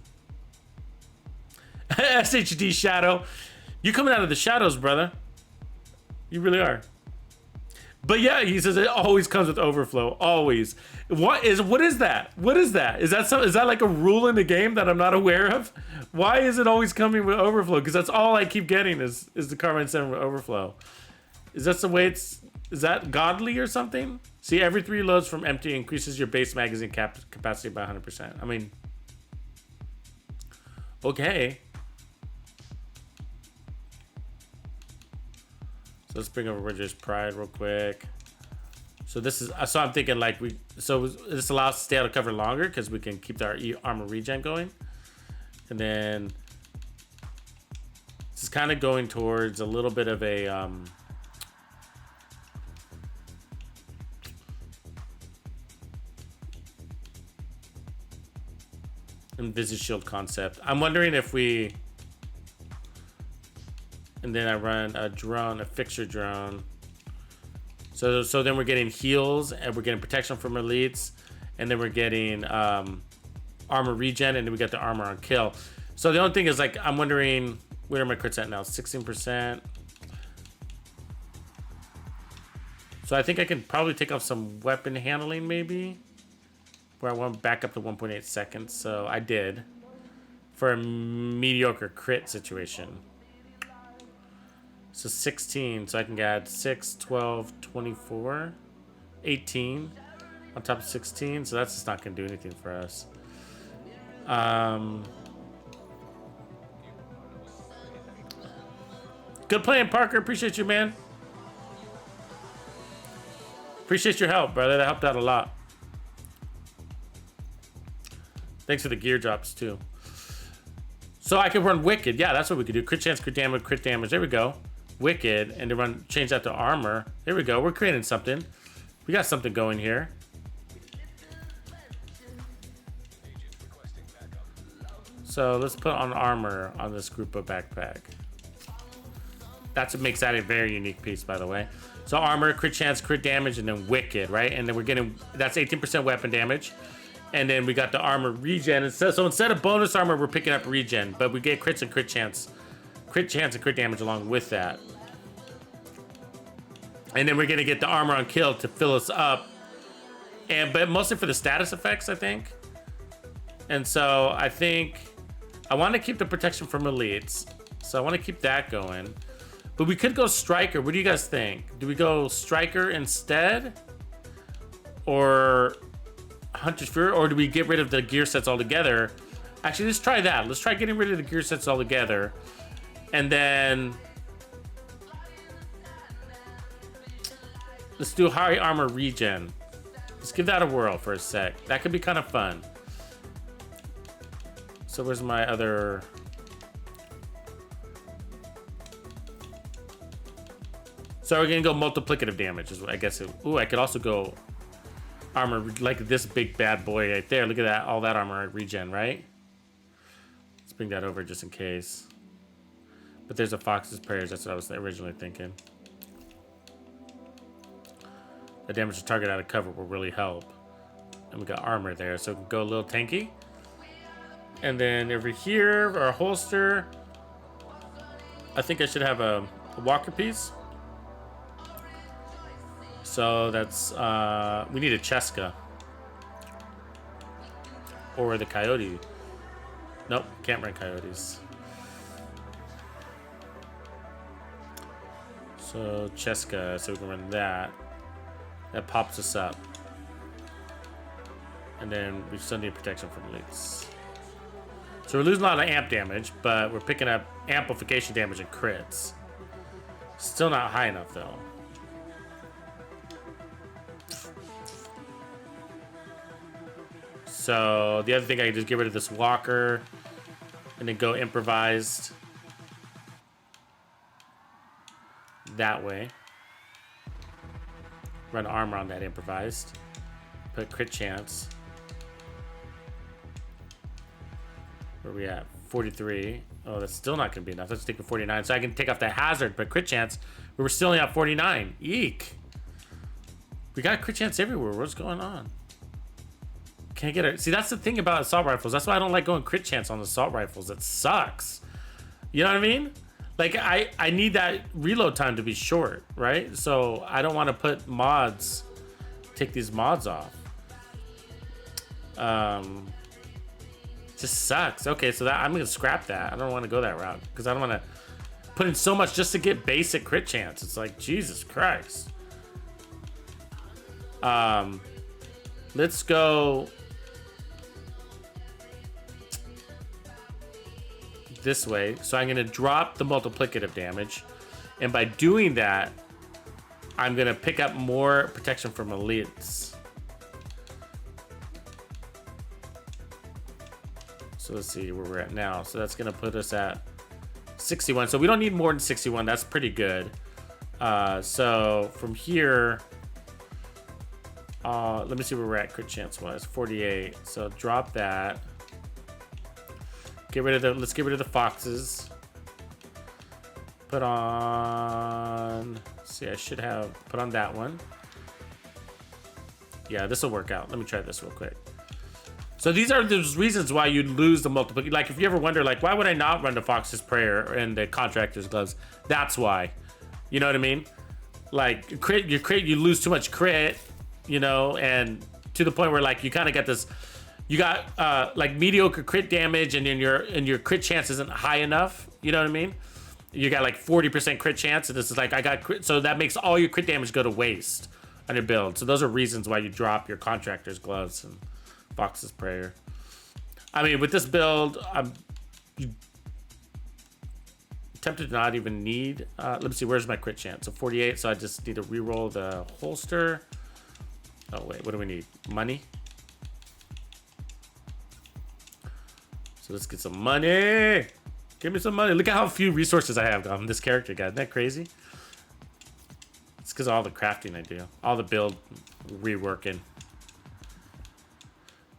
SHD Shadow, you coming out of the shadows, brother. You really are. But yeah, he says it always comes with overflow. Always. What is that? What is that? Is that like a rule in the game that I'm not aware of? Why is it always coming with overflow? Because that's all I keep getting is the Carbine 7 with overflow. Is that the way is that godly or something? See, every 3 loads from empty increases your base magazine capacity by 100%. I mean, okay. So let's bring over Ridger's Pride real quick. So this is, so I'm thinking like this allows us to stay out of cover longer because we can keep our armor regen going. And then this is kind of going towards a little bit of a Invisi Shield concept. I'm wondering if we, and then I run a drone, a fixture drone. So then we're getting heals and we're getting protection from elites, and then we're getting armor regen, and then we got the armor on kill. So the only thing is, like, I'm wondering, where are my crits at now? 16%. So I think I can probably take off some weapon handling maybe, where I want back up to 1.8 seconds. So I did for a mediocre crit situation. So 16, so I can add 6, 12, 24, 18 on top of 16. So that's just not going to do anything for us. Good playing, Parker. Appreciate you, man. Appreciate your help, brother. That helped out a lot. Thanks for the gear drops, too. So I could run Wicked. Yeah, that's what we could do. Crit chance, crit damage, crit damage. There we go. Wicked, and to change that to armor. There we go. We're creating something. We got something going here. So let's put on armor on this group of backpack. That's what makes that a very unique piece, by the way. So armor, crit chance, crit damage, and then Wicked, right? And then we're getting, that's 18% weapon damage. And then we got the armor regen. So instead of bonus armor, we're picking up regen, but we get crits and crit chance. Crit chance and crit damage along with that. And then we're gonna get the armor on kill to fill us up. But mostly for the status effects, I think. And so I think I want to keep the protection from elites. So I want to keep that going. But we could go striker. What do you guys think? Do we go striker instead? Or Hunter's Fury? Or do we get rid of the gear sets altogether? Actually, let's try that. Let's try getting rid of the gear sets altogether. And then let's do high armor regen. Let's give that a whirl for a sec. That could be kind of fun. So where's my other? So we're gonna go multiplicative damage, is what I guess. Ooh, I could also go armor like this big bad boy right there. Look at that, all that armor regen, right? Let's bring that over just in case. But there's a Fox's Prayers. That's what I was originally thinking. The damage to target out of cover will really help. And we got armor there, so we can go a little tanky. And then over here, our holster. I think I should have a walker piece. So that's, we need a Cheska. Or the Coyote. Nope, can't run Coyotes. So Cheska, so we can run that. That pops us up. And then we still need protection from elites. So we're losing a lot of amp damage, but we're picking up amplification damage and crits. Still not high enough though. So the other thing, I can just get rid of this walker and then go improvised that way. Run armor on that improvised. Put crit chance. Where are we at? 43. Oh, that's still not going to be enough. Let's take a 49. So I can take off that hazard, but crit chance, we were still only at 49. Eek. We got crit chance everywhere. What's going on? Can't get it. See, that's the thing about assault rifles. That's why I don't like going crit chance on assault rifles. It sucks. You know what I mean? Like, I need that reload time to be short, right? So I don't want to put mods, take these mods off. Just sucks. Okay, so that I'm gonna scrap that. I don't want to go that route because I don't want to put in so much just to get basic crit chance. It's like, Jesus Christ. Let's go this way. So I'm gonna drop the multiplicative damage, and by doing that, I'm gonna pick up more protection from elites. So let's see where we're at now. So that's gonna put us at 61. So we don't need more than 61. That's pretty good. So from here, let me see where we're at crit chance wise. 48. So drop that. Get rid of the. Let's get rid of the foxes. Put on. See, I should have put on that one. Yeah, this will work out. Let me try this real quick. So these are those reasons why you'd lose the multiple. Like if you ever wonder, like, why would I not run the Fox's Prayer and the Contractor's Gloves? That's why. You know what I mean? Like crit, you lose too much crit, you know, and to the point where like you kind of get this, you got like mediocre crit damage, and then your crit chance isn't high enough. You know what I mean? You got like 40% crit chance, and this is like I got crit, so that makes all your crit damage go to waste on your build. So those are reasons why you drop your Contractor's Gloves and Fox's Prayer. I mean, with this build, I'm tempted to not even need. Let me see, where's my crit chance? So 48. So I just need to reroll the holster. Oh wait, what do we need? Money. So let's get some money. Give me some money. Look at how few resources I have on this character, guy. Isn't that crazy? It's because of all the crafting I do, all the build reworking.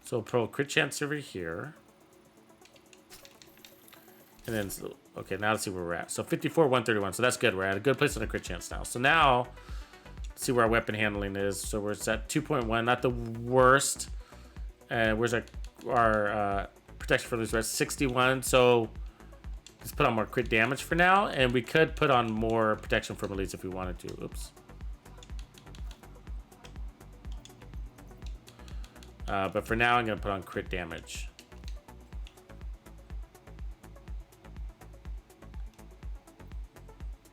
So pro crit chance over here. And then, okay, now let's see where we're at. So 54, 131. So that's good. We're at a good place on a crit chance now. So now, let's see where our weapon handling is. So we're at 2.1, not the worst. And where's our protection for this? We're at 61. So let's put on more crit damage for now. And we could put on more protection from elites if we wanted to. Oops. But for now, I'm going to put on crit damage.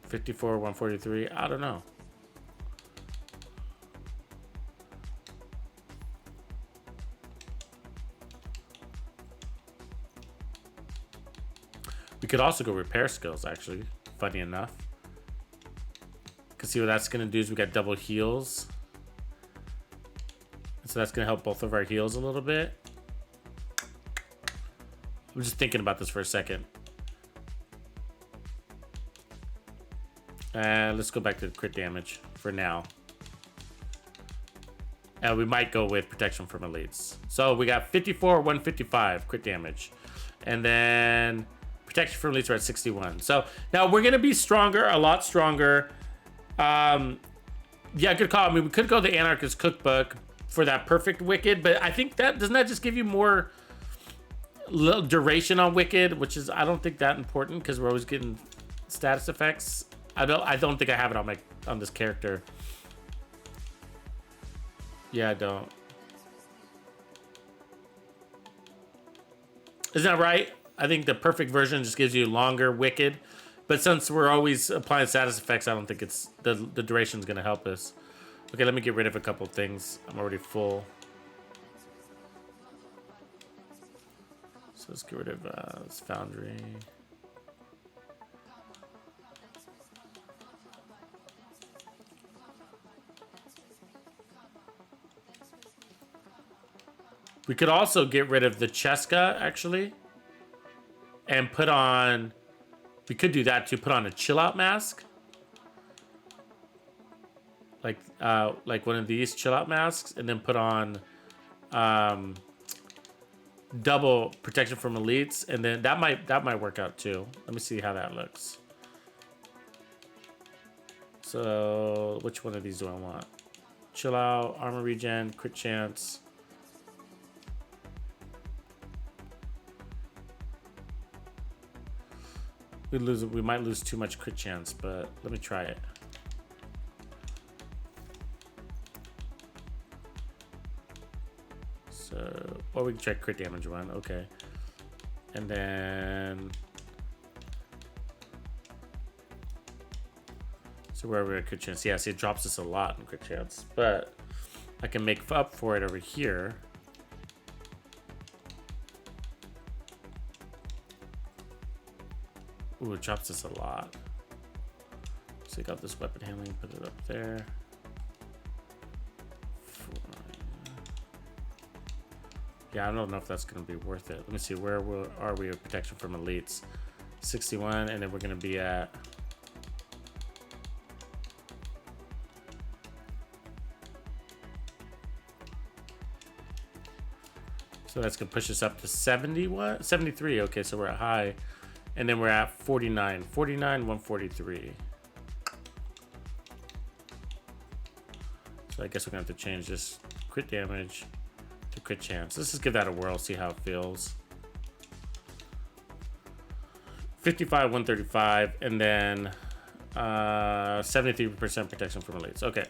$54, 143. I don't know. We could also go repair skills, actually. Funny enough. Because see what that's going to do is we got double heals. So that's going to help both of our heals a little bit. I'm just thinking about this for a second. Let's go back to crit damage for now. And we might go with protection from elites. So we got 54, 155 crit damage. And then protection from elites are at 61. So now we're going to be stronger, a lot stronger. Yeah, good call. I mean, we could go the Anarchist Cookbook for that perfect wicked, but I think that doesn't that just give you more little duration on Wicked, which is I don't think that important because we're always getting status effects. I don't think I have it on this character. Yeah, I don't. Isn't that right? I think the perfect version just gives you longer Wicked, but since we're always applying status effects, I don't think it's the duration's gonna help us. Okay, let me get rid of a couple things. I'm already full. So let's get rid of this Foundry. We could also get rid of the Cheska, actually. And put on... We could do that too. Put on a chill-out mask. Like one of these chill-out masks. And then put on... double protection from elites. And then that might work out too. Let me see how that looks. So, which one of these do I want? Chill out, armor regen, crit chance... We might lose too much crit chance, but let me try it. So, or we can check crit damage one, okay. And then, so where we're at crit chance, yeah, see it drops us a lot in crit chance, but I can make up for it over here. Ooh, it drops us a lot. So you got this weapon handling, put it up there. Yeah, I don't know if that's going to be worth it. Let me see, where are we with protection from elites? 61, and then we're going to be at... So that's going to push us up to 70, what? 73, okay, so we're at high. And then we're at 49. 49, 143. So I guess we're going to have to change this crit damage to crit chance. Let's just give that a whirl, see how it feels. 55, 135, and then 73% protection from elites. Okay.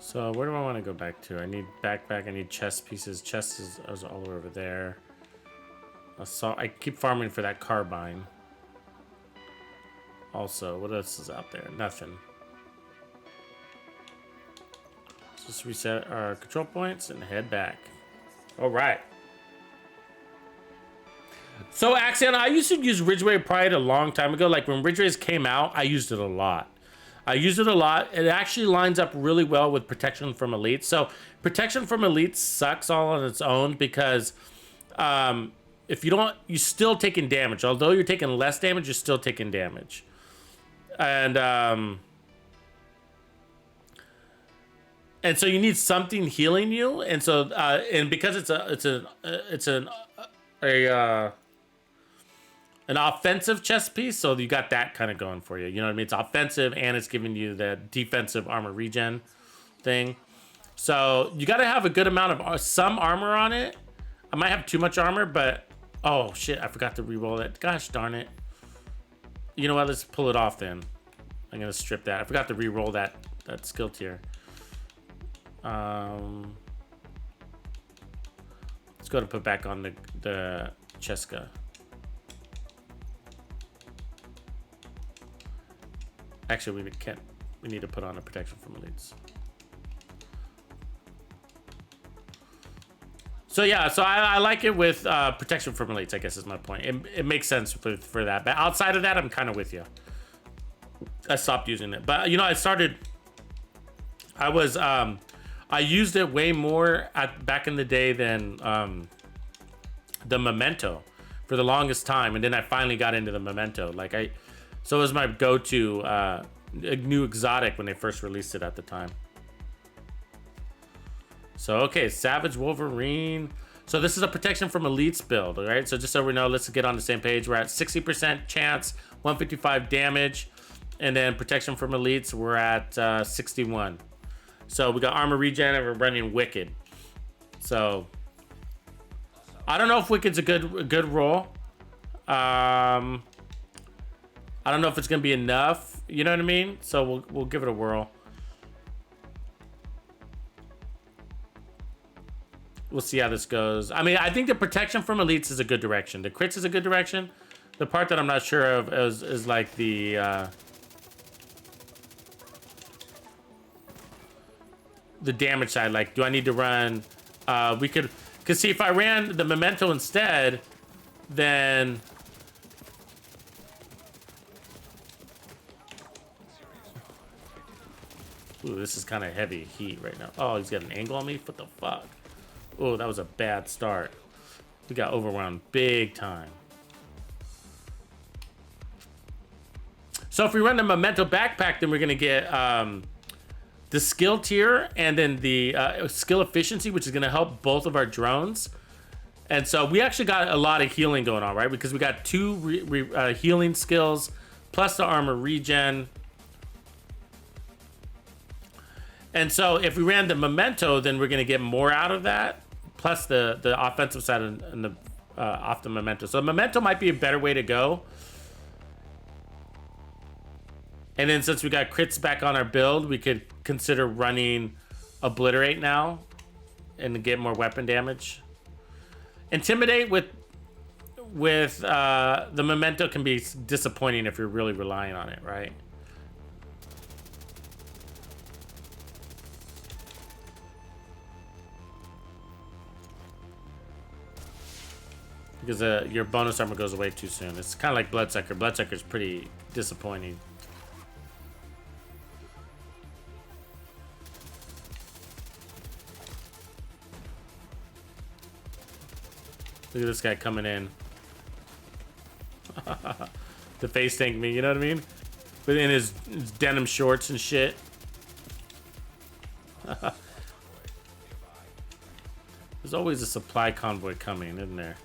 So where do I want to go back to? I need backpack, I need chest pieces. Chest is all over there. I keep farming for that carbine. Also, what else is out there? Nothing. Let's just reset our control points and head back. All right. So Axion, I used to use Ridgeway Pride a long time ago. Like when Ridgeways came out, I used it a lot. It actually lines up really well with protection from elites. So protection from elites sucks all on its own because if you don't, you're still taking damage. Although you're taking less damage, you're still taking damage. And so you need something healing you. And so and because it's an offensive chest piece, so you got that kind of going for you. You know what I mean? It's offensive and it's giving you the defensive armor regen thing. So you got to have a good amount of some armor on it. I might have too much armor, but oh shit, I forgot to re-roll it. Gosh darn it. You know what? Let's pull it off then. I'm gonna strip that. I forgot to re-roll that skill tier. Let's go to put back on the Cheska. Actually, we need to put on a protection from elites. So yeah, so I like it with protection from elites, I guess is my point. It makes sense for that. But outside of that, I'm kind of with you. I stopped using it. But you know, I used it way more back in the day than the Memento for the longest time. And then I finally got into the Memento. So it was my go-to new exotic when they first released it at the time. So, okay, Savage Wolverine. So this is a protection from elites build, all right? So just so we know, let's get on the same page. We're at 60% chance, 155 damage, and then protection from elites, we're at 61. So we got armor regen and we're running Wicked. So I don't know if Wicked's a good roll. I don't know if it's gonna be enough. You know what I mean? So we'll give it a whirl. We'll see how this goes. I mean, I think the protection from elites is a good direction. The crits is a good direction. The part that I'm not sure of is like the damage side. Like, do I need to run? We could, cause see, if I ran the memento instead, then ooh, this is kind of heavy heat right now. Oh, he's got an angle on me. What the fuck? Oh, that was a bad start. We got overwhelmed big time. So if we run the memento backpack, then we're gonna get the skill tier and then the skill efficiency, which is gonna help both of our drones. And so we actually got a lot of healing going on, right? Because we got two healing skills plus the armor regen. And so if we ran the memento, then we're gonna get more out of that, plus the offensive side and the off the memento. So memento might be a better way to go. And then since we got crits back on our build, we could consider running obliterate now and get more weapon damage. Intimidate with the memento can be disappointing if you're really relying on it, right? Because your bonus armor goes away too soon. It's kind of like Bloodsucker. Bloodsucker's pretty disappointing. Look at this guy coming in. The face tank me, you know what I mean? But in his denim shorts and shit. There's always a supply convoy coming, isn't there?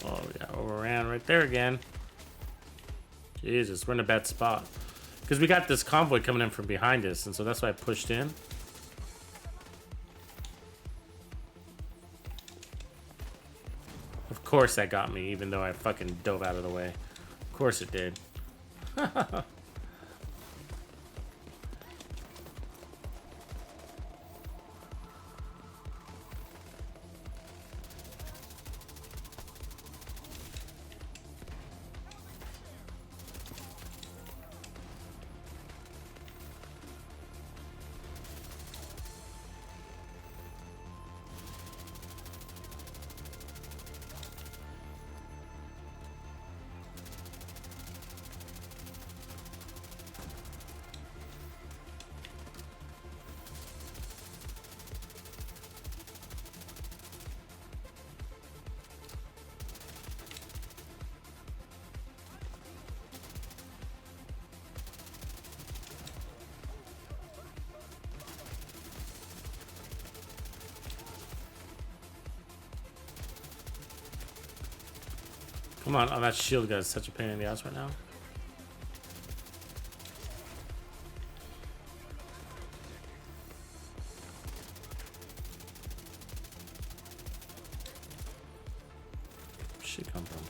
Oh, yeah, overran right there again. Jesus, we're in a bad spot. Because we got this convoy coming in from behind us, and so that's why I pushed in. Of course that got me, even though I fucking dove out of the way. Of course it did. Come on, oh, that shield guy's such a pain in the ass right now. Where'd she come from?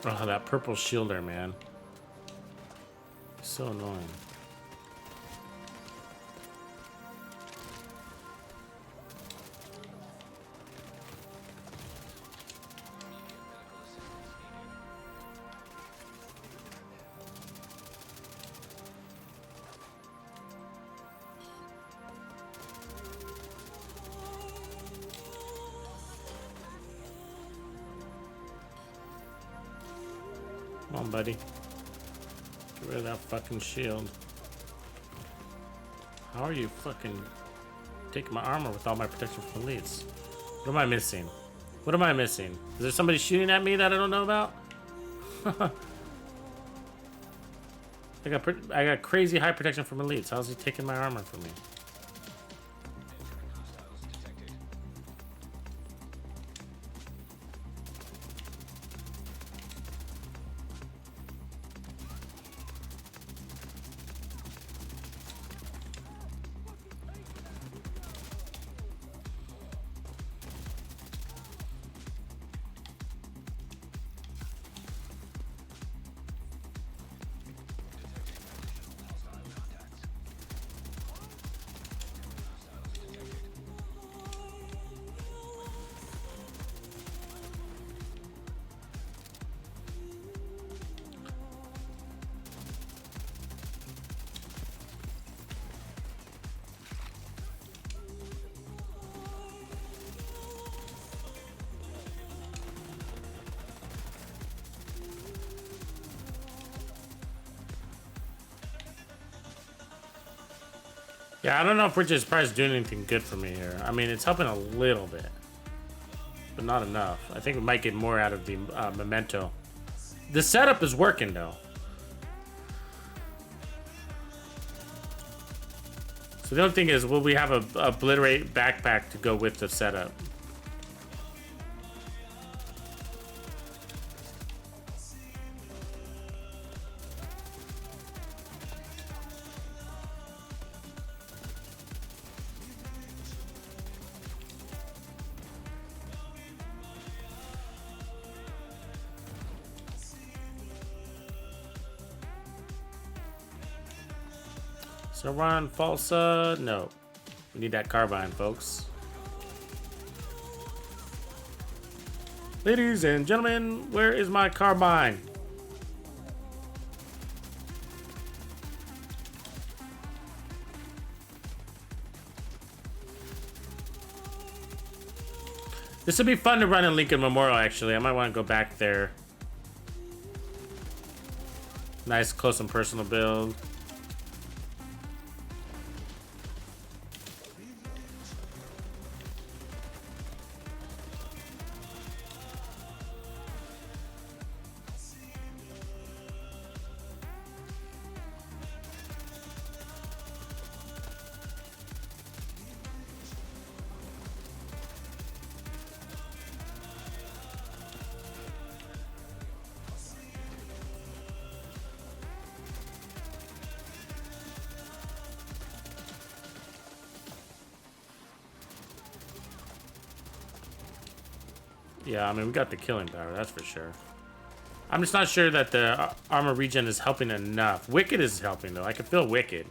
Oh, that purple shielder, man. so annoying. Come on, buddy. Get rid of that fucking shield. How are you fucking taking my armor with all my protection from elites? What am I missing? What am I missing? Is there somebody shooting at me that I don't know about? I got crazy high protection from elites. How's he taking my armor from me? Yeah, I don't know if Richard's Price doing anything good for me here. I mean, it's helping a little bit, but not enough. I think we might get more out of the memento. The setup is working, though. So the only thing is, will we have a obliterate backpack to go with the setup? So run falsa. No, we need that carbine, folks. Ladies and gentlemen, where is my carbine? This would be fun to run in Lincoln Memorial, actually. I might want to go back there. Nice close and personal build. Yeah, I mean, we got the killing power, that's for sure. I'm just not sure that the armor regen is helping enough. Wicked is helping, though. I can feel Wicked.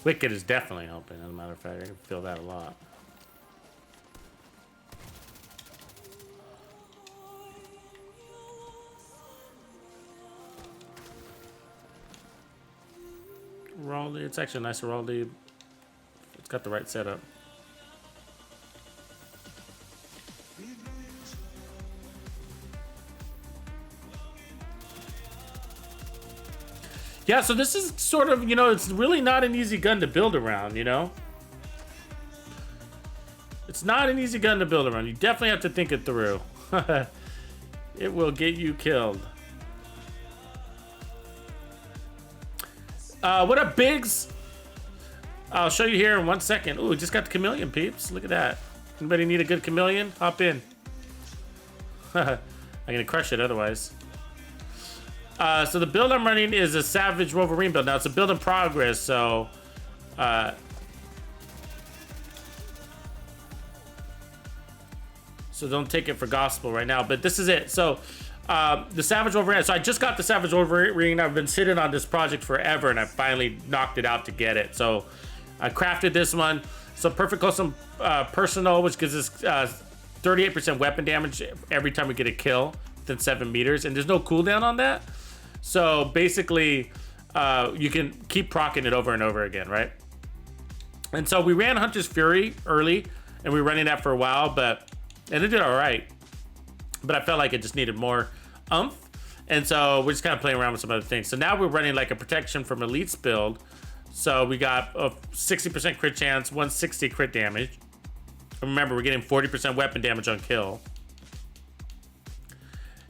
Wicked is definitely helping, as a matter of fact. I can feel that a lot. Raleigh, it's actually a nice Raleigh. It's got the right setup. Yeah, so this is sort of, you know, it's really not an easy gun to build around, you know? It's not an easy gun to build around. You definitely have to think it through. It will get you killed. What up, Biggs? I'll show you here in 1 second. Ooh, just got the chameleon, peeps. Look at that. Anybody need a good chameleon? Hop in. I'm gonna crush it otherwise. So the build I'm running is a Savage Wolverine build. Now it's a build in progress, so So don't take it for gospel right now. But this is it. So the Savage Wolverine. So I just got the Savage Wolverine. I've been sitting on this project forever, and I finally knocked it out to get it. So I crafted this one. So Perfect Custom Personal, which gives us 38% weapon damage every time we get a kill within 7 meters. And there's no cooldown on that. So basically, you can keep proccing it over and over again, right? And so we ran Hunter's Fury early, and we were running that for a while, and it did all right. But I felt like it just needed more oomph. And so we're just kind of playing around with some other things. So now we're running like a protection from elites build. So we got a 60% crit chance, 160 crit damage. And remember, we're getting 40% weapon damage on kill.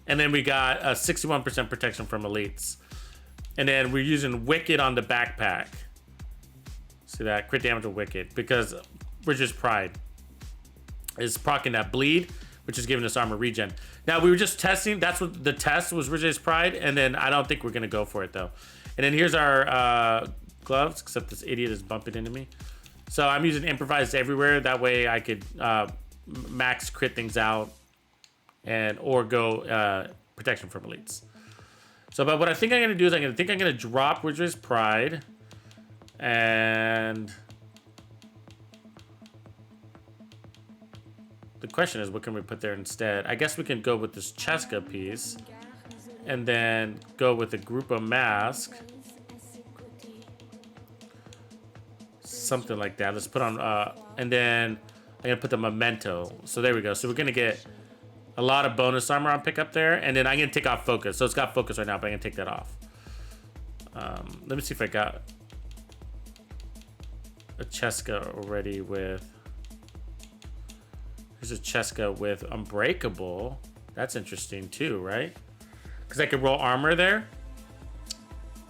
And then we got a 61% protection from elites. And then we're using Wicked on the backpack. See that? Crit damage with Wicked. Because we're just Pride. Is proccing that bleed, which is giving us armor regen. Now, we were just testing. That's what the test was, Ridge's Pride. And then I don't think we're going to go for it, though. And then here's our gloves, except this idiot is bumping into me. So I'm using Improvised everywhere. That way I could max crit things out or go protection from elites. So, but what I think I'm going to do is I'm going to drop Ridge's Pride. And the question is, what can we put there instead? I guess we can go with this Cheska piece and then go with the Grupo mask. Something like that. Let's put on, and then I'm going to put the Memento. So there we go. So we're going to get a lot of bonus armor on pickup there. And then I'm going to take off focus. So it's got focus right now, but I'm going to take that off. Let me see if I got a Cheska already with... Here's a Cheska with Unbreakable. That's interesting too, right? Because I could roll armor there,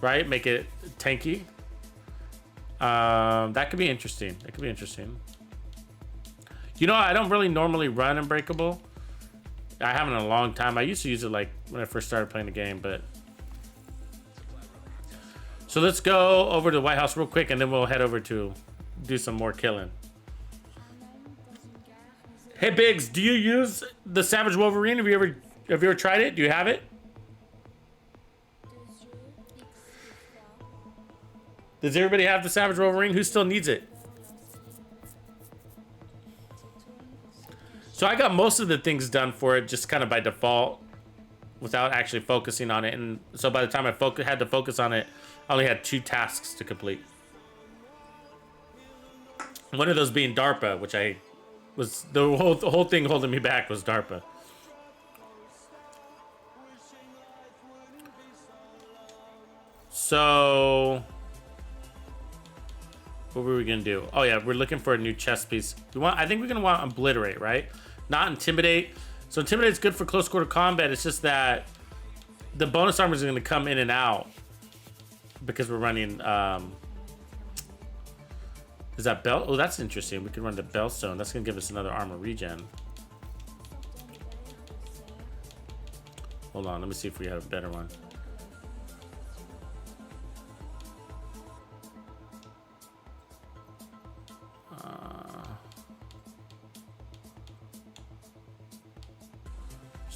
right? Make it tanky. That could be interesting. That could be interesting. You know, I don't really normally run Unbreakable. I haven't in a long time. I used to use it like when I first started playing the game, but... So let's go over to the White House real quick, and then we'll head over to do some more killing. Hey Biggs, do you use the Savage Wolverine? Have you ever tried it? Do you have it? Does everybody have the Savage Wolverine? Who still needs it? So I got most of the things done for it just kind of by default without actually focusing on it. And so by the time I had to focus on it, I only had 2 tasks to complete. One of those being DARPA, which I was the whole thing holding me back was DARPA. So what were we gonna do? Oh yeah, we're looking for a new chest piece. I think we're gonna want Obliterate, right? Not Intimidate. So Intimidate is good for close quarter combat. It's just that the bonus armor is gonna come in and out because we're running. Is that belt? Oh, that's interesting. We can run the Bellstone. That's gonna give us another armor regen. Hold on, let me see if we have a better one.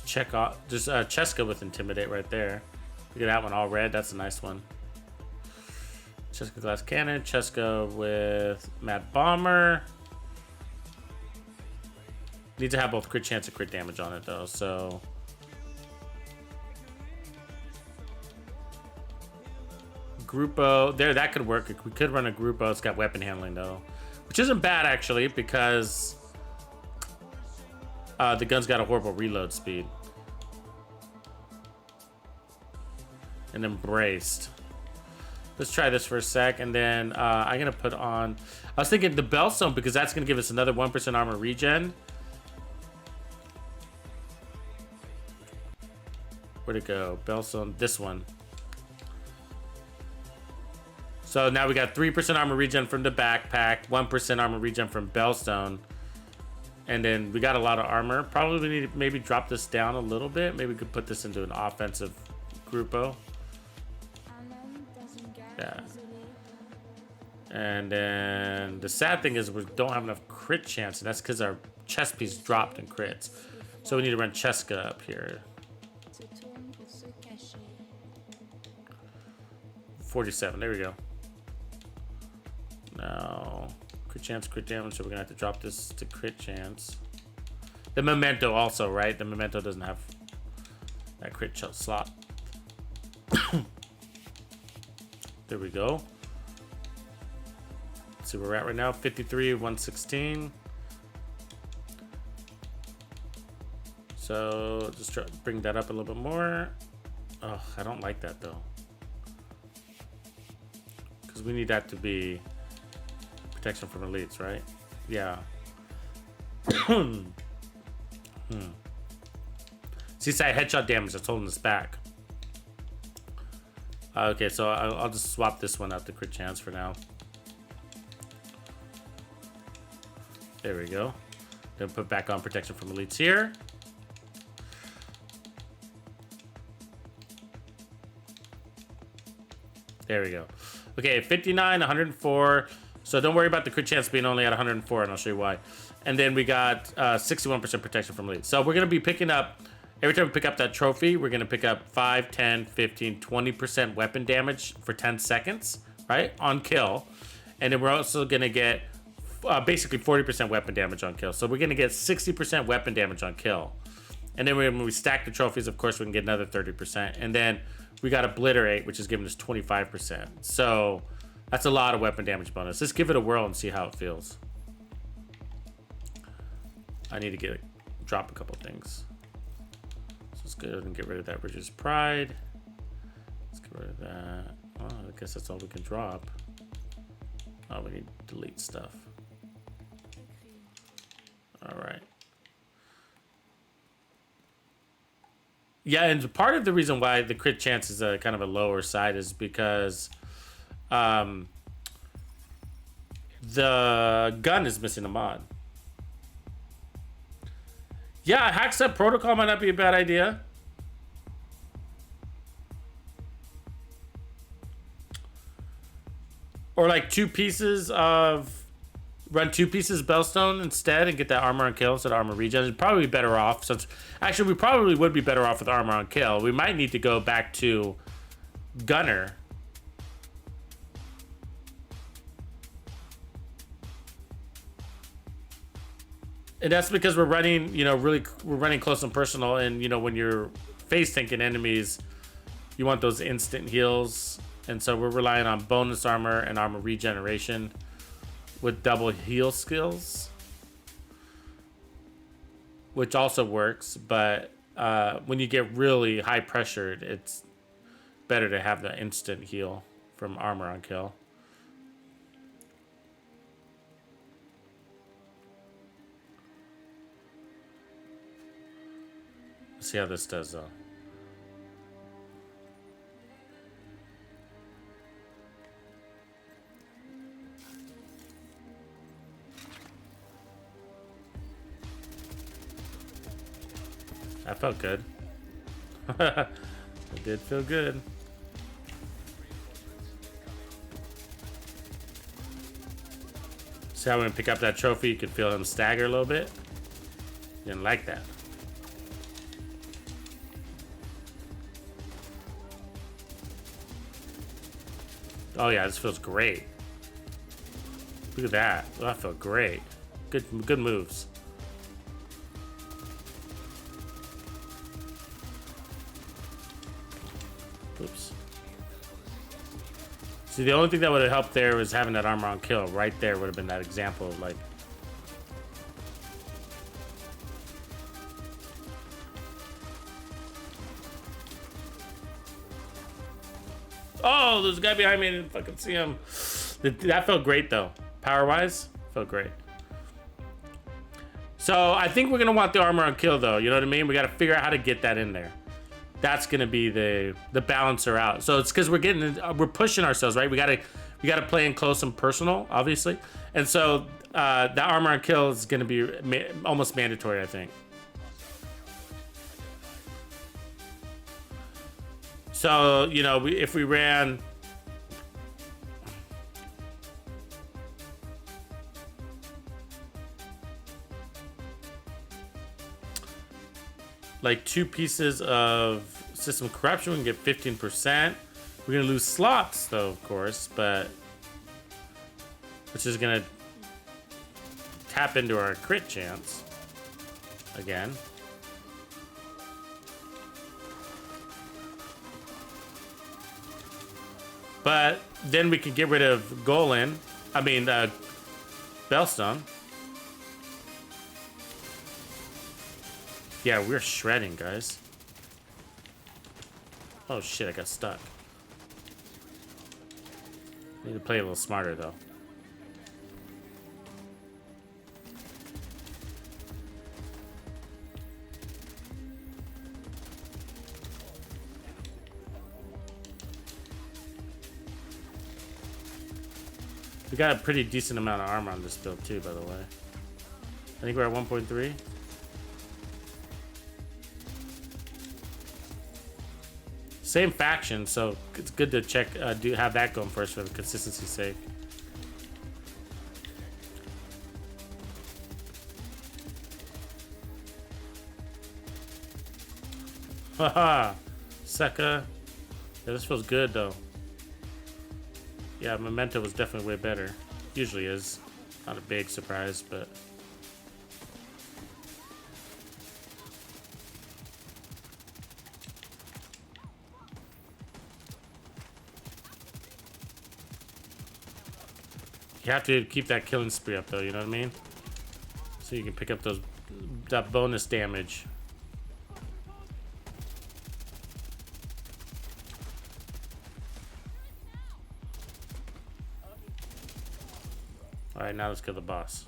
Check out just Cheska with Intimidate right there. Look at that one, all red. That's a nice one. Cheska Glass Cannon, Cheska with Mad Bomber. Need to have both crit chance and crit damage on it though, so. Grupo, there, that could work. We could run a Grupo. It's got weapon handling though, which isn't bad actually because the gun's got a horrible reload speed. And then braced. Let's try this for a sec, and then I'm gonna put on. I was thinking the Bellstone because that's gonna give us another 1% armor regen. Where'd it go? Bellstone, this one. So now we got 3% armor regen from the backpack, 1% armor regen from Bellstone, and then we got a lot of armor. Probably need to maybe drop this down a little bit. Maybe we could put this into an offensive Grupo. Yeah. And then the sad thing is we don't have enough crit chance, and that's because our chest piece dropped in crits. So we need to run Cheska up here. 47. There we go. Now, crit chance, crit damage. So we're gonna have to drop this to crit chance. The memento also, right? The memento doesn't have that crit slot. There we go. Let's see where we're at right now. 53, 116. So just try to bring that up a little bit more. Oh, I don't like that though. Because we need that to be protection from elites, right? Yeah. Seaside headshot damage. That's holding us back. Okay, so I'll just swap this one out to crit chance for now. There we go. Then put back on protection from elites here. There we go. Okay, 59, 104. So don't worry about the crit chance being only at 104, and I'll show you why. And then we got 61% protection from elites. So we're going to be picking up, every time we pick up that trophy, we're going to pick up 5, 10, 15, 20% weapon damage for 10 seconds, right? On kill. And then we're also going to get basically 40% weapon damage on kill. So we're going to get 60% weapon damage on kill. And then when we stack the trophies, of course, we can get another 30%. And then we got Obliterate, which is giving us 25%. So that's a lot of weapon damage bonus. Let's give it a whirl and see how it feels. I need to drop a couple things. So let's go ahead and get rid of that Richard's Pride. Let's get rid of that. Oh, I guess that's all we can drop. Oh, we need to delete stuff. All right. Yeah, and part of the reason why the crit chance is a kind of a lower side is because the gun is missing a mod. Yeah, Hackstep Protocol might not be a bad idea. Or like run 2 pieces of Bellstone instead and get that armor on kill instead of armor regen. It'd probably be better off. Since actually, we probably would be better off with armor on kill. We might need to go back to Gunner. And that's because we're running, we're running close and personal. And, when you're face tanking enemies, you want those instant heals. And so we're relying on bonus armor and armor regeneration with double heal skills, which also works. But when you get really high pressured, it's better to have the instant heal from armor on kill. Let's see how this does though. That felt good. It did feel good. See how when we pick up that trophy, you could feel him stagger a little bit? Didn't like that. Oh yeah, this feels great. Look at that. Oh, that felt great. Good moves. Oops. See, the only thing that would have helped there was having that armor on kill. Right there would have been that example of like. Oh, there's a guy behind me. I didn't fucking see him. That felt great though. Power-wise, felt great. So I think we're gonna want the armor on kill though. You know what I mean? We got to figure out how to get that in there. That's gonna be the balancer out. So it's because we're pushing ourselves, right? We gotta play in close and personal, obviously. And so the armor on kill is gonna be almost mandatory, I think. So if we ran. like 2 pieces of system corruption, we can get 15%. We're gonna lose slots though, of course, but which is gonna tap into our crit chance again. But then we can get rid of Golan. I mean, Bellstone. Yeah, we're shredding, guys. Oh shit, I got stuck. Need to play a little smarter though. We got a pretty decent amount of armor on this build too, by the way. I think we're at 1.3. Same faction, so it's good to check, have that going first for the consistency's sake. Haha, sucker. Yeah, this feels good though. Yeah, Memento was definitely way better. Usually is. Not a big surprise, but... You have to keep that killing spree up though, you know what I mean? So you can pick up that bonus damage. Alright, now let's kill the boss.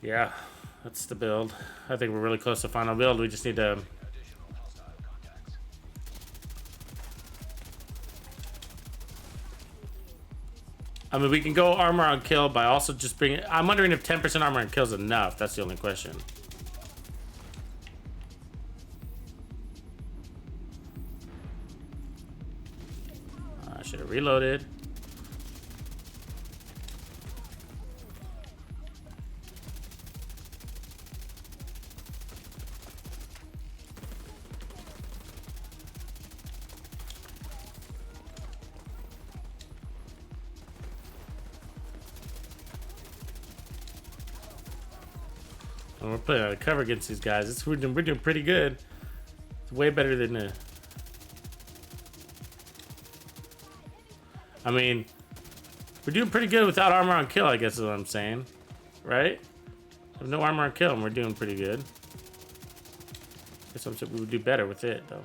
Yeah, that's the build. I think we're really close to final build. We just need to... Additional hostile contacts. I mean, we can go armor on kill by also just bringing... I'm wondering if 10% armor on kill is enough. That's the only question. I should have reloaded. And we're putting out a cover against these guys. We're doing pretty good. It's way better than I mean, we're doing pretty good without armor on kill, I guess is what I'm saying. Right? With no armor on kill, and we're doing pretty good. Guess I'm saying we would do better with it, though.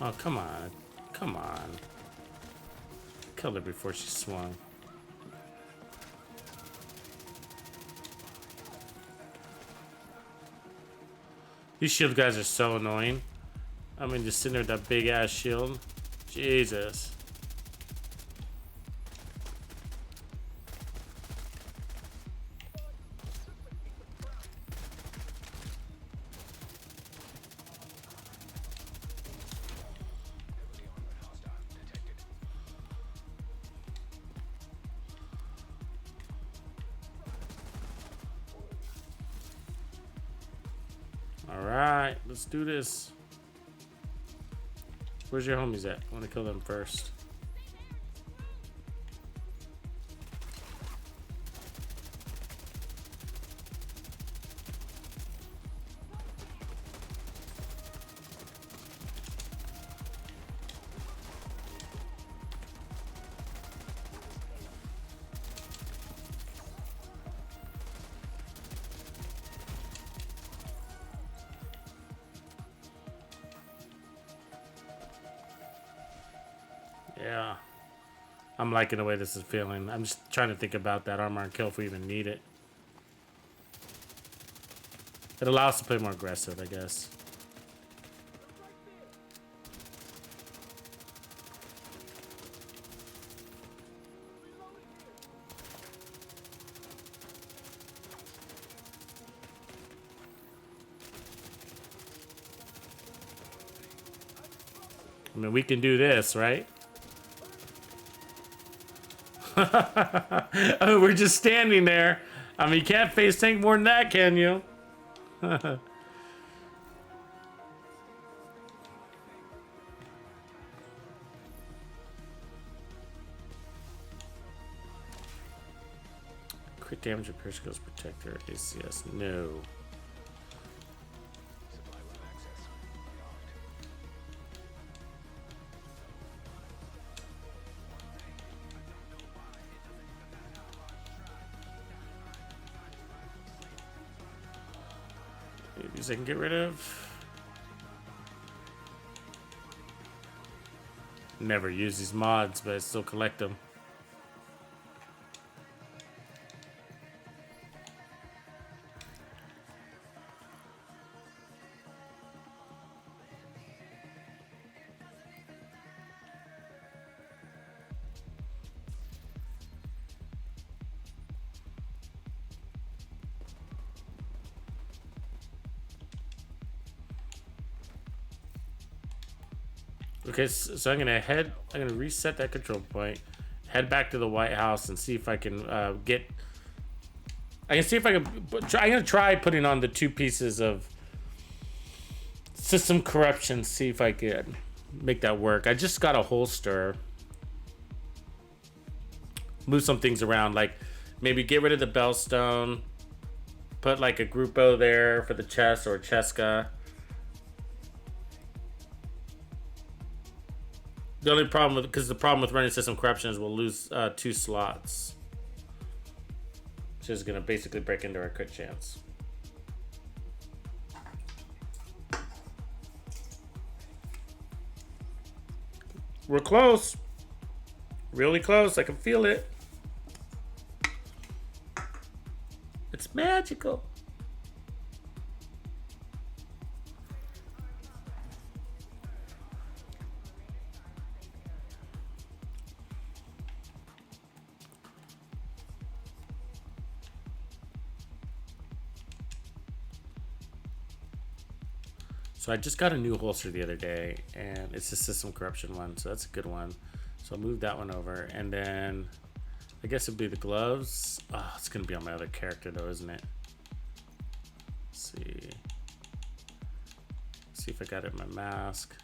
Oh, come on. Come on. Killed her before she swung. These shield guys are so annoying. I mean, just sitting there with that big ass shield. Jesus. Heavily armored hostile detected. Alright, let's do this. Where's your homies at? I want to kill them first. Yeah. I'm liking the way this is feeling. I'm just trying to think about that armor and kill if we even need it. It allows us to play more aggressive, I guess. I mean, we can do this, right? I mean, we're just standing there. I mean, you can't face tank more than that, can you? Crit damage repair skills protector ACS. No. Supply room access unlocked. These I can get rid of. Never use these mods, but I still collect them. Okay, so I'm gonna reset that control point, head back to the White House, and see if I can I'm gonna try putting on the 2 pieces of system corruption, see if I can make that work. I just got a holster. Move some things around, like maybe get rid of the Bellstone, put like a Grupo there for the chest or a Cheska. The only problem the problem with running system corruption is we'll lose 2 slots. Which is gonna basically break into our crit chance. We're close. Really close. I can feel it. It's magical. So I just got a new holster the other day, and it's a system corruption one, so that's a good one. So I'll move that one over, and then I guess it'd be the gloves. Oh, it's gonna be on my other character though, isn't it? Let's see. See if I got it in my mask.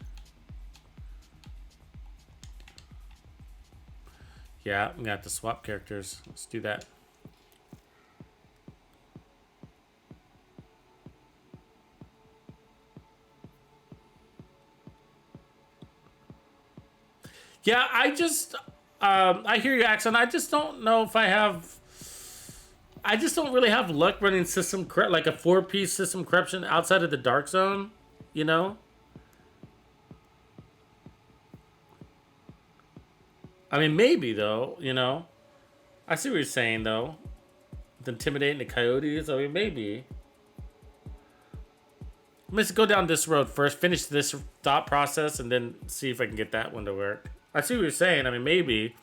Yeah, I'm gonna have to swap characters. Let's do that. Yeah, I hear you, Axon. I just don't know if I just don't really have luck running like a 4-piece system corruption outside of the dark zone, you know? I mean, maybe though, you know? I see what you're saying though. With intimidating the coyotes, I mean, maybe. Let's go down this road first, finish this thought process, and then see if I can get that one to work. I see what you're saying. I mean, maybe.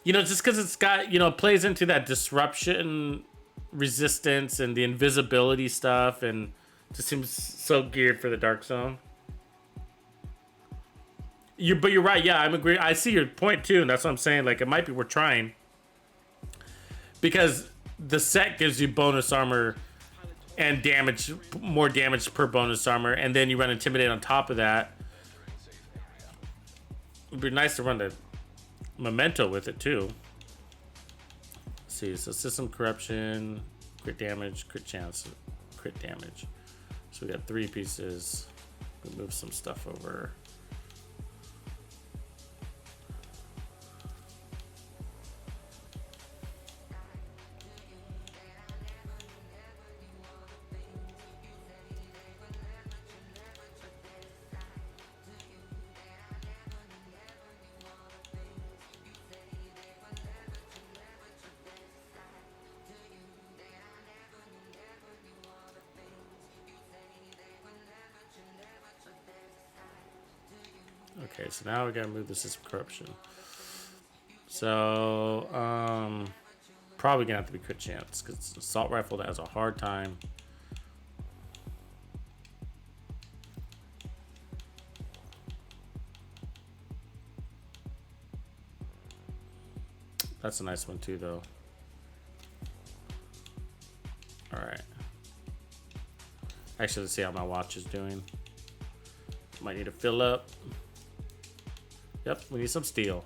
You know, just because it's got, you know, it plays into that disruption resistance and the invisibility stuff, and just seems so geared for the dark zone. But you're right. Yeah, I'm agree. I see your point too, and that's what I'm saying. Like, it might be worth trying because the set gives you bonus armor and damage, more damage per bonus armor, and then you run Intimidate on top of that. It'd be nice to run the Memento with it too. Let's see, so system corruption, crit damage, crit chance, crit damage. So we got 3 pieces. We move some stuff over. Okay, so now we gotta move the system corruption. So, probably gonna have to be crit chance because it's an assault rifle that has a hard time. That's a nice one too, though. All right. Actually, let's see how my watch is doing. Might need to fill up. Yep, we need some steel.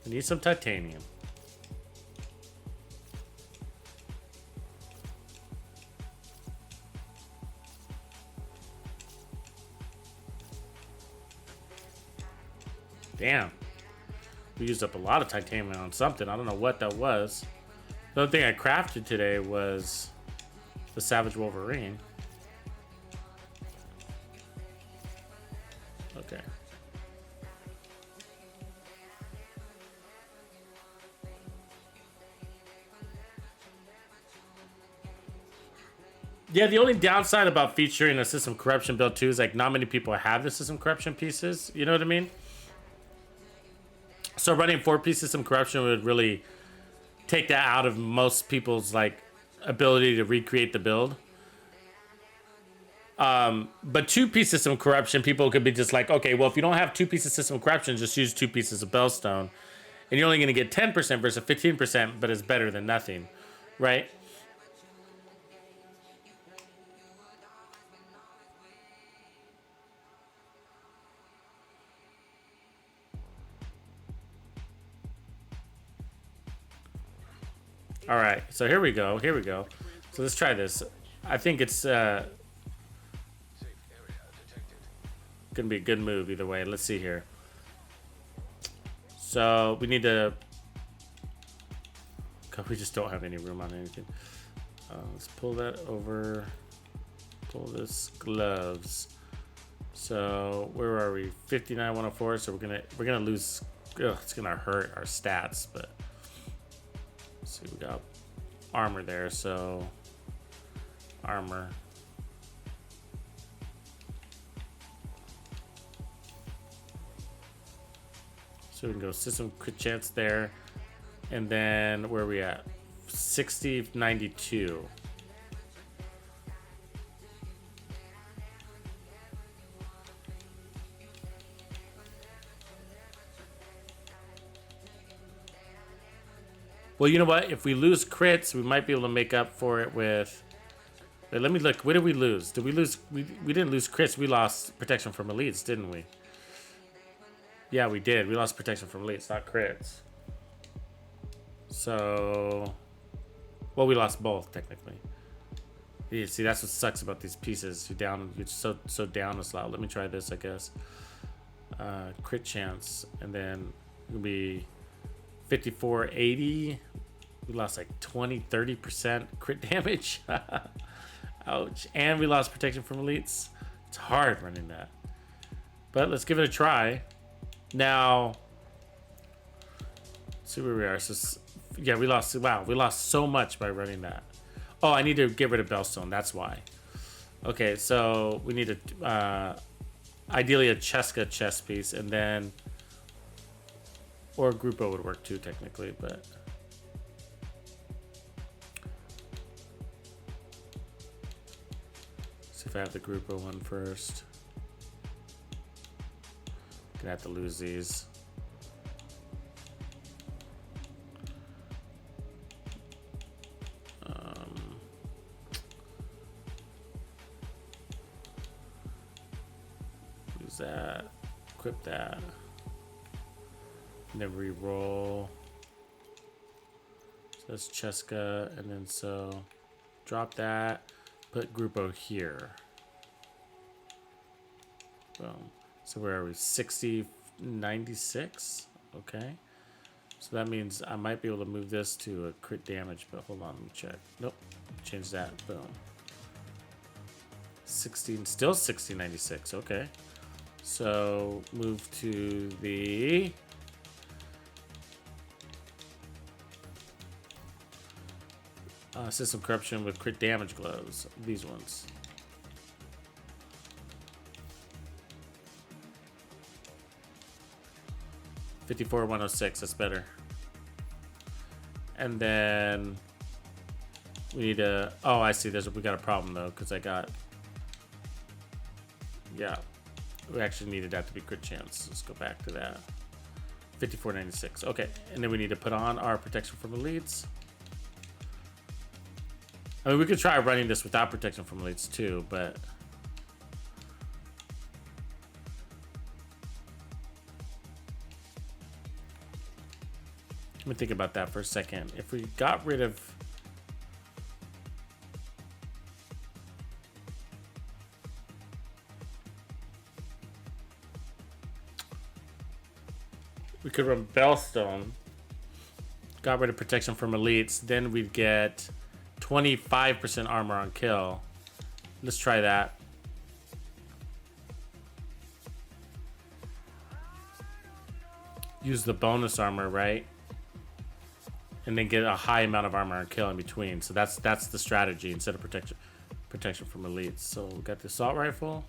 We need some titanium. Damn. We used up a lot of titanium on something. I don't know what that was. The other thing I crafted today was the Savage Wolverine. Okay. Yeah, the only downside about featuring a system corruption build too is like not many people have the system corruption pieces. You know what I mean? So running 4-piece system corruption would really take that out of most people's like ability to recreate the build. But 2-piece system corruption, people could be just like, okay, well, if you don't have 2 pieces system corruption, just use 2 pieces of Bellstone, and you're only going to get 10% versus 15%, but it's better than nothing, right? All right, so here we go. Here we go. So let's try this. I think it's gonna be a good move either way. Let's see here. So we need to. God, we just don't have any room on anything. Let's pull that over. Pull this gloves. So where are we? 59, 104. So we're gonna lose. Ugh, it's gonna hurt our stats, but. See, we got armor there, so armor. So we can go system crit chance there, and then where are we at? 60, 92. Well, you know what? If we lose crits, we might be able to make up for it with... Wait, let me look. What did we lose? Did we lose... We didn't lose crits. We lost protection from elites, didn't we? Yeah, we did. We lost protection from elites, not crits. So... Well, we lost both, technically. Yeah, see, that's what sucks about these pieces. You're so down a slot. Let me try this, I guess. Crit chance. And then it'll be... 5480. We lost like 20-30% crit damage. Ouch. And we lost protection from elites. It's hard running that, but let's give it a try. Now let's see where we are. So yeah, we lost. Wow, we lost so much by running that. Oh, I need to get rid of Bellstone. That's why. Okay, so we need ideally a Cheska chest piece, and then or Grupo would work too, technically, but... See if I have the Grupo one first. Gonna have to lose these. Use that. Equip that. And then re-roll. So that's Cheska, and then so drop that, put Grupo here. Boom. So where are we? 60, 96? Okay. So that means I might be able to move this to a crit damage, but hold on, let me check. Nope. Change that. Boom. 16, still 60, 96. Okay. So move to the... system corruption with crit damage gloves. These ones. $54, 106. That's better. And then we need a. Oh, I see. We got a problem though, because I got Yeah. We actually needed that to be crit chance. Let's go back to that. 5496. Okay. And then we need to put on our protection from elites. I mean, we could try running this without protection from elites too, but... Let me think about that for a second. If we got rid of... We could run Bellstone. Got rid of protection from elites. Then we'd get 25% armor on kill. Let's try that. Use the bonus armor, right? And then get a high amount of armor and kill in between. So that's the strategy instead of protection from elites. So we got the assault rifle.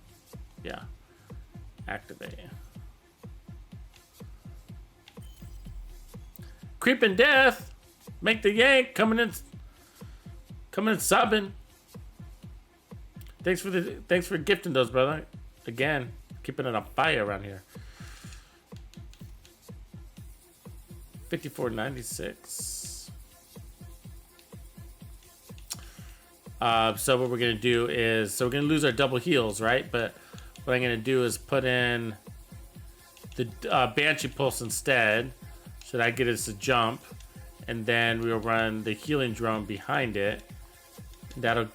Yeah. Activate. Creeping death. Make the yank. Coming in subbing. Thanks for gifting those, brother. Again, keeping it on fire around here. 5496. So what we're gonna do is, so we're gonna lose our double heals, right? But what I'm gonna do is put in the Banshee Pulse instead, so that get us a jump, and then we'll run the healing drone behind it. That'll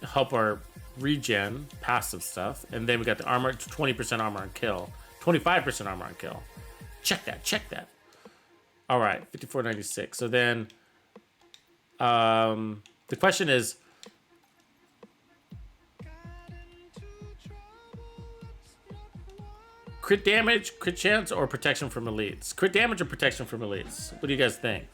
help our regen, passive stuff, and then we got the armor, 20% armor on kill, 25% armor on kill. Check that. All right, 5496. So then, the question is, crit damage, crit chance, or protection from elites? Crit damage or protection from elites? What do you guys think?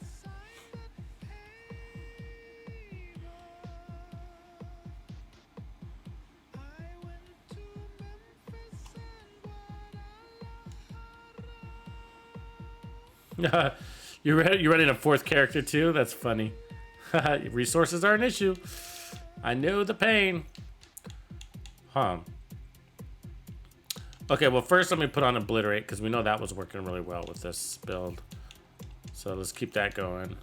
You're running a fourth character too? That's funny. Resources are an issue. I know the pain. Huh. Okay, well first let me put on Obliterate, because we know that was working really well with this build. So let's keep that going.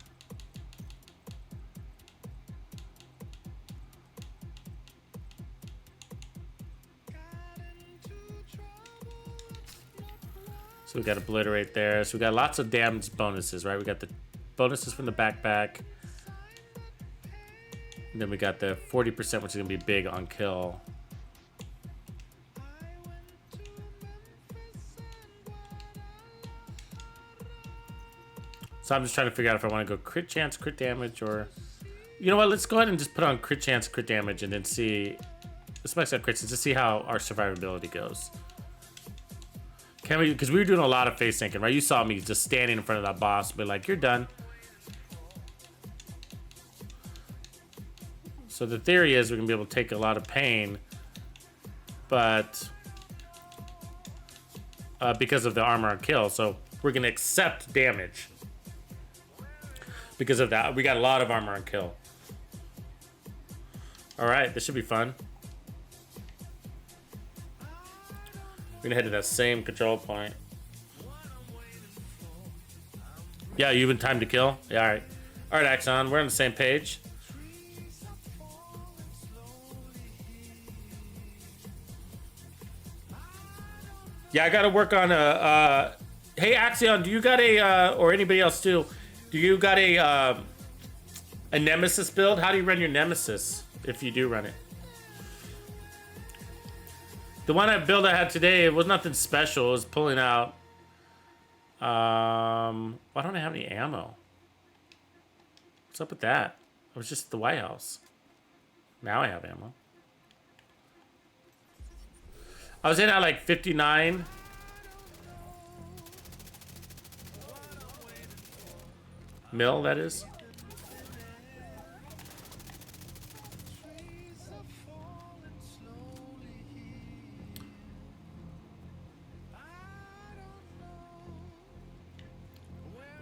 So we got Obliterate there. So we got lots of damage bonuses, right? We got the bonuses from the backpack. And then we got the 40%, which is going to be big on kill. So I'm just trying to figure out if I want to go crit chance, crit damage, or... You know what? Let's go ahead and just put on crit chance, crit damage, and then see... Let's max out crits to see how our survivability goes. Can we... Because we were doing a lot of face tanking, right? You saw me just standing in front of that boss, but like, you're done. So the theory is we're going to be able to take a lot of pain, but because of the armor on kill. So we're going to accept damage because of that. We got a lot of armor on kill. All right, this should be fun. We're going to head to that same control point. Yeah, you even time to kill? Yeah, all right. All right, Axon, we're on the same page. Yeah, I gotta work on a. Hey, Axion, do you got a, or anybody else too? Do you got a Nemesis build? How do you run your Nemesis if you do run it? The one I had today, it was nothing special. It was pulling out. Why don't I have any ammo? What's up with that? It was just the White House. Now I have ammo. I was in at like 59. Mil, that is.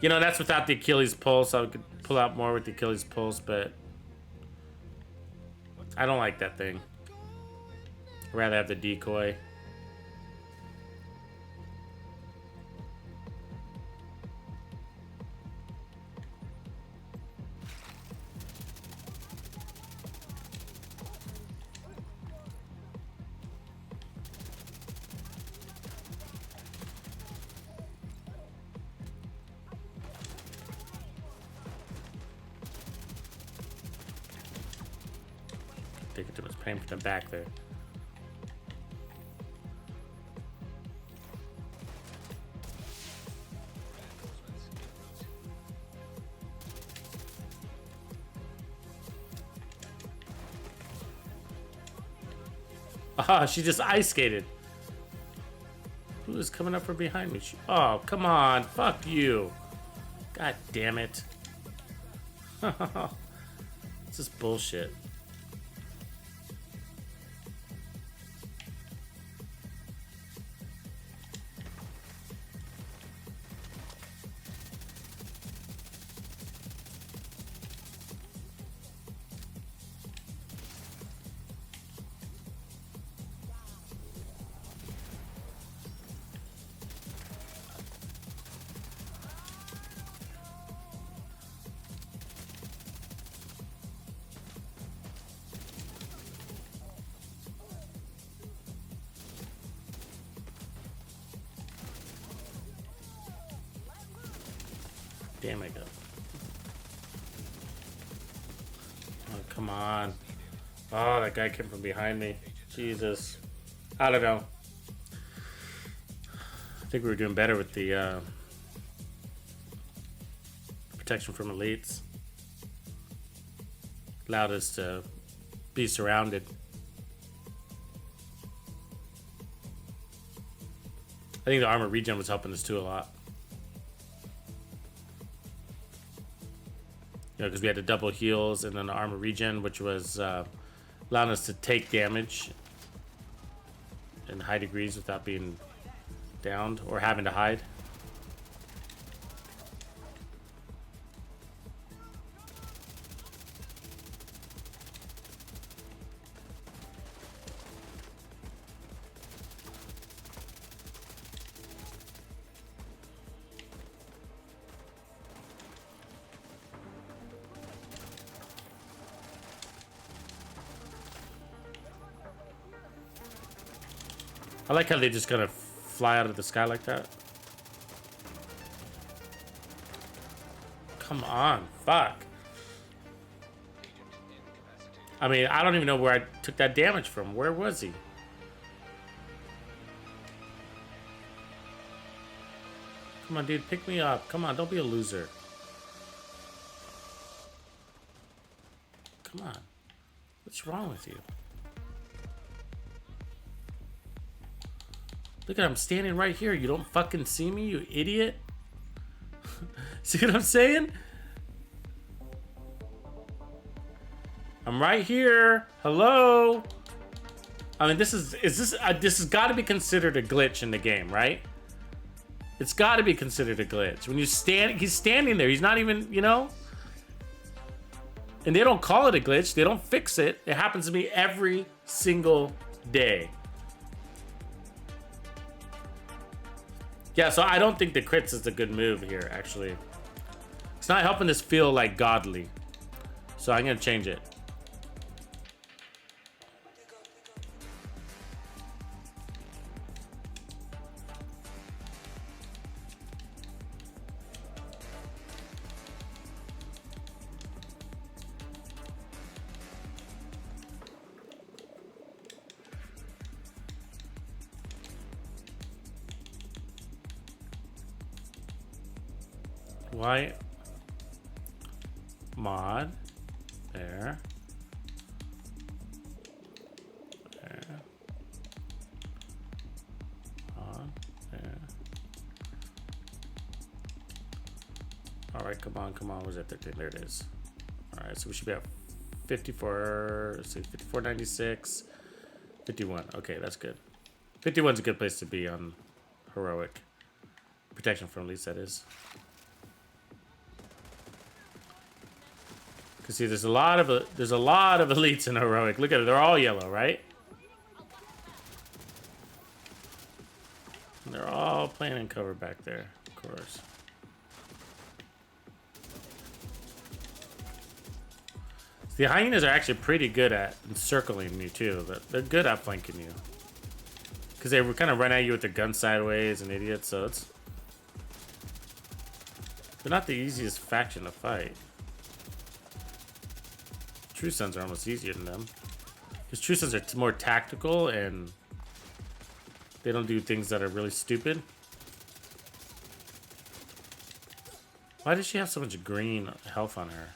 You know, that's without the Achilles pulse. I could pull out more with the Achilles pulse, but I don't like that thing. I'd rather have the decoy. Taking too much pain from the back there. Ah, she just ice skated. Who is coming up from behind me? Oh, come on. Fuck you. God damn it. This is bullshit. Damn it, go. Oh, come on. Oh, that guy came from behind me. Jesus. I don't know. I think we were doing better with the protection from elites. Allowed us to be surrounded. I think the armor regen was helping us too a lot. Because we had the double heals and then the armor regen, which was allowing us to take damage in high degrees without being downed or having to hide. I like how they just kind of fly out of the sky like that. Come on, fuck. I mean, I don't even know where I took that damage from. Where was he? Come on, dude, pick me up. Come on, don't be a loser. Come on. What's wrong with you? Look at him standing right here. You don't fucking see me, you idiot. See what I'm saying? I'm right here. Hello. I mean, this has got to be considered a glitch in the game, right? It's got to be considered a glitch. When you stand, he's standing there. He's not even, you know. And they don't call it a glitch. They don't fix it. It happens to me every single day. Yeah, so I don't think the crits is a good move here, actually. It's not helping this feel like godly. So I'm going to change it. White mod there. On there. All right, come on. Where's that 13? There it is. All right, so we should be at 54. Let's see, 54.96, 51. Okay, that's good. 51's a good place to be on heroic. Protection from elites, that is. See, there's a lot of elites in heroic. Look at it; they're all yellow, right? playing in cover back there, of course. The hyenas are actually pretty good at encircling you too. They're good at flanking you. Because they kind of run at you with their gun sideways and idiots, so it's... They're not the easiest faction to fight. True Sons are almost easier than them. Because True Sons are more tactical and they don't do things that are really stupid. Why does she have so much green health on her?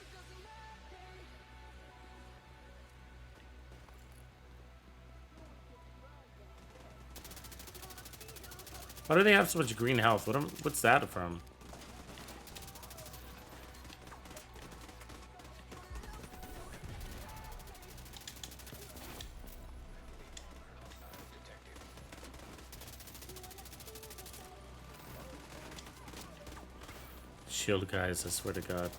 Why do they have so much green health? What's that from? Shield guys, I swear to God.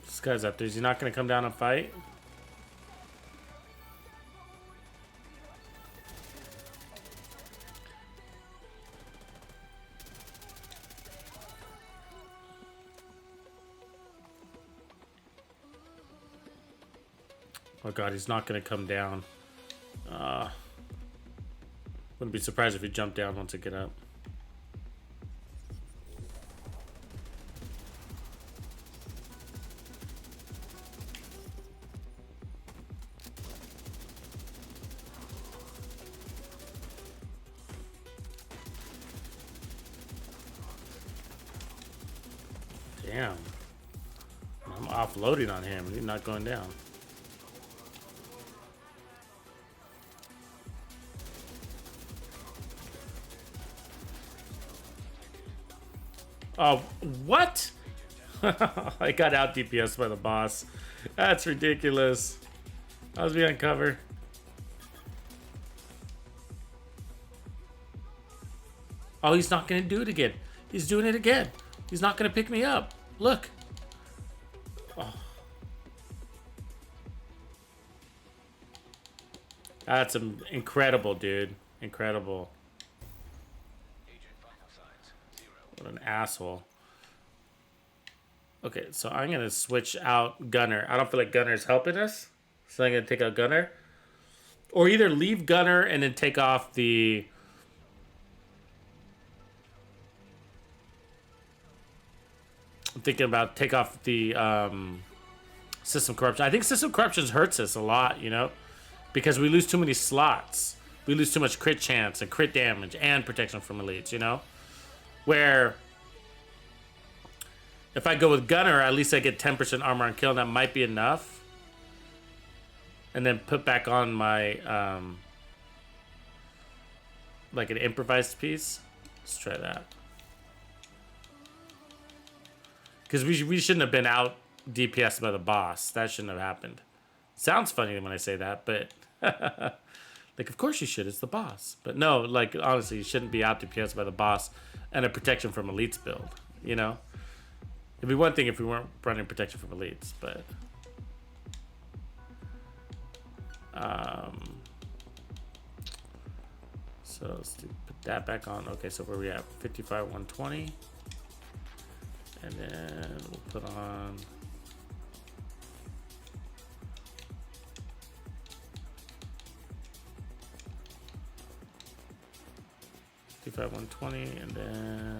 This guy's up there. Is he not going to come down and fight? Oh god, he's not going to come down. Wouldn't be surprised if he jumped down once I get up. Damn. I'm offloading on him. He's not going down. Oh, what? I got out DPS by the boss. That's ridiculous. I was behind cover. Oh, he's not going to do it again. He's doing it again. He's not going to pick me up. Look. Oh. That's incredible, dude. Incredible. What an asshole. Okay, so I'm going to switch out Gunner. I don't feel like Gunner's helping us. So I'm going to take out Gunner. Or either leave Gunner and then take off the... I'm thinking about take off the system corruption. I think system corruption hurts us a lot, you know? Because we lose too many slots. We lose too much crit chance and crit damage and protection from elites, you know? Where if I go with Gunner, at least I get 10% armor on kill, and that might be enough. And then put back on my, like an improvised piece. Let's try that. Because we shouldn't have been out DPS by the boss. That shouldn't have happened. Sounds funny when I say that, but... like, of course you should. It's the boss. But no, like, honestly, you shouldn't be out DPS by the boss and a protection from elites build, you know? It'd be one thing if we weren't running protection from elites, but... so let's put that back on. Okay, so where we at? 55, 120. And then we'll put on... 120, and then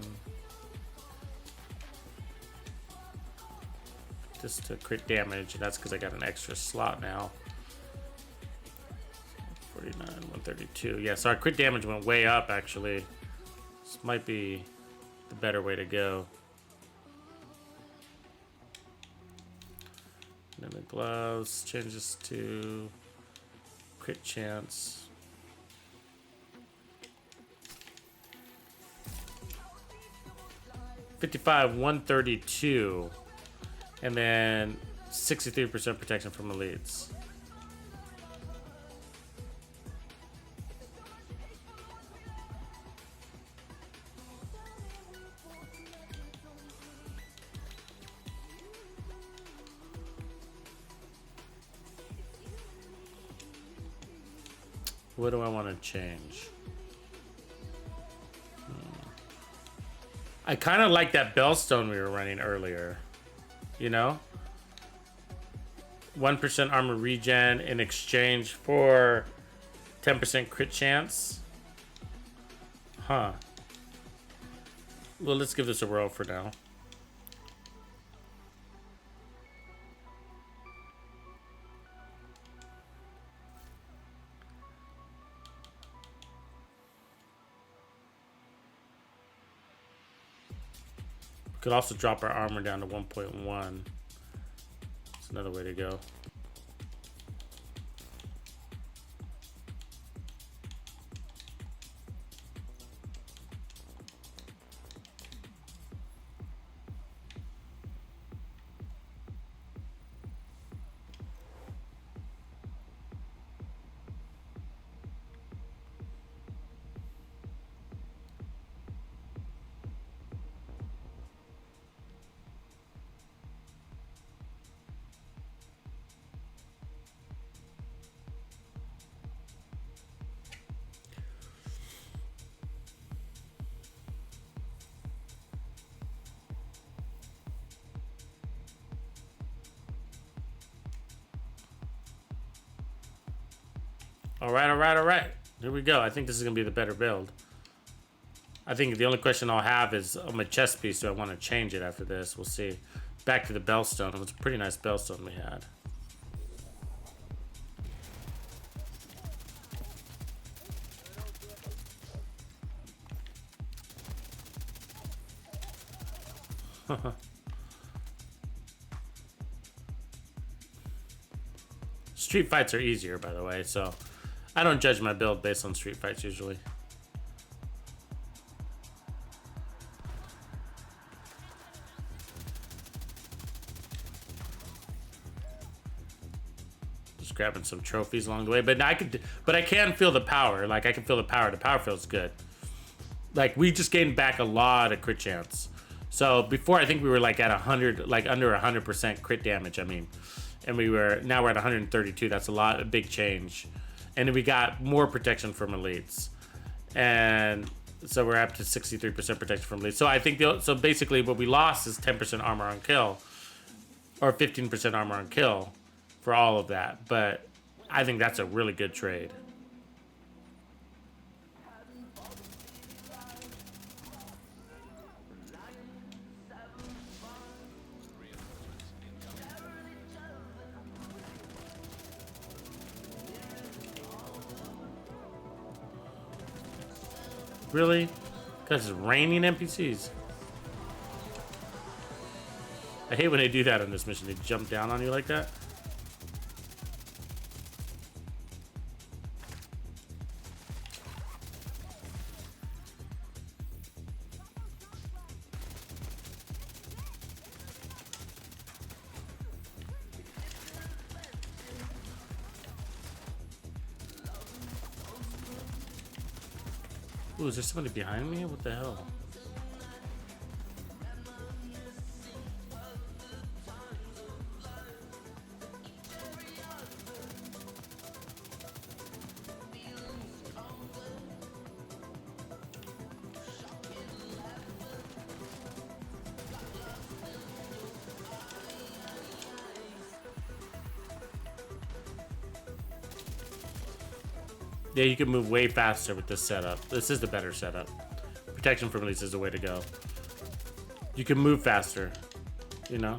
just to crit damage. That's because I got an extra slot now. 49, 132. Yeah, so our crit damage went way up actually. This might be the better way to go. And then the gloves changes to crit chance. 55, 132, and then 63% protection from elites. What do I want to change? I kind of like that Bellstone we were running earlier. You know? 1% armor regen in exchange for 10% crit chance. Huh. Well, let's give this a whirl for now. Could also drop our armor down to 1.1. That's another way to go. All right. Here we go. I think this is going to be the better build. I think the only question I'll have is on my chest piece, do I want to change it after this? We'll see. Back to the Bellstone. It was a pretty nice Bellstone we had. Street fights are easier, by the way, so I don't judge my build based on street fights usually. Just grabbing some trophies along the way, but I can feel the power. Like I can feel the power. The power feels good. Like we just gained back a lot of crit chance. So before I think we were like at 100, like under 100% crit damage. I mean, and now we're at 132. That's a big change. And then we got more protection from elites, and so we're up to 63% protection from elites. So I think so basically what we lost is 10% armor on kill, or 15% armor on kill, for all of that. But I think that's a really good trade. Really? Because it's raining NPCs. I hate when they do that on this mission. They jump down on you like that. Ooh, is there somebody behind me? What the hell? Yeah, you can move way faster with this setup. This is the better setup. Protection from elites is the way to go. You can move faster, you know?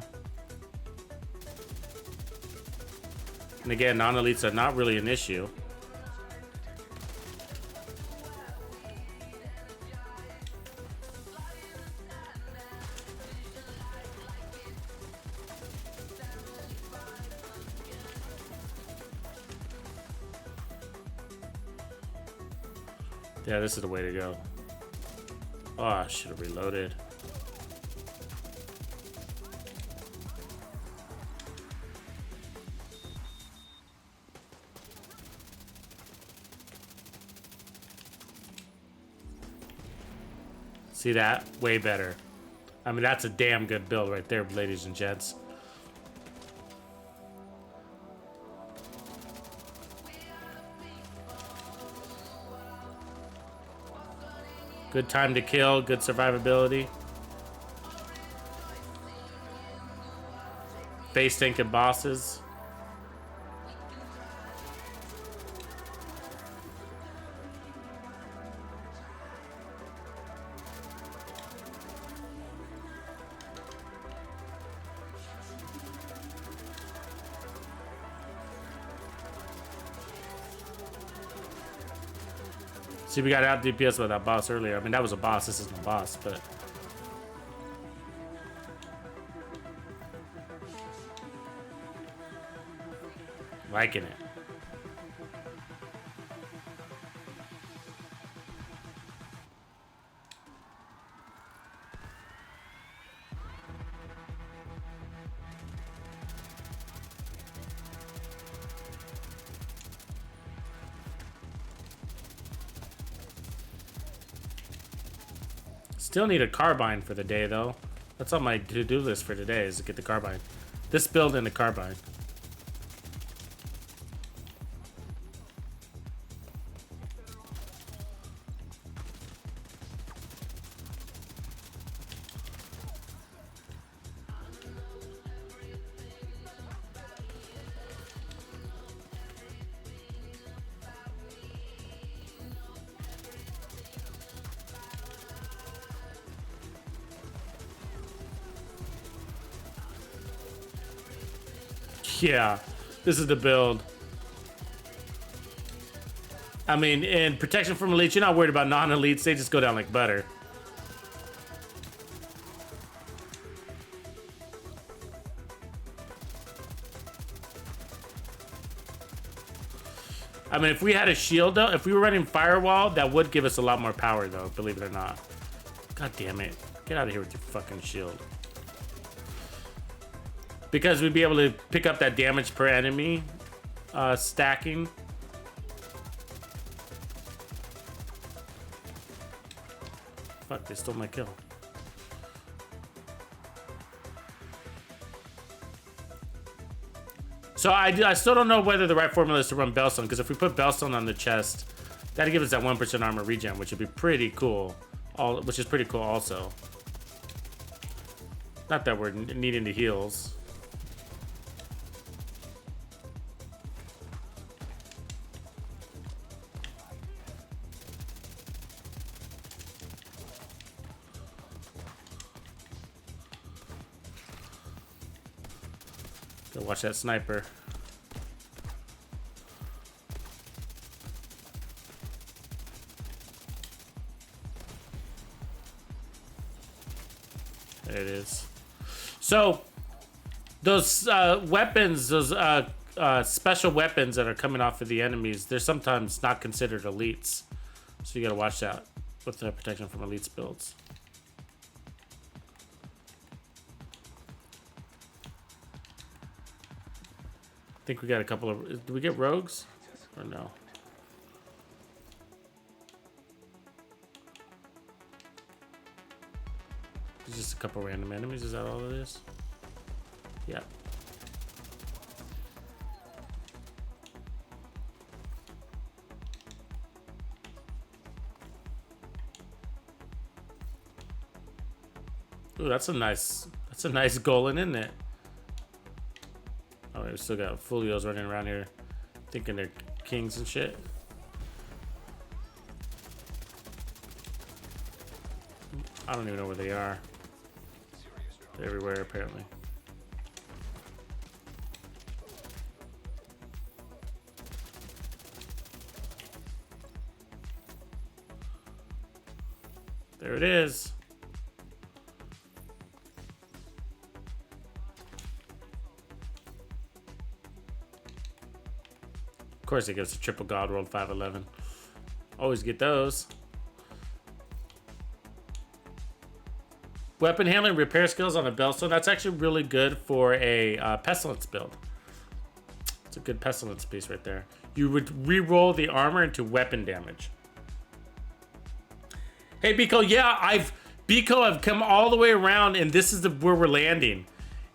And again, non-elites are not really an issue. Yeah, this is the way to go. Oh, I should have reloaded. See that? Way better. I mean, that's a damn good build right there, ladies and gents. Good time to kill, good survivability. Base tank and bosses. See, we got out DPS with that boss earlier. I mean, that was a boss. This isn't a boss, but... liking it. Still need a carbine for the day, though. That's on my to-do list for today, is to get the carbine. This build and the carbine. Yeah, this is the build. I mean, in protection from elites, you're not worried about non-elites. They just go down like butter. I mean, if we had a shield, though, if we were running firewall, that would give us a lot more power, though, believe it or not. God damn it. Get out of here with your fucking shield. Because we'd be able to pick up that damage per enemy stacking. Fuck, they stole my kill. So I still don't know whether the right formula is to run Bellstone, because if we put Bellstone on the chest, that'd give us that 1% armor regen, which would be pretty cool. Which is pretty cool also. Not that we're needing the heals. Go watch that sniper. There it is. So, those weapons, those special weapons that are coming off of the enemies, they're sometimes not considered elites. So you gotta watch that with the protection from elites builds. I think we got a couple of... Do we get rogues? Or no? It's just a couple random enemies. Is that all it is? Yeah. Ooh, that's a nice golem, isn't it? Oh, we still got Folios running around here thinking they're kings and shit. I don't even know where they are. They're everywhere, apparently. There it is. Of course, it gives a triple God roll 511. Always get those. Weapon handling, repair skills on a Bellstone. That's actually really good for a Pestilence build. It's a good Pestilence piece right there. You would re-roll the armor into weapon damage. Hey, Biko, yeah, I've come all the way around, and this is where we're landing.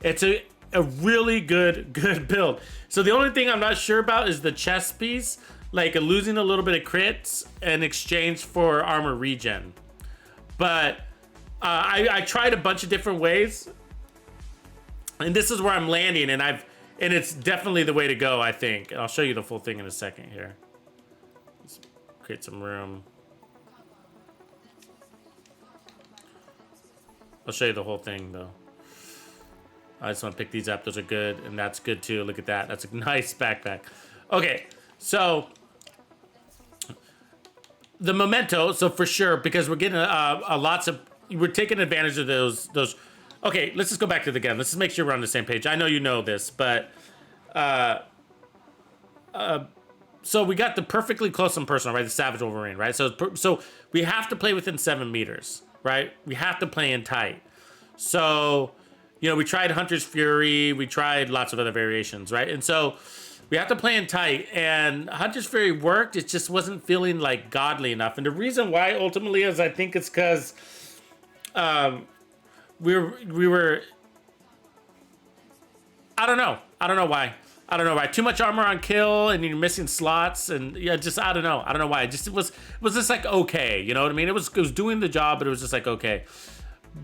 It's a really good build. So the only thing I'm not sure about is the chest piece, like losing a little bit of crits in exchange for armor regen. But I tried a bunch of different ways, and this is where I'm landing, and it's definitely the way to go, I think. And I'll show you the full thing in a second here. Let's create some room. I'll show you the whole thing though. I just want to pick these up. Those are good, and that's good too. Look at that. That's a nice backpack. Okay, so the memento. So for sure, because we're getting we're taking advantage of those. Okay, let's just go back to the gun. Let's just make sure we're on the same page. I know you know this, but so we got the perfectly close and personal, right? The Savage Wolverine, right? So we have to play within 7 meters, right? We have to play in tight. So, you know, we tried Hunter's Fury, we tried lots of other variations, right? And so we have to play in tight, and Hunter's Fury worked. It just wasn't feeling like godly enough. And the reason why ultimately is I think it's because we were I don't know why. Too much armor on kill, and you're missing slots, and yeah, just I don't know why. It was just like okay, you know what I mean? It was doing the job, but it was just like okay.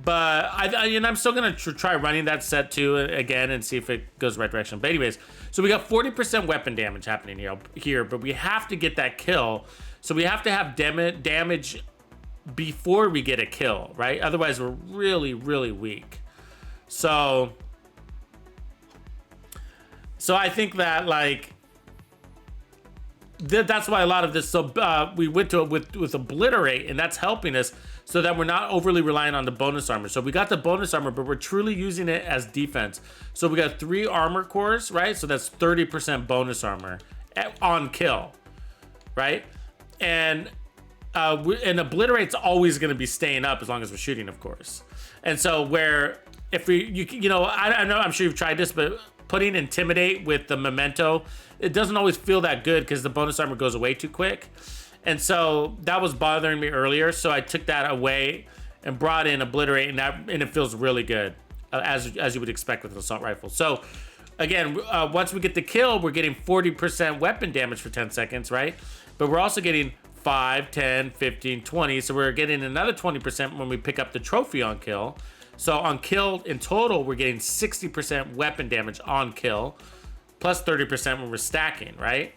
But I'm still gonna try running that set too again and see if it goes the right direction. But anyways, so we got 40% weapon damage happening here, but we have to get that kill. So we have to have damage before we get a kill, right? Otherwise, we're really, really weak. So I think that like that's why a lot of this. So we went to it with obliterate, and that's helping us so that we're not overly relying on the bonus armor. So we got the bonus armor, but we're truly using it as defense. So we got 3 armor cores, right? So that's 30% bonus armor on kill, right? And obliterate's always going to be staying up as long as we're shooting, of course. And so where if you know, I know, I'm sure you've tried this, but putting intimidate with the memento, it doesn't always feel that good because the bonus armor goes away too quick. And so that was bothering me earlier. So I took that away and brought in obliterate, and it feels really good, as you would expect with an assault rifle. So again, once we get the kill, we're getting 40% weapon damage for 10 seconds, right? But we're also getting 5, 10, 15, 20. So we're getting another 20% when we pick up the trophy on kill. So on kill in total, we're getting 60% weapon damage on kill, plus 30% when we're stacking, right?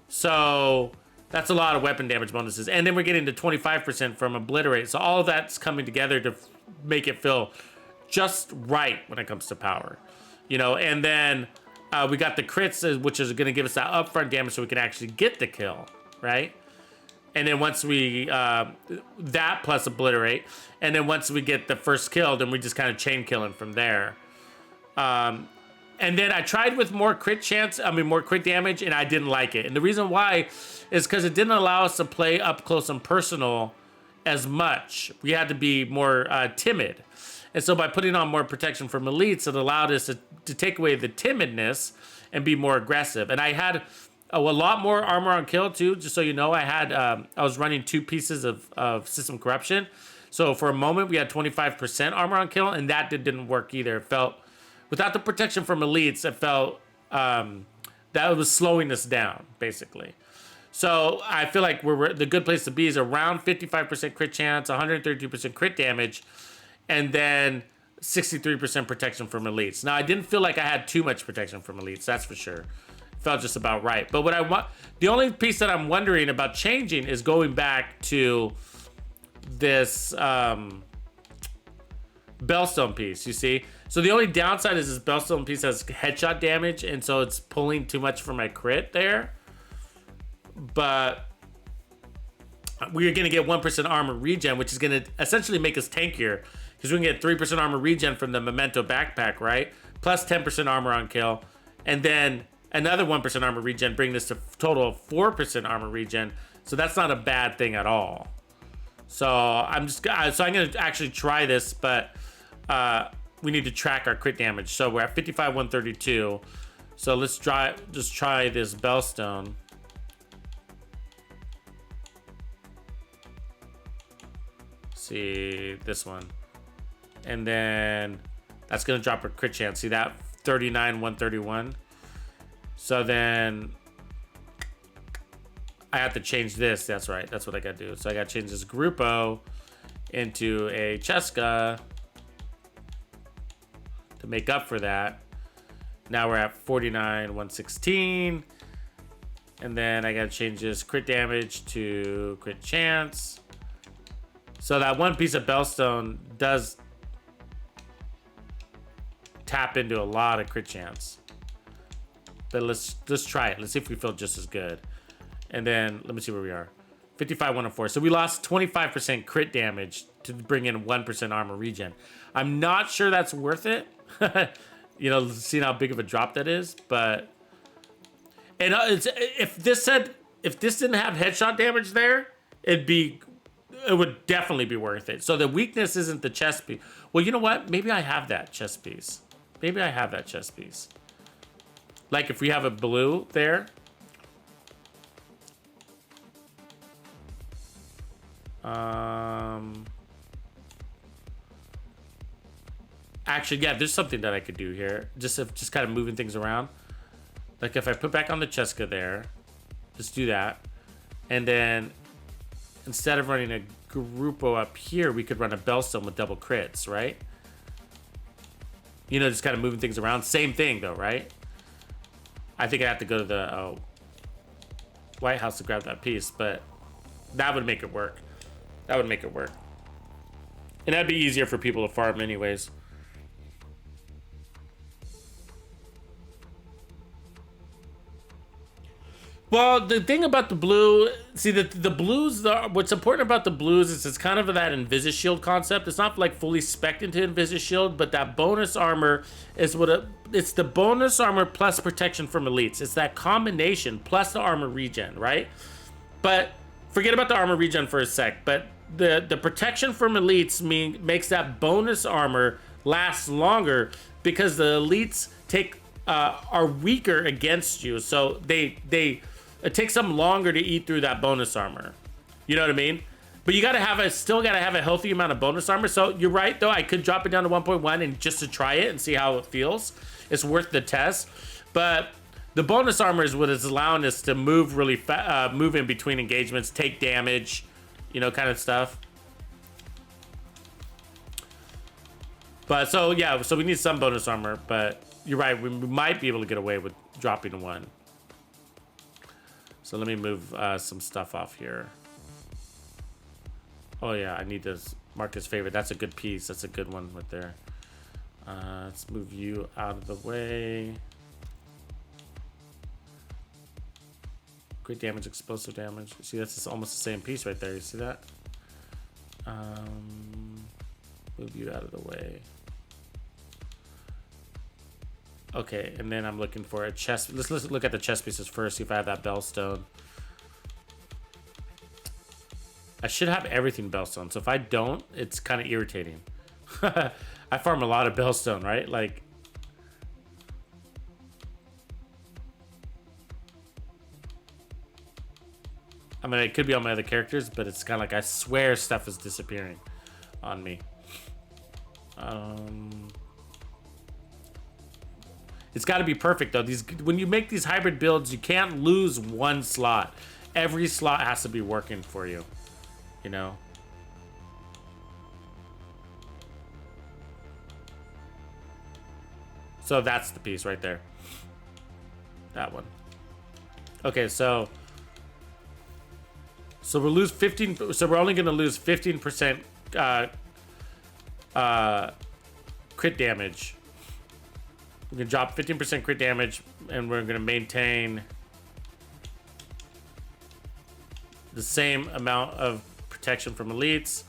So that's a lot of weapon damage bonuses. And then we're getting to 25% from obliterate. So all of that's coming together to make it feel just right when it comes to power, you know? And then we got the crits, which is gonna give us that upfront damage so we can actually get the kill, right? And then once we, that plus obliterate, and then once we get the first kill, then we just kind of chain killing from there. And then I tried with more crit damage, and I didn't like it. And the reason why is because it didn't allow us to play up close and personal as much. We had to be more timid. And so by putting on more protection from elites, it allowed us to take away the timidness and be more aggressive. And I had a lot more armor on kill too, just so you know. I was running 2 pieces of system corruption. So for a moment we had 25% armor on kill, and that didn't work either. It felt, without the protection from elites, it felt that was slowing us down, basically. So I feel like the good place to be is around 55% crit chance, 132% crit damage, and then 63% protection from elites. Now I didn't feel like I had too much protection from elites, that's for sure. Felt just about right. But what I want, the only piece that I'm wondering about changing is going back to this Bellstone piece, you see? So the only downside is this Bellstone piece has headshot damage, and so it's pulling too much for my crit there. But we're gonna get 1% armor regen, which is gonna essentially make us tankier, because we can get 3% armor regen from the Memento backpack, right? Plus 10% armor on kill, and then another 1% armor regen, bring this to total of 4% armor regen. So that's not a bad thing at all. So I'm gonna actually try this, but we need to track our crit damage. So we're at 55, 132. So let's just try this Bellstone. See this one, and then that's gonna drop our crit chance. See that 39, 131. So then I have to change this. That's right. That's what I got to do. So I got to change this Grupo into a Cheska to make up for that. Now we're at 49, 116. And then I gotta change this crit damage to crit chance. So that one piece of Bellstone does tap into a lot of crit chance. But let's try it. Let's see if we feel just as good. And then let me see where we are. 55, 104. So we lost 25% crit damage to bring in 1% armor regen. I'm not sure that's worth it. You know, seeing how big of a drop that is. But and if this didn't have headshot damage there, it would definitely be worth it. So the weakness isn't the chest piece. Well, you know what? Maybe I have that chest piece. Maybe I have that chest piece. Like if we have a blue there. Actually, yeah, there's something that I could do here. Just kind of moving things around. Like if I put back on the Cheska there, just do that. And then instead of running a Grupo up here, we could run a Bellstone with double crits, right? You know, just kind of moving things around. Same thing though, right? I think I have to go to the White House to grab that piece, but that would make it work. That would make it work. And that'd be easier for people to farm anyways. Well, the thing about the blue, see the blues, what's important about the blues is it's kind of that Invis-Shield concept. It's not like fully spec'd into Invis-Shield, but that bonus armor is it's the bonus armor plus protection from elites. It's that combination plus the armor regen, right? But forget about the armor regen for a sec, but the protection from elites makes that bonus armor last longer because the elites are weaker against you, so it takes them longer to eat through that bonus armor. You know what I mean? But you still gotta have a healthy amount of bonus armor. So you're right though, I could drop it down to 1.1 and just to try it and see how it feels. It's worth the test. But the bonus armor is what is allowing us to move really move in between engagements, take damage, you know, kind of stuff. But so yeah, so we need some bonus armor, but you're right, we might be able to get away with dropping one. So let me move some stuff off here. Oh yeah, I need to mark his favorite. That's a good piece. That's a good one right there. Let's move you out of the way. Crit damage, explosive damage. See, that's almost the same piece right there. You see that? Move you out of the way. Okay, and then I'm looking for a chest. Let's look at the chest pieces first, see if I have that Bellstone. I should have everything Bellstone, so if I don't, it's kind of irritating. I farm a lot of Bellstone, right? Like, I mean, it could be on my other characters, but it's kind of like I swear stuff is disappearing on me. It's got to be perfect though. When you make these hybrid builds, you can't lose one slot. Every slot has to be working for you, you know. So that's the piece right there. That one. Okay, so we'll lose 15. So we're only going to lose 15% crit damage. We're going to drop 15% crit damage, and we're going to maintain the same amount of protection from elites.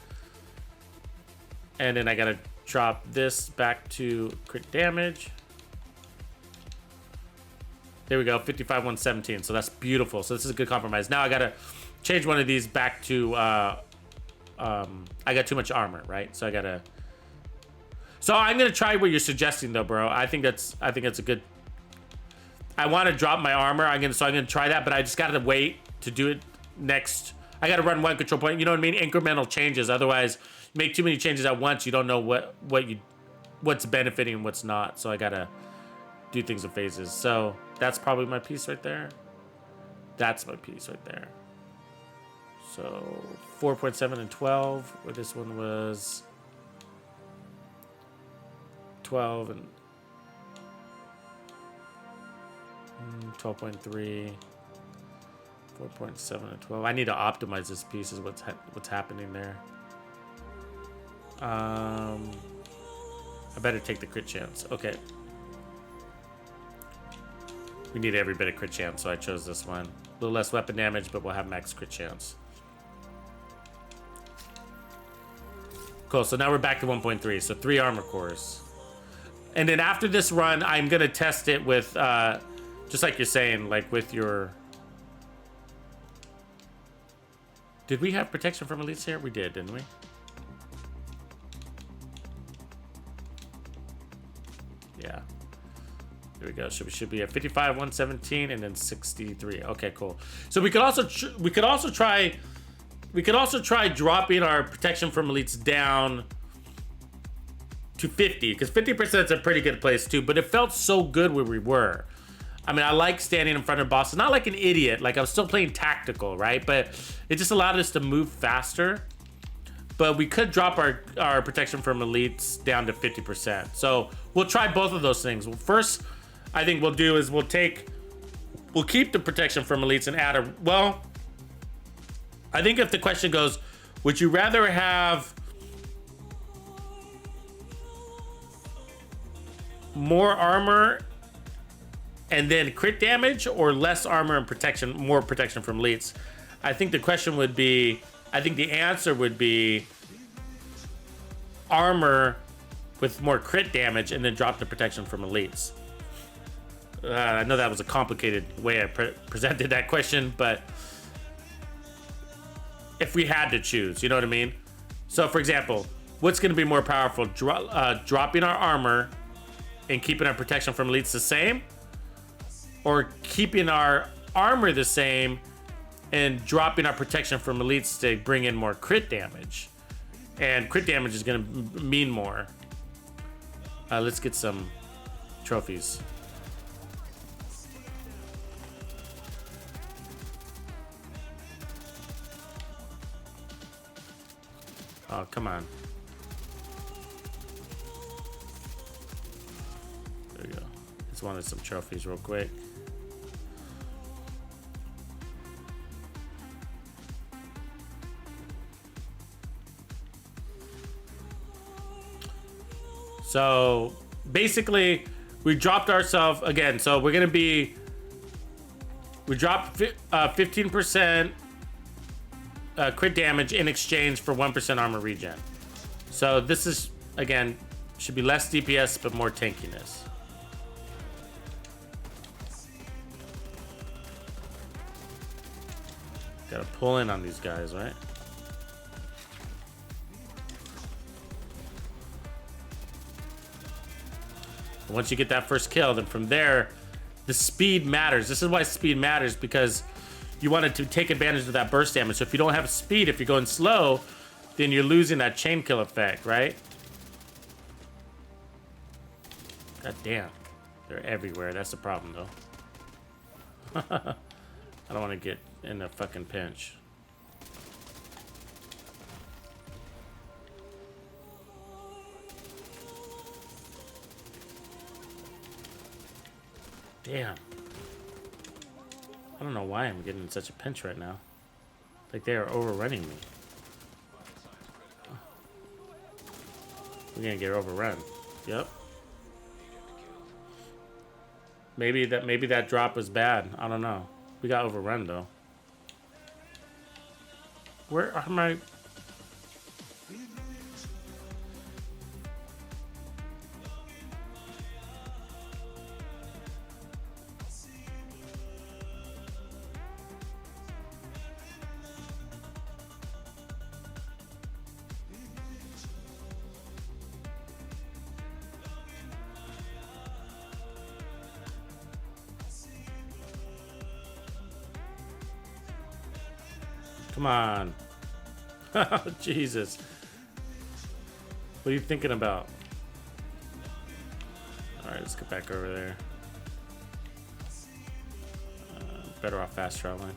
And then I got to drop this back to crit damage. There we go, 55, 117. So that's beautiful. So this is a good compromise. Now I got to change one of these back to... I got too much armor, right? So I got to... So I'm gonna try what you're suggesting though, bro. I think that's a good. I want to drop my armor. I'm gonna try that, but I just gotta wait to do it next. I gotta run one control point. You know what I mean? Incremental changes. Otherwise, you make too many changes at once. You don't know what's benefiting and what's not. So I gotta do things in phases. So that's probably my piece right there. That's my piece right there. So 4.7 and 12, where this one was 12 and 12.3, 4.7 and 12. I need to optimize this piece. Is what's happening there. I better take the crit chance. Okay. We need every bit of crit chance, so I chose this one. A little less weapon damage, but we'll have max crit chance. Cool, so now we're back to 1.3, so 3 armor cores. And then after this run, I'm gonna test it with, just like you're saying, like with your... Did we have protection from elites here? We did, didn't we? Yeah. There we go. Should be at 55, 117, and then 63. Okay, cool. So we could also try dropping our protection from elites down to 50, because 50% is a pretty good place too. But it felt so good where we were. I mean, I like standing in front of bosses, not like an idiot. Like I was still playing tactical, right? But it just allowed us to move faster. But we could drop our protection from elites down to 50%. So we'll try both of those things. Well, first, I think we'll do is we'll keep the protection from elites and add a, well, I think if the question goes, would you rather have more armor and then crit damage, or less armor and protection, more protection from elites? I think the question would be, I think the answer would be armor with more crit damage and then drop the protection from elites. I know that was a complicated way I presented that question, but if we had to choose, you know what I mean? So for example, what's gonna be more powerful? Dropping our armor and keeping our protection from elites the same? Or keeping our armor the same and dropping our protection from elites to bring in more crit damage? And crit damage is gonna mean more. Let's get some trophies. Oh, come on. There we go. Just wanted some trophies real quick. So basically, we dropped ourselves again. So we're gonna be, we dropped 15% crit damage in exchange for 1% armor regen. So this is, again, should be less DPS but more tankiness. Gotta pull in on these guys, right? Once you get that first kill, then from there, the speed matters. This is why speed matters, because you wanted to take advantage of that burst damage. So if you don't have speed, if you're going slow, then you're losing that chain kill effect, right? God damn. They're everywhere. That's the problem, though. I don't want to get in a fucking pinch. Damn. I don't know why I'm getting in such a pinch right now. Like they are overrunning me. We're gonna get overrun. Yep. Maybe that drop was bad. I don't know. We got overrun though. Where are my... Come on. Jesus. What are you thinking about? Alright, let's get back over there. Better off fast traveling.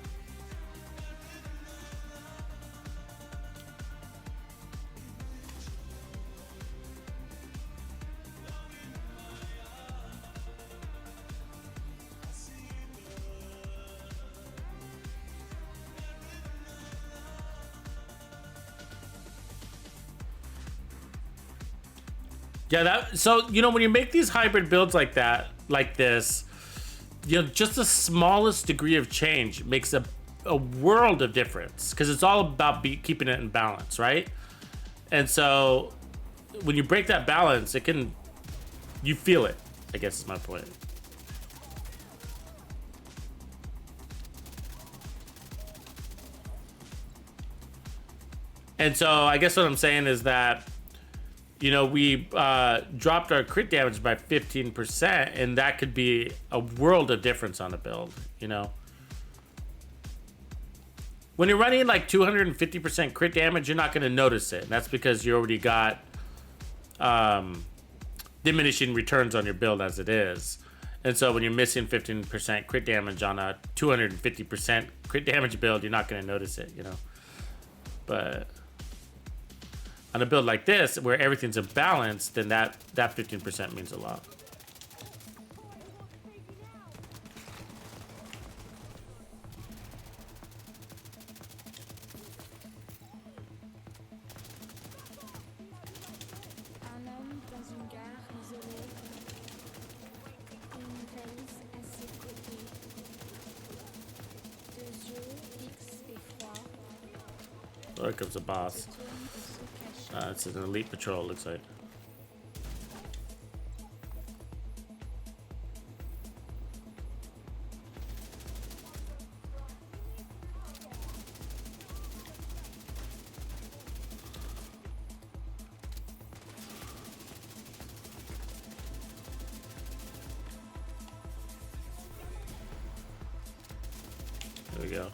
Yeah, that so you know when you make these hybrid builds like that, like this, you know, just the smallest degree of change makes a world of difference because it's all about keeping it in balance, right? And so when you break that balance, you feel it. I guess is my point. And so I guess what I'm saying is that, you know, we dropped our crit damage by 15%, and that could be a world of difference on a build, you know? When you're running like 250% crit damage, you're not going to notice it. And that's because you already got diminishing returns on your build as it is. And so when you're missing 15% crit damage on a 250% crit damage build, you're not going to notice it, you know? But on a build like this, where everything's in balance, then that 15% means a lot. Un homme dans une gare isolée, une valise à ses côtés, deux yeux fixes et froids, Oh, here comes the boss. tourne pour se cacher. It's an elite patrol, it looks like. There we go.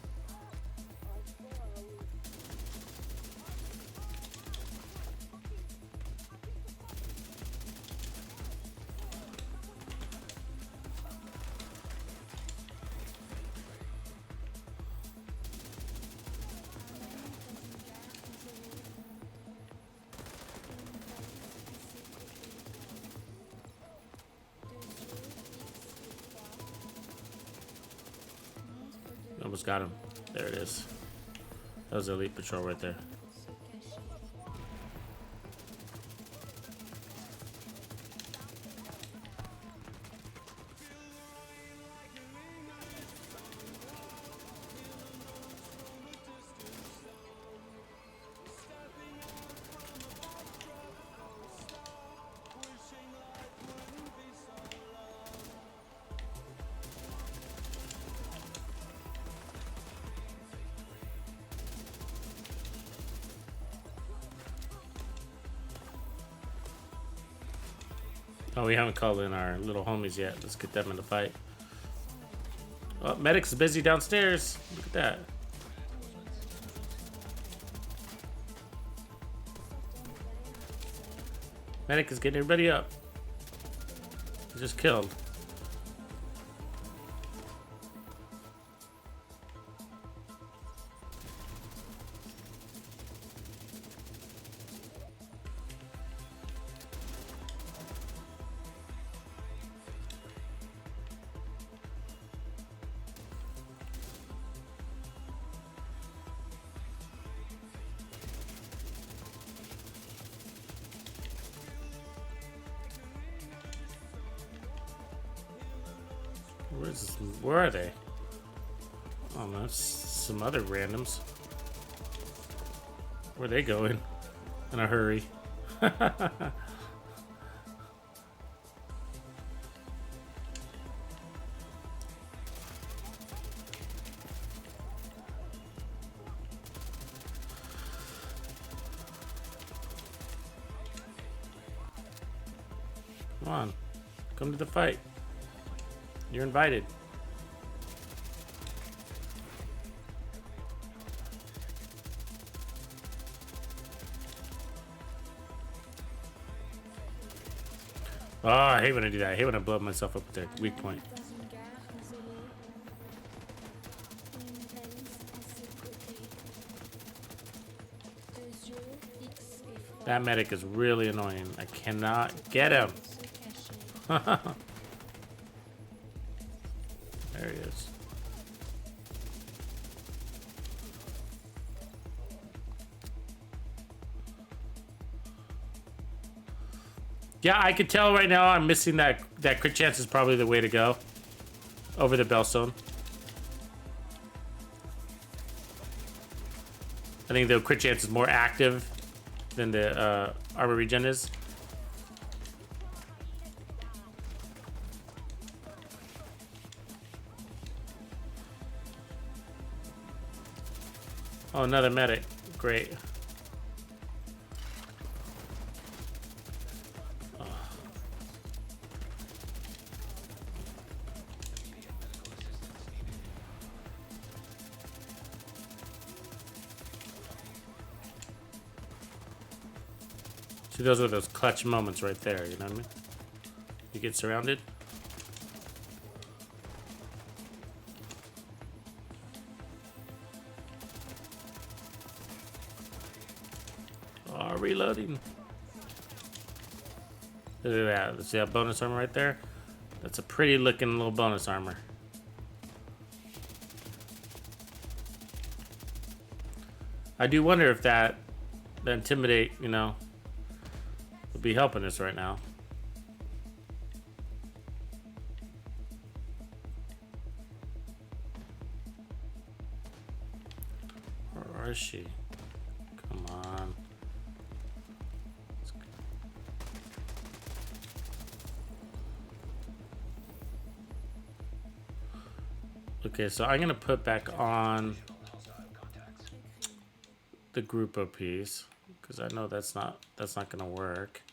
Almost got him. There it is. That was elite patrol right there. Oh, we haven't called in our little homies yet. Let's get them in the fight. Oh, Medic's busy downstairs. Look at that. Medic is getting everybody up. He just killed. Where are they? Oh, that's some other randoms. Where are they going? In a hurry. Come on. Come to the fight. You're invited. Oh, I hate when I do that. I hate when I blow myself up with their weak point. Dans une gare isolée, une valise à ses côtés, deux yeux fixes et froids, That medic is really annoying. I cannot get him. se cacher. There he is. Yeah, I could tell right now I'm missing that crit chance is probably the way to go. Over the Bellstone. I think the crit chance is more active than the armor regen is. Oh, another medic. Great. See, those are those clutch moments right there, you know what I mean? You get surrounded. Oh, reloading. Look at that. See that bonus armor right there? That's a pretty looking little bonus armor. I do wonder if that intimidate, you know, would be helping us right now. Where is she? Come on. Okay, so I'm gonna put back on the Grupo piece because I know that's not gonna work.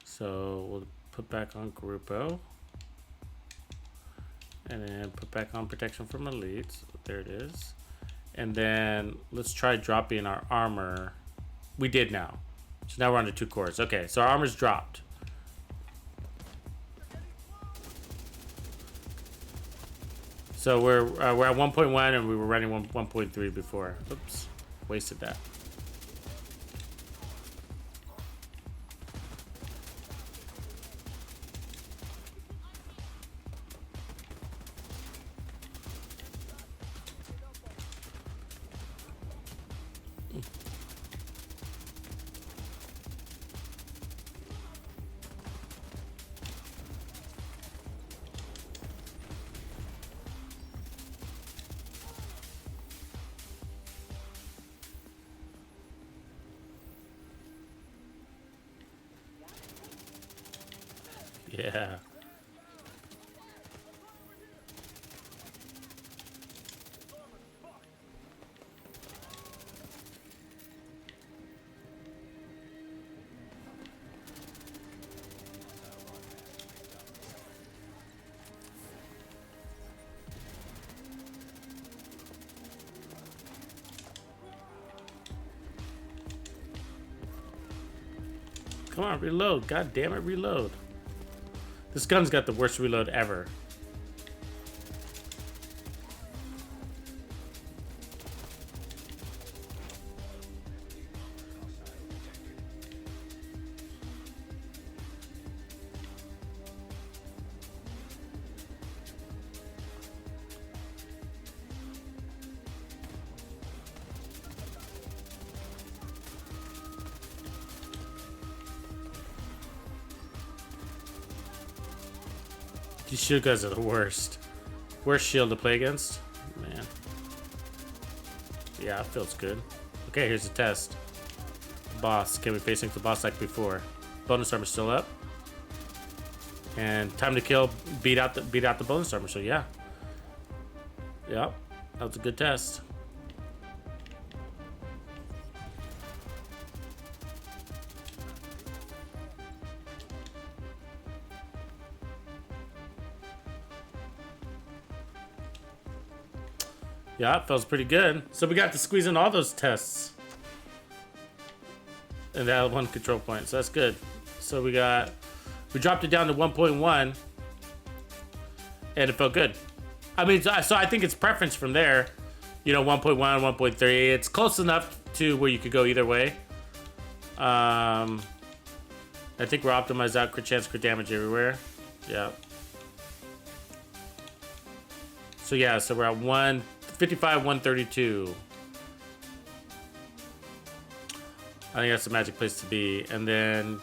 So we'll put back on Grupo and then put back on protection from elites. There it is. And then let's try dropping our armor. We did now. So now we're on to 2 cores. Okay, so our armor's dropped. So we're at 1.1 and we were running 1.3 before. Oops, wasted that. Yeah. Come on, reload. God damn it, reload. This gun's got the worst reload ever. These shield guys are the worst. Worst shield to play against. Man. Yeah, it feels good. Okay, here's the test. Boss. Can we face into the boss like before? Bonus armor still up. And time to kill beat out the bonus armor, so yeah. Yep. That was a good test. Yeah, it feels pretty good. So we got to squeeze in all those tests. And that 1 control point, so that's good. So we dropped it down to 1.1. And it felt good. I mean, so I think it's preference from there. You know, 1.1, 1.3. It's close enough to where you could go either way. I think we're optimized out, crit chance, crit damage everywhere. Yeah. So yeah, so we're at 155, 132. I think that's the magic place to be. And then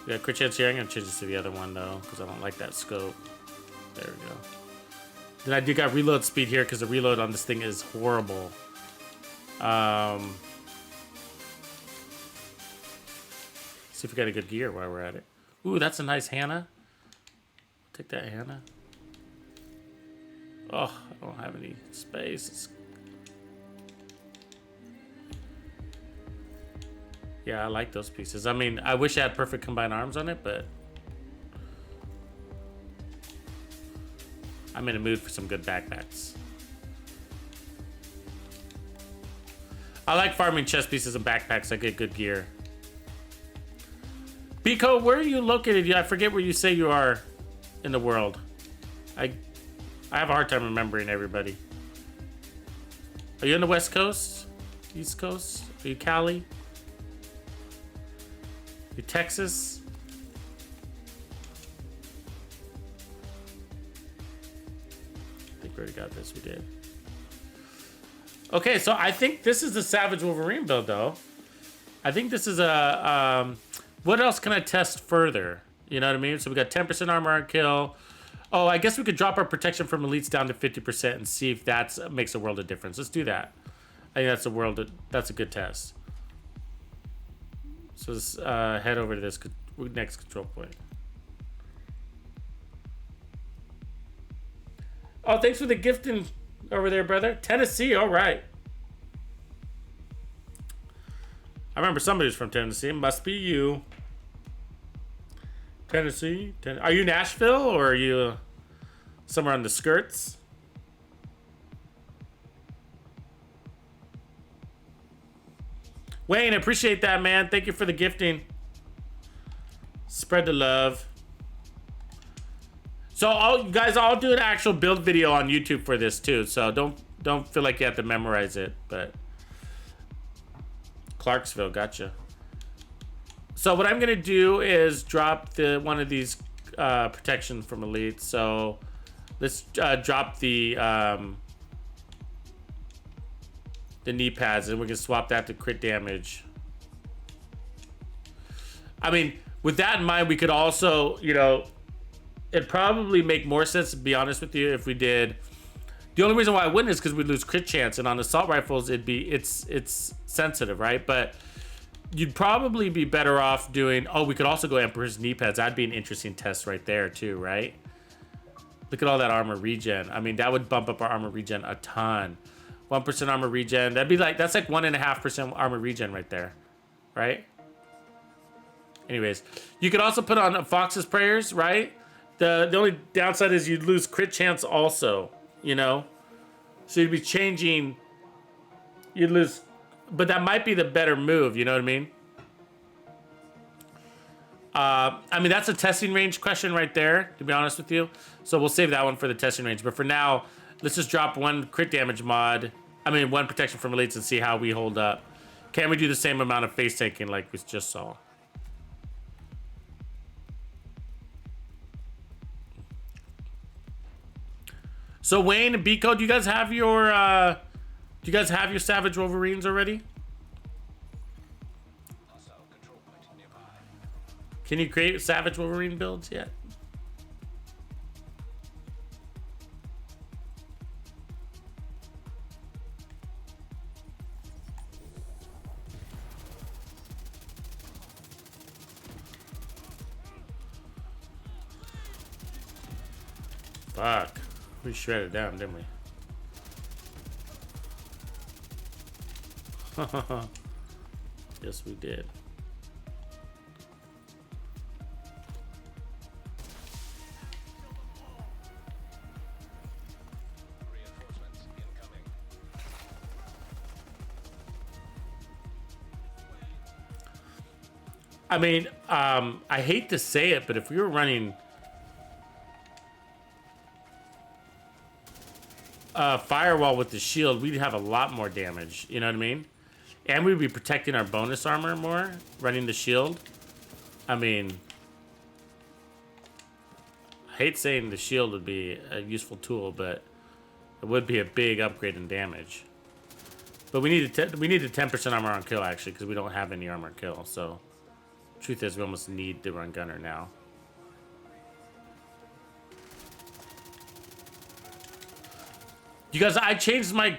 We got crit chance here. I'm gonna change this to the other one though, because I don't like that scope. There we go. Then I do got reload speed here because the reload on this thing is horrible. See if we got a good gear while we're at it. Ooh, that's a nice Hannah. Take that Hannah. Oh, I don't have any space. Yeah, I like those pieces. I mean, I wish I had perfect combined arms on it, but I'm in a mood for some good backpacks. I like farming chest pieces and backpacks. I get good gear. Biko, where are you located? Yeah, I forget where you say you are in the world. I have a hard time remembering everybody. Are you on the West Coast? East Coast? Are you Cali? You Texas? I think we already got this. We did. Okay, so I think this is the Savage Wolverine build, though. I think this is a... what else can I test further? You know what I mean? So we got 10% armor on kill. Oh, I guess we could drop our protection from elites down to 50% and see if that makes a world of difference. Let's do that. I think that's a good test. So let's head over to this next control point. Oh, thanks for the gifting over there, brother. Tennessee, all right. I remember somebody who's from Tennessee. It must be you. Tennessee? Are you Nashville or are you somewhere on the skirts? Wayne, appreciate that, man. Thank you for the gifting. Spread the love. So you guys, I'll do an actual build video on YouTube for this too. So don't feel like you have to memorize it, but Clarksville, gotcha. So what I'm gonna do is drop one of these protection from elite. So let's drop the knee pads, and we can swap that to crit damage. I mean, with that in mind, we could also, you know, it'd probably make more sense, to be honest with you, if we did. The only reason why I wouldn't is because we'd lose crit chance, and on assault rifles, it's sensitive, right? But you'd probably be better off doing. Oh, we could also go Emperor's knee pads. That'd be an interesting test right there too, right? Look at all that armor regen. I mean, that would bump up our armor regen a ton. 1% armor regen. That's like 1.5% armor regen right there, right? Anyways, you could also put on Fox's prayers, right? The only downside is you'd lose crit chance also, you know? So you'd be changing, you'd lose, but that might be the better move, you know what I mean? I mean, that's a testing range question right there, to be honest with you. So we'll save that one for the testing range. But for now, let's just drop one crit damage mod. I mean, one protection from elites and see how we hold up. Can we do the same amount of face taking like we just saw? So Wayne and Biko, do you guys have your Savage Wolverines already? Can you create Savage Wolverine builds yet? Fuck. We shredded down, didn't we? Yes, we did. Reinforcements incoming. I mean, I hate to say it, but if we were running firewall with the shield, we'd have a lot more damage. You know what I mean? And we'd be protecting our bonus armor more, running the shield. I mean, I hate saying the shield would be a useful tool, but it would be a big upgrade in damage. But we need a 10% armor on kill, actually, because we don't have any armor on kill. So Truth is, we almost need the run gunner now. You guys, I changed my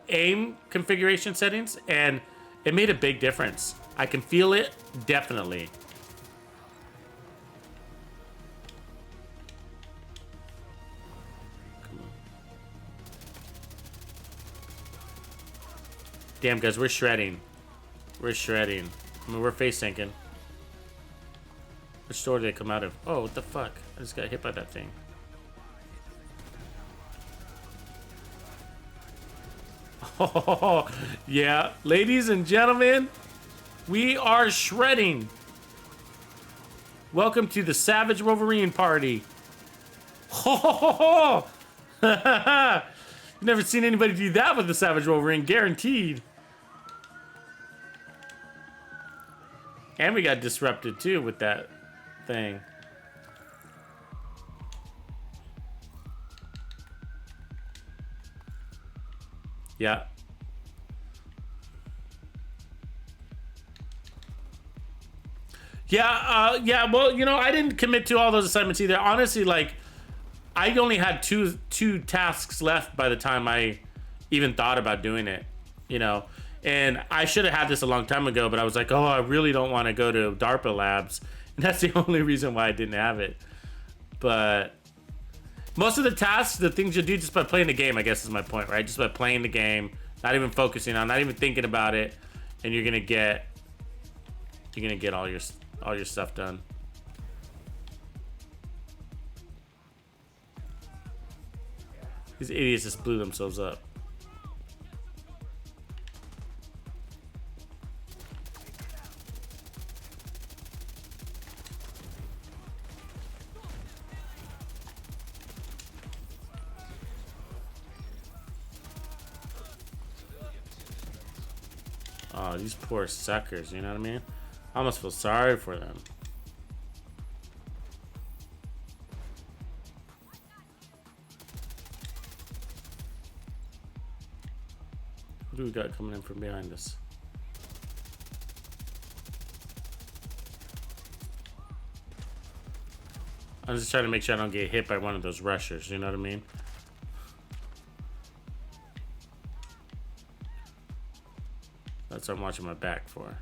aim configuration settings, and it made a big difference. I can feel it, definitely. Come on. Damn, guys, we're shredding. We're shredding. I mean, we're face sinking. Which door did they come out of? Oh, what the fuck? I just got hit by that thing. Oh, yeah. Ladies and gentlemen, we are shredding. Welcome to the Savage Wolverine party. Oh, you've never seen anybody do that with the Savage Wolverine, guaranteed. And we got disrupted too with that thing. Yeah. Yeah, well, you know, I didn't commit to all those assignments either. Honestly, like, I only had two tasks left by the time I even thought about doing it, you know. And I should have had this a long time ago, but I was like, oh, I really don't want to go to DARPA labs. And that's the only reason why I didn't have it. But most of the tasks, the things you do just by playing the game, I guess is my point, right? Just by playing the game, not even focusing on, not even thinking about it, and you're gonna get all your stuff done. These idiots just blew themselves up. Oh, these poor suckers, you know what I mean? I almost feel sorry for them. Who do we got coming in from behind us? I'm just trying to make sure I don't get hit by one of those rushers, you know what I mean? That's what I'm watching my back for.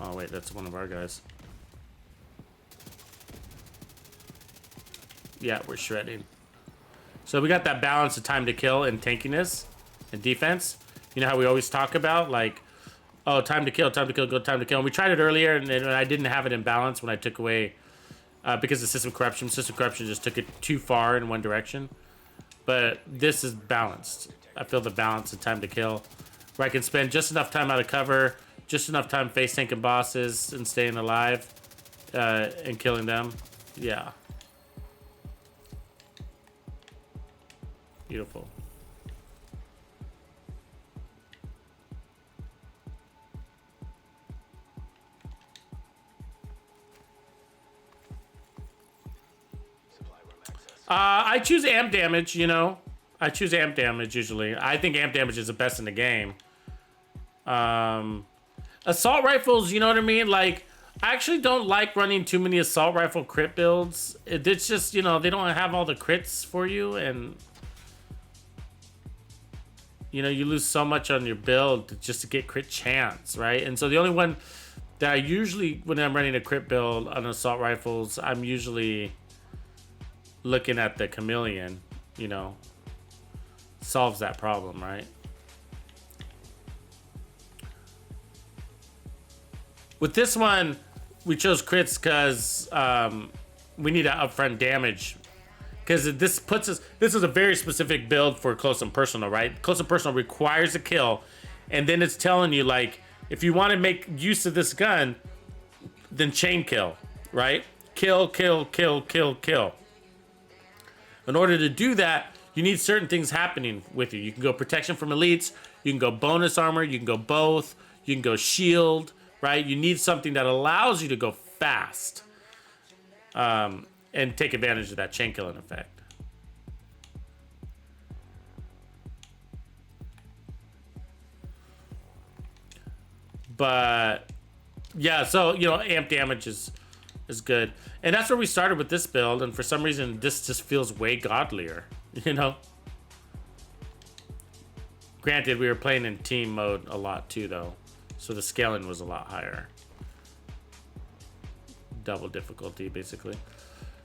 Oh wait, that's one of our guys. Yeah, we're shredding. So we got that balance of time to kill and tankiness and defense. You know how we always talk about, like, oh, time to kill, go time to kill. And we tried it earlier, and I didn't have it in balance when I took away, because of system corruption. System corruption just took it too far in one direction. But this is balanced. I feel the balance of time to kill, where I can spend just enough time out of cover, just enough time face tanking bosses and staying alive, and killing them. Yeah. Beautiful. I choose amp damage, you know. I choose amp damage usually. I think amp damage is the best in the game. Assault rifles, you know what I mean? Like, I actually don't like running too many assault rifle crit builds. It's just, you know, they don't have all the crits for you, and you know, you lose so much on your build just to get crit chance, right? And so the only one that I usually, when I'm running a crit build on assault rifles, I'm usually looking at the chameleon, you know, solves that problem, right? With this one, we chose crits because we need to upfront damage. Because this is a very specific build for close and personal, right? Close and personal requires a kill. And then it's telling you, like, if you want to make use of this gun, then chain kill, right? Kill, kill, kill, kill, kill. In order to do that, you need certain things happening with you. You can go protection from elites. You can go bonus armor. You can go both. You can go shield, right? You need something that allows you to go fast. And take advantage of that chain killing effect. But yeah, so you know, amp damage is good, and that's where we started with this build. And for some reason, this just feels way godlier. You know. Granted, we were playing in team mode a lot too, though, so the scaling was a lot higher. Double difficulty, basically.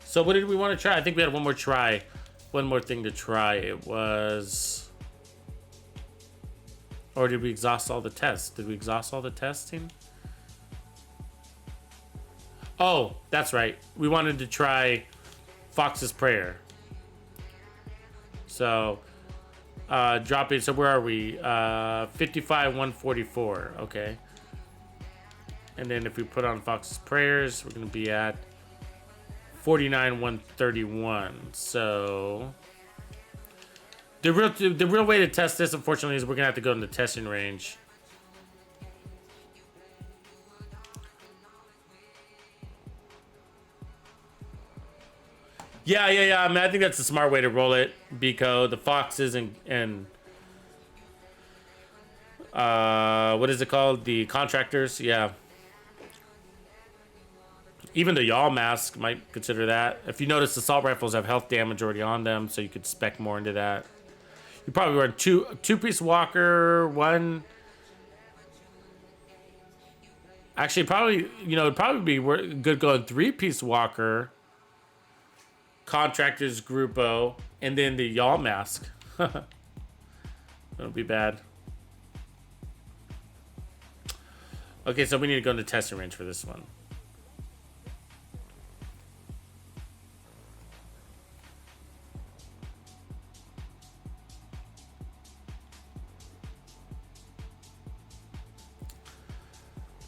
So what did we want to try? I think we had one more try. One more thing to try. It was... Or did we exhaust all the tests? Did we exhaust all the testing? Oh, that's right. We wanted to try Fox's Prayer. So, dropping... So where are we? 55, 144. Okay. And then if we put on Fox's Prayers, we're going to be at 49, 131. So the real way to test this, unfortunately, is we're going to have to go in the testing range. Yeah. I mean, I think that's a smart way to roll it, because the Foxes and what is it called? The contractors, yeah. Even the Y'all mask might consider that. If you notice, assault rifles have health damage already on them, so you could spec more into that. You probably run two-piece walker, one. Actually, probably, you know, it'd probably be good going three-piece walker, contractors, Grupo, and then the Y'all mask. That would be bad. Okay, so we need to go into testing range for this one.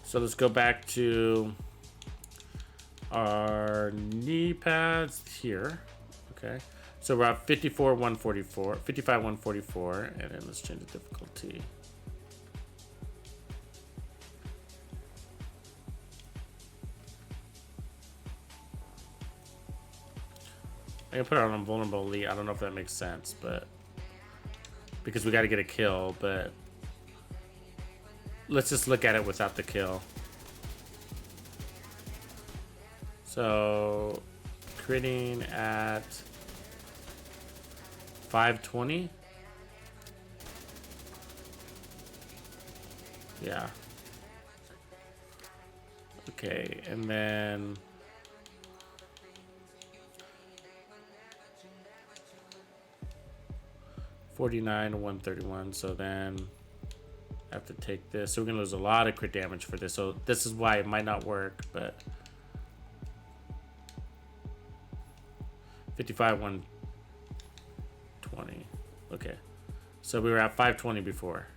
So let's go back to our knee pads here. Okay. So we're at 54, 144, 55, 144, and then let's change the difficulty. I can put it on vulnerable elite. I don't know if that makes sense, but because we got to get a kill, but let's just look at it without the kill. So, critting at 520. Yeah. Okay, and then 49 to 131. So then I have to take this. So we're gonna lose a lot of crit damage for this. So this is why it might not work, but 55, 120. Okay. So we were at 520 before.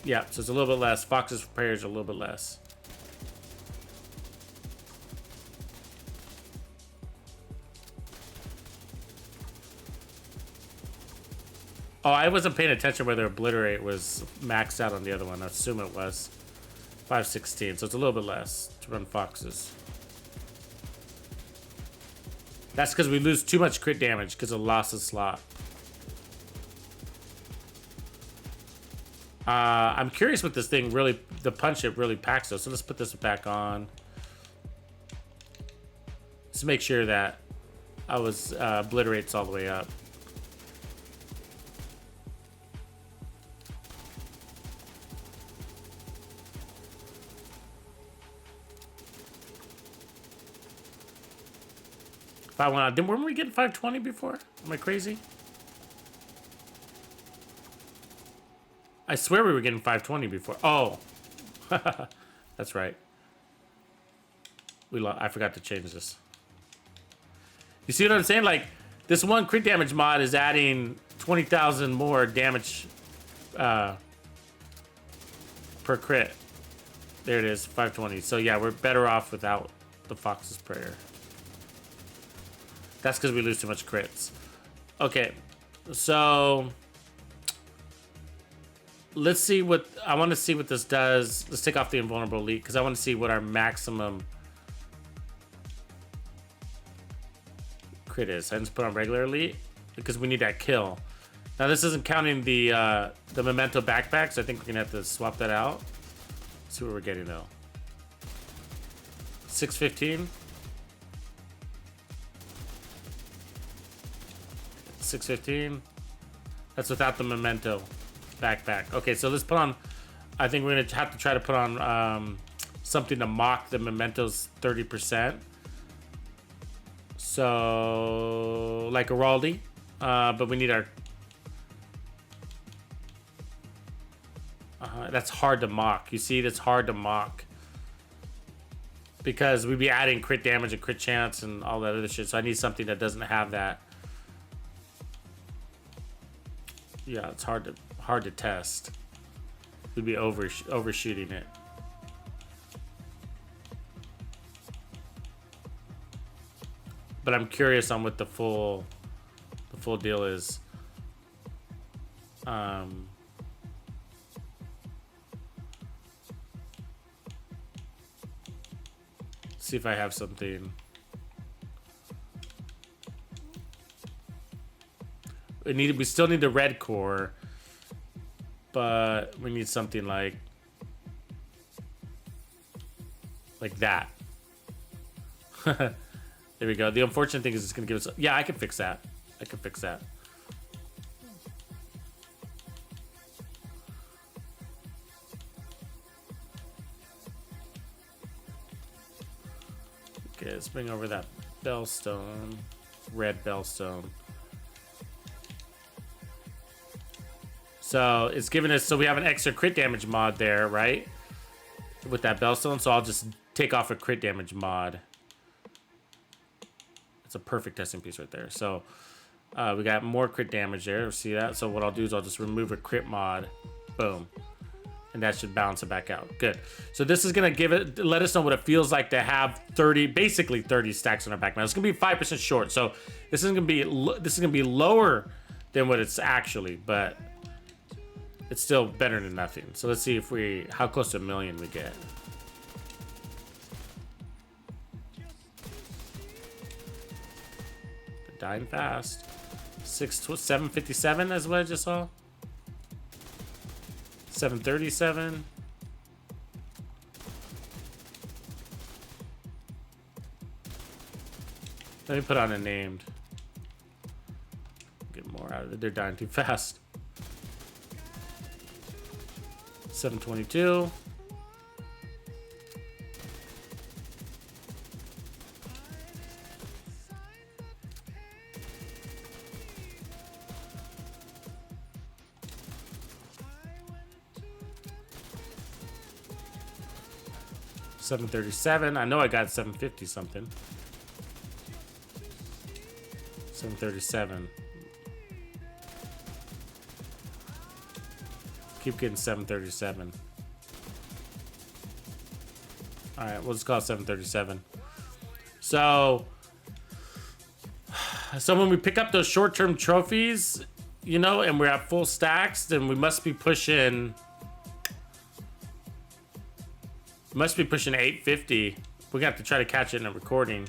Yeah, so it's a little bit less. Fox's Prayers are a little bit less. Oh, I wasn't paying attention whether Obliterate was maxed out on the other one. I assume it was. 516, so it's a little bit less to run Foxes. That's because we lose too much crit damage because of loss of slot. I'm curious what this thing really, the punch it really packs though. So let's put this back on. Let's make sure that I was obliterates all the way up. Weren't we getting 520 before? Am I crazy? I swear we were getting 520 before. Oh, that's right. I forgot to change this. You see what I'm saying? Like, this one crit damage mod is adding 20,000 more damage per crit. There it is, 520. So yeah, we're better off without the Fox's Prayer. That's because we lose too much crits. Okay, so let's see what I want to see what this does. Let's take off the invulnerable elite because I want to see what our maximum crit is. I just put on regular elite because we need that kill. Now this isn't counting the memento backpacks. I think we're gonna have to swap that out. Let's see what we're getting though. 615. 615. That's without the memento backpack. Okay, so let's put on. I think we're gonna have to try to put on something to mock the memento's 30%. So like a Raldi, but we need our. That's hard to mock. You see, that's hard to mock because we'd be adding crit damage and crit chance and all that other shit. So I need something that doesn't have that. Yeah, it's hard to test. We'd be overshooting it. But I'm curious on what the full deal is. See if I have something. We still need the red core, but we need something like that. There we go. The unfortunate thing is it's gonna give us. Yeah, I can fix that. I can fix that. Okay, let's bring over that bellstone, red bellstone. So it's giving us, so we have an extra crit damage mod there, right? With that bellstone, so I'll just take off a crit damage mod. It's a perfect testing piece right there. So we got more crit damage there, see that? So what I'll do is I'll just remove a crit mod, boom. And that should balance it back out. Good. So this is gonna let us know what it feels like to have 30, basically 30 stacks on our back. Now it's gonna be 5% short. So this is gonna be lower than what it's actually, but it's still better than nothing. So let's see if how close to 1 million we get. They're dying fast. 757 is what I just saw. 737. Let me put on a named. Get more out of it. They're dying too fast. 722. $737. I know I got 750 something. 737. Keep getting 737. All right, we'll just call it 737. So when we pick up those short-term trophies, you know, and we're at full stacks, then we must be pushing. Must be pushing 850. We're gonna have to try to catch it in a recording.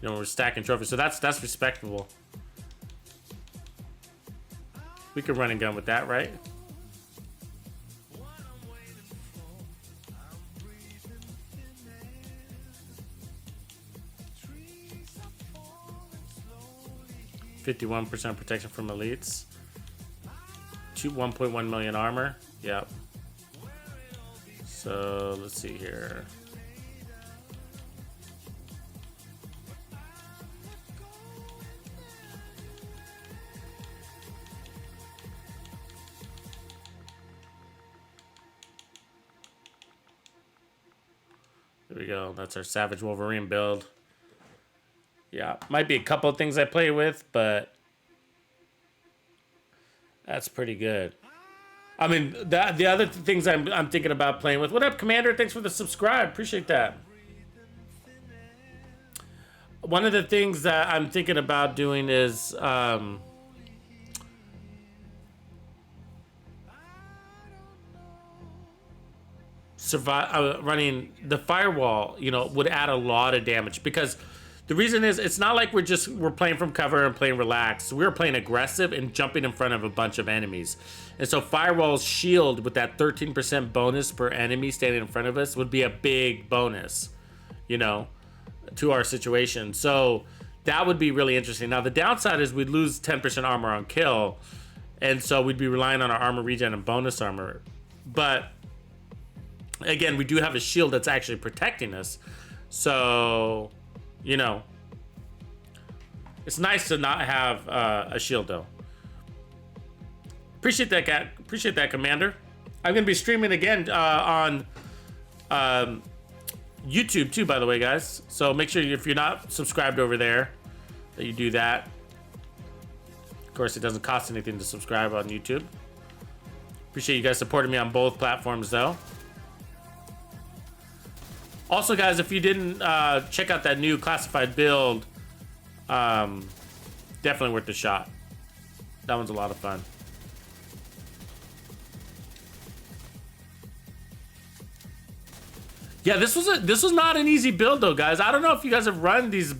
You know, we're stacking trophies, so that's respectable. We could run and gun with that, right? %51 protection from elites. 1.1 million armor. Yep. So let's see here. There we go. That's our Savage Wolverine build. Yeah, might be a couple of things I play with, but that's pretty good. I mean, the other things I'm thinking about playing with. What up, Commander? Thanks for the subscribe. Appreciate that. One of the things that I'm thinking about doing is running the firewall, you know, would add a lot of damage, because the reason is it's not like we're playing from cover and playing relaxed. We're playing aggressive and jumping in front of a bunch of enemies. And so firewall's shield with that 13% bonus per enemy standing in front of us would be a big bonus, you know, to our situation. So that would be really interesting. Now the downside is we'd lose 10% armor on kill, and so we'd be relying on our armor regen and bonus armor. But again, we do have a shield that's actually protecting us. So, you know, it's nice to not have a shield though. Appreciate that, Cat. Appreciate that, Commander. I'm gonna be streaming again on YouTube too, by the way, guys. So make sure if you're not subscribed over there, that you do that. Of course, it doesn't cost anything to subscribe on YouTube. Appreciate you guys supporting me on both platforms, though. Also, guys, if you didn't check out that new classified build, definitely worth the shot. That one's a lot of fun. Yeah, this was not an easy build though, guys. I don't know if you guys have run this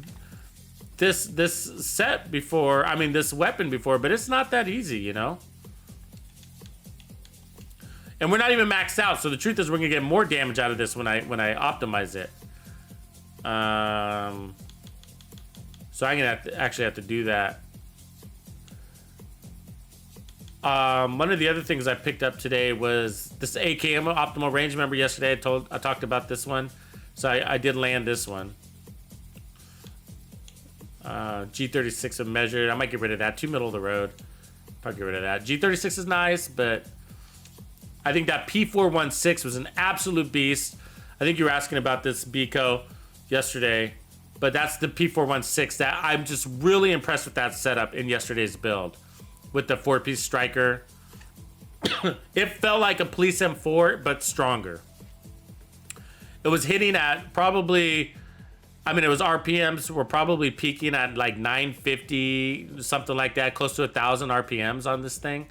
set before. I mean, this weapon before, but it's not that easy, you know. And we're not even maxed out, so the truth is we're gonna get more damage out of this when I optimize it. So I'm gonna actually have to do that. One of the other things I picked up today was this AKM optimal range. Remember yesterday I talked about this one, so I did land this one. G36 have measured. I might get rid of that. Too middle of the road. Probably get rid of that. G36 is nice, but I think that P416 was an absolute beast. I think you were asking about this, Biko, yesterday, but that's the P416 that I'm just really impressed with that setup in yesterday's build. With the 4-piece striker. It felt like a Police M4, but stronger. It was hitting at probably, I mean, it was RPMs were probably peaking at like 950, something like that, close to 1,000 RPMs on this thing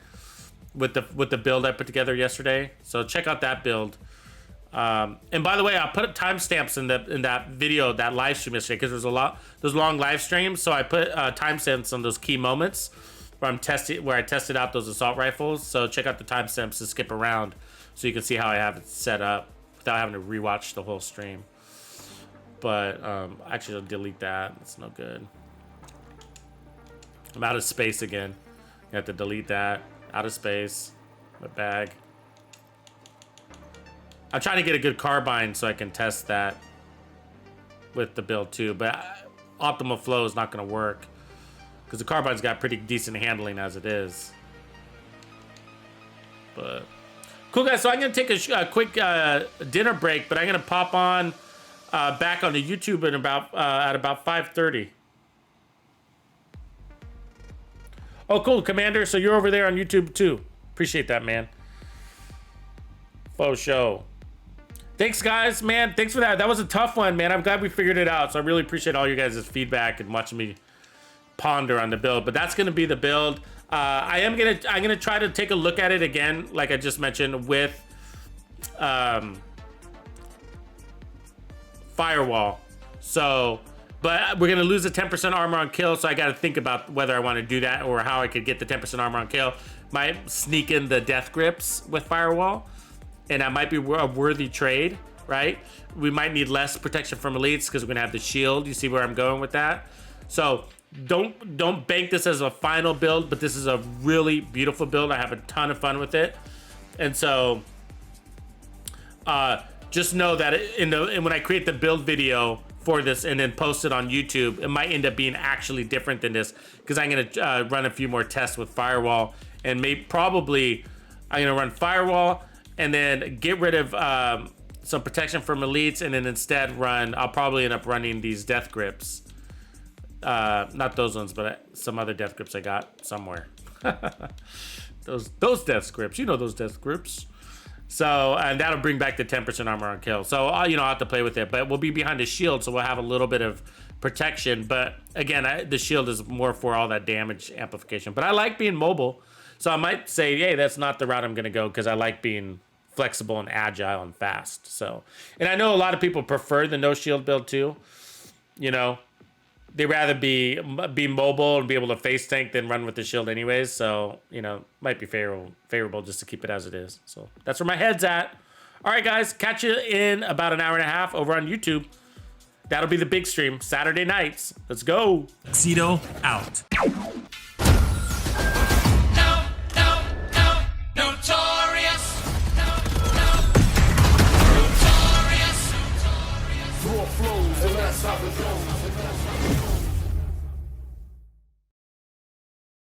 with the build I put together yesterday. So check out that build. And by the way, I put timestamps in that video, that live stream yesterday, because there's those long live streams. So I put timestamps on those key moments where I tested out those assault rifles. So check out the timestamps to skip around so you can see how I have it set up without having to rewatch the whole stream. But actually, I'll delete that. It's no good. I'm out of space again. You have to delete that. Out of space. My bag. I'm trying to get a good carbine so I can test that with the build too. But optimal flow is not going to work, because the carbine's got pretty decent handling as it is. But cool, guys. So I'm gonna take a quick dinner break, but I'm gonna pop on back onto YouTube at about 5:30. Oh, cool, Commander. So you're over there on YouTube too. Appreciate that, man. Faux show. Thanks, guys, man. Thanks for that. That was a tough one, man. I'm glad we figured it out. So I really appreciate all you guys' feedback and watching me ponder on the build. But that's gonna be the build. I'm gonna try to take a look at it again, like I just mentioned, with firewall. So, but we're gonna lose the 10% armor on kill, so I gotta think about whether I want to do that or how I could get the 10% armor on kill. Might sneak in the death grips with firewall, and that might be a worthy trade, right? We might need less protection from elites because we're gonna have the shield. You see where I'm going with that? So don't bank this as a final build, but this is a really beautiful build. I have a ton of fun with it, and so just know that when I create the build video for this and then post it on YouTube, it might end up being actually different than this, because I'm gonna run a few more tests with firewall, and probably I'm gonna run firewall and then get rid of some protection from elites, and then instead I'll probably end up running these death grips. Not those ones, but some other death grips I got somewhere. those death grips, you know, those death grips. So, and that'll bring back the 10% armor on kill. So, I'll have to play with it, but we'll be behind a shield, so we'll have a little bit of protection. But again, the shield is more for all that damage amplification. But I like being mobile, so I might say, hey, that's not the route I'm gonna go, because I like being flexible and agile and fast. So, and I know a lot of people prefer the no shield build too. You know, they rather be mobile and be able to face tank than run with the shield anyways. So, you know, might be favorable just to keep it as it is. So that's where my head's at. All right, guys, catch you in about an hour and a half over on YouTube. That'll be the big stream Saturday nights. Let's go. Tuxedo out.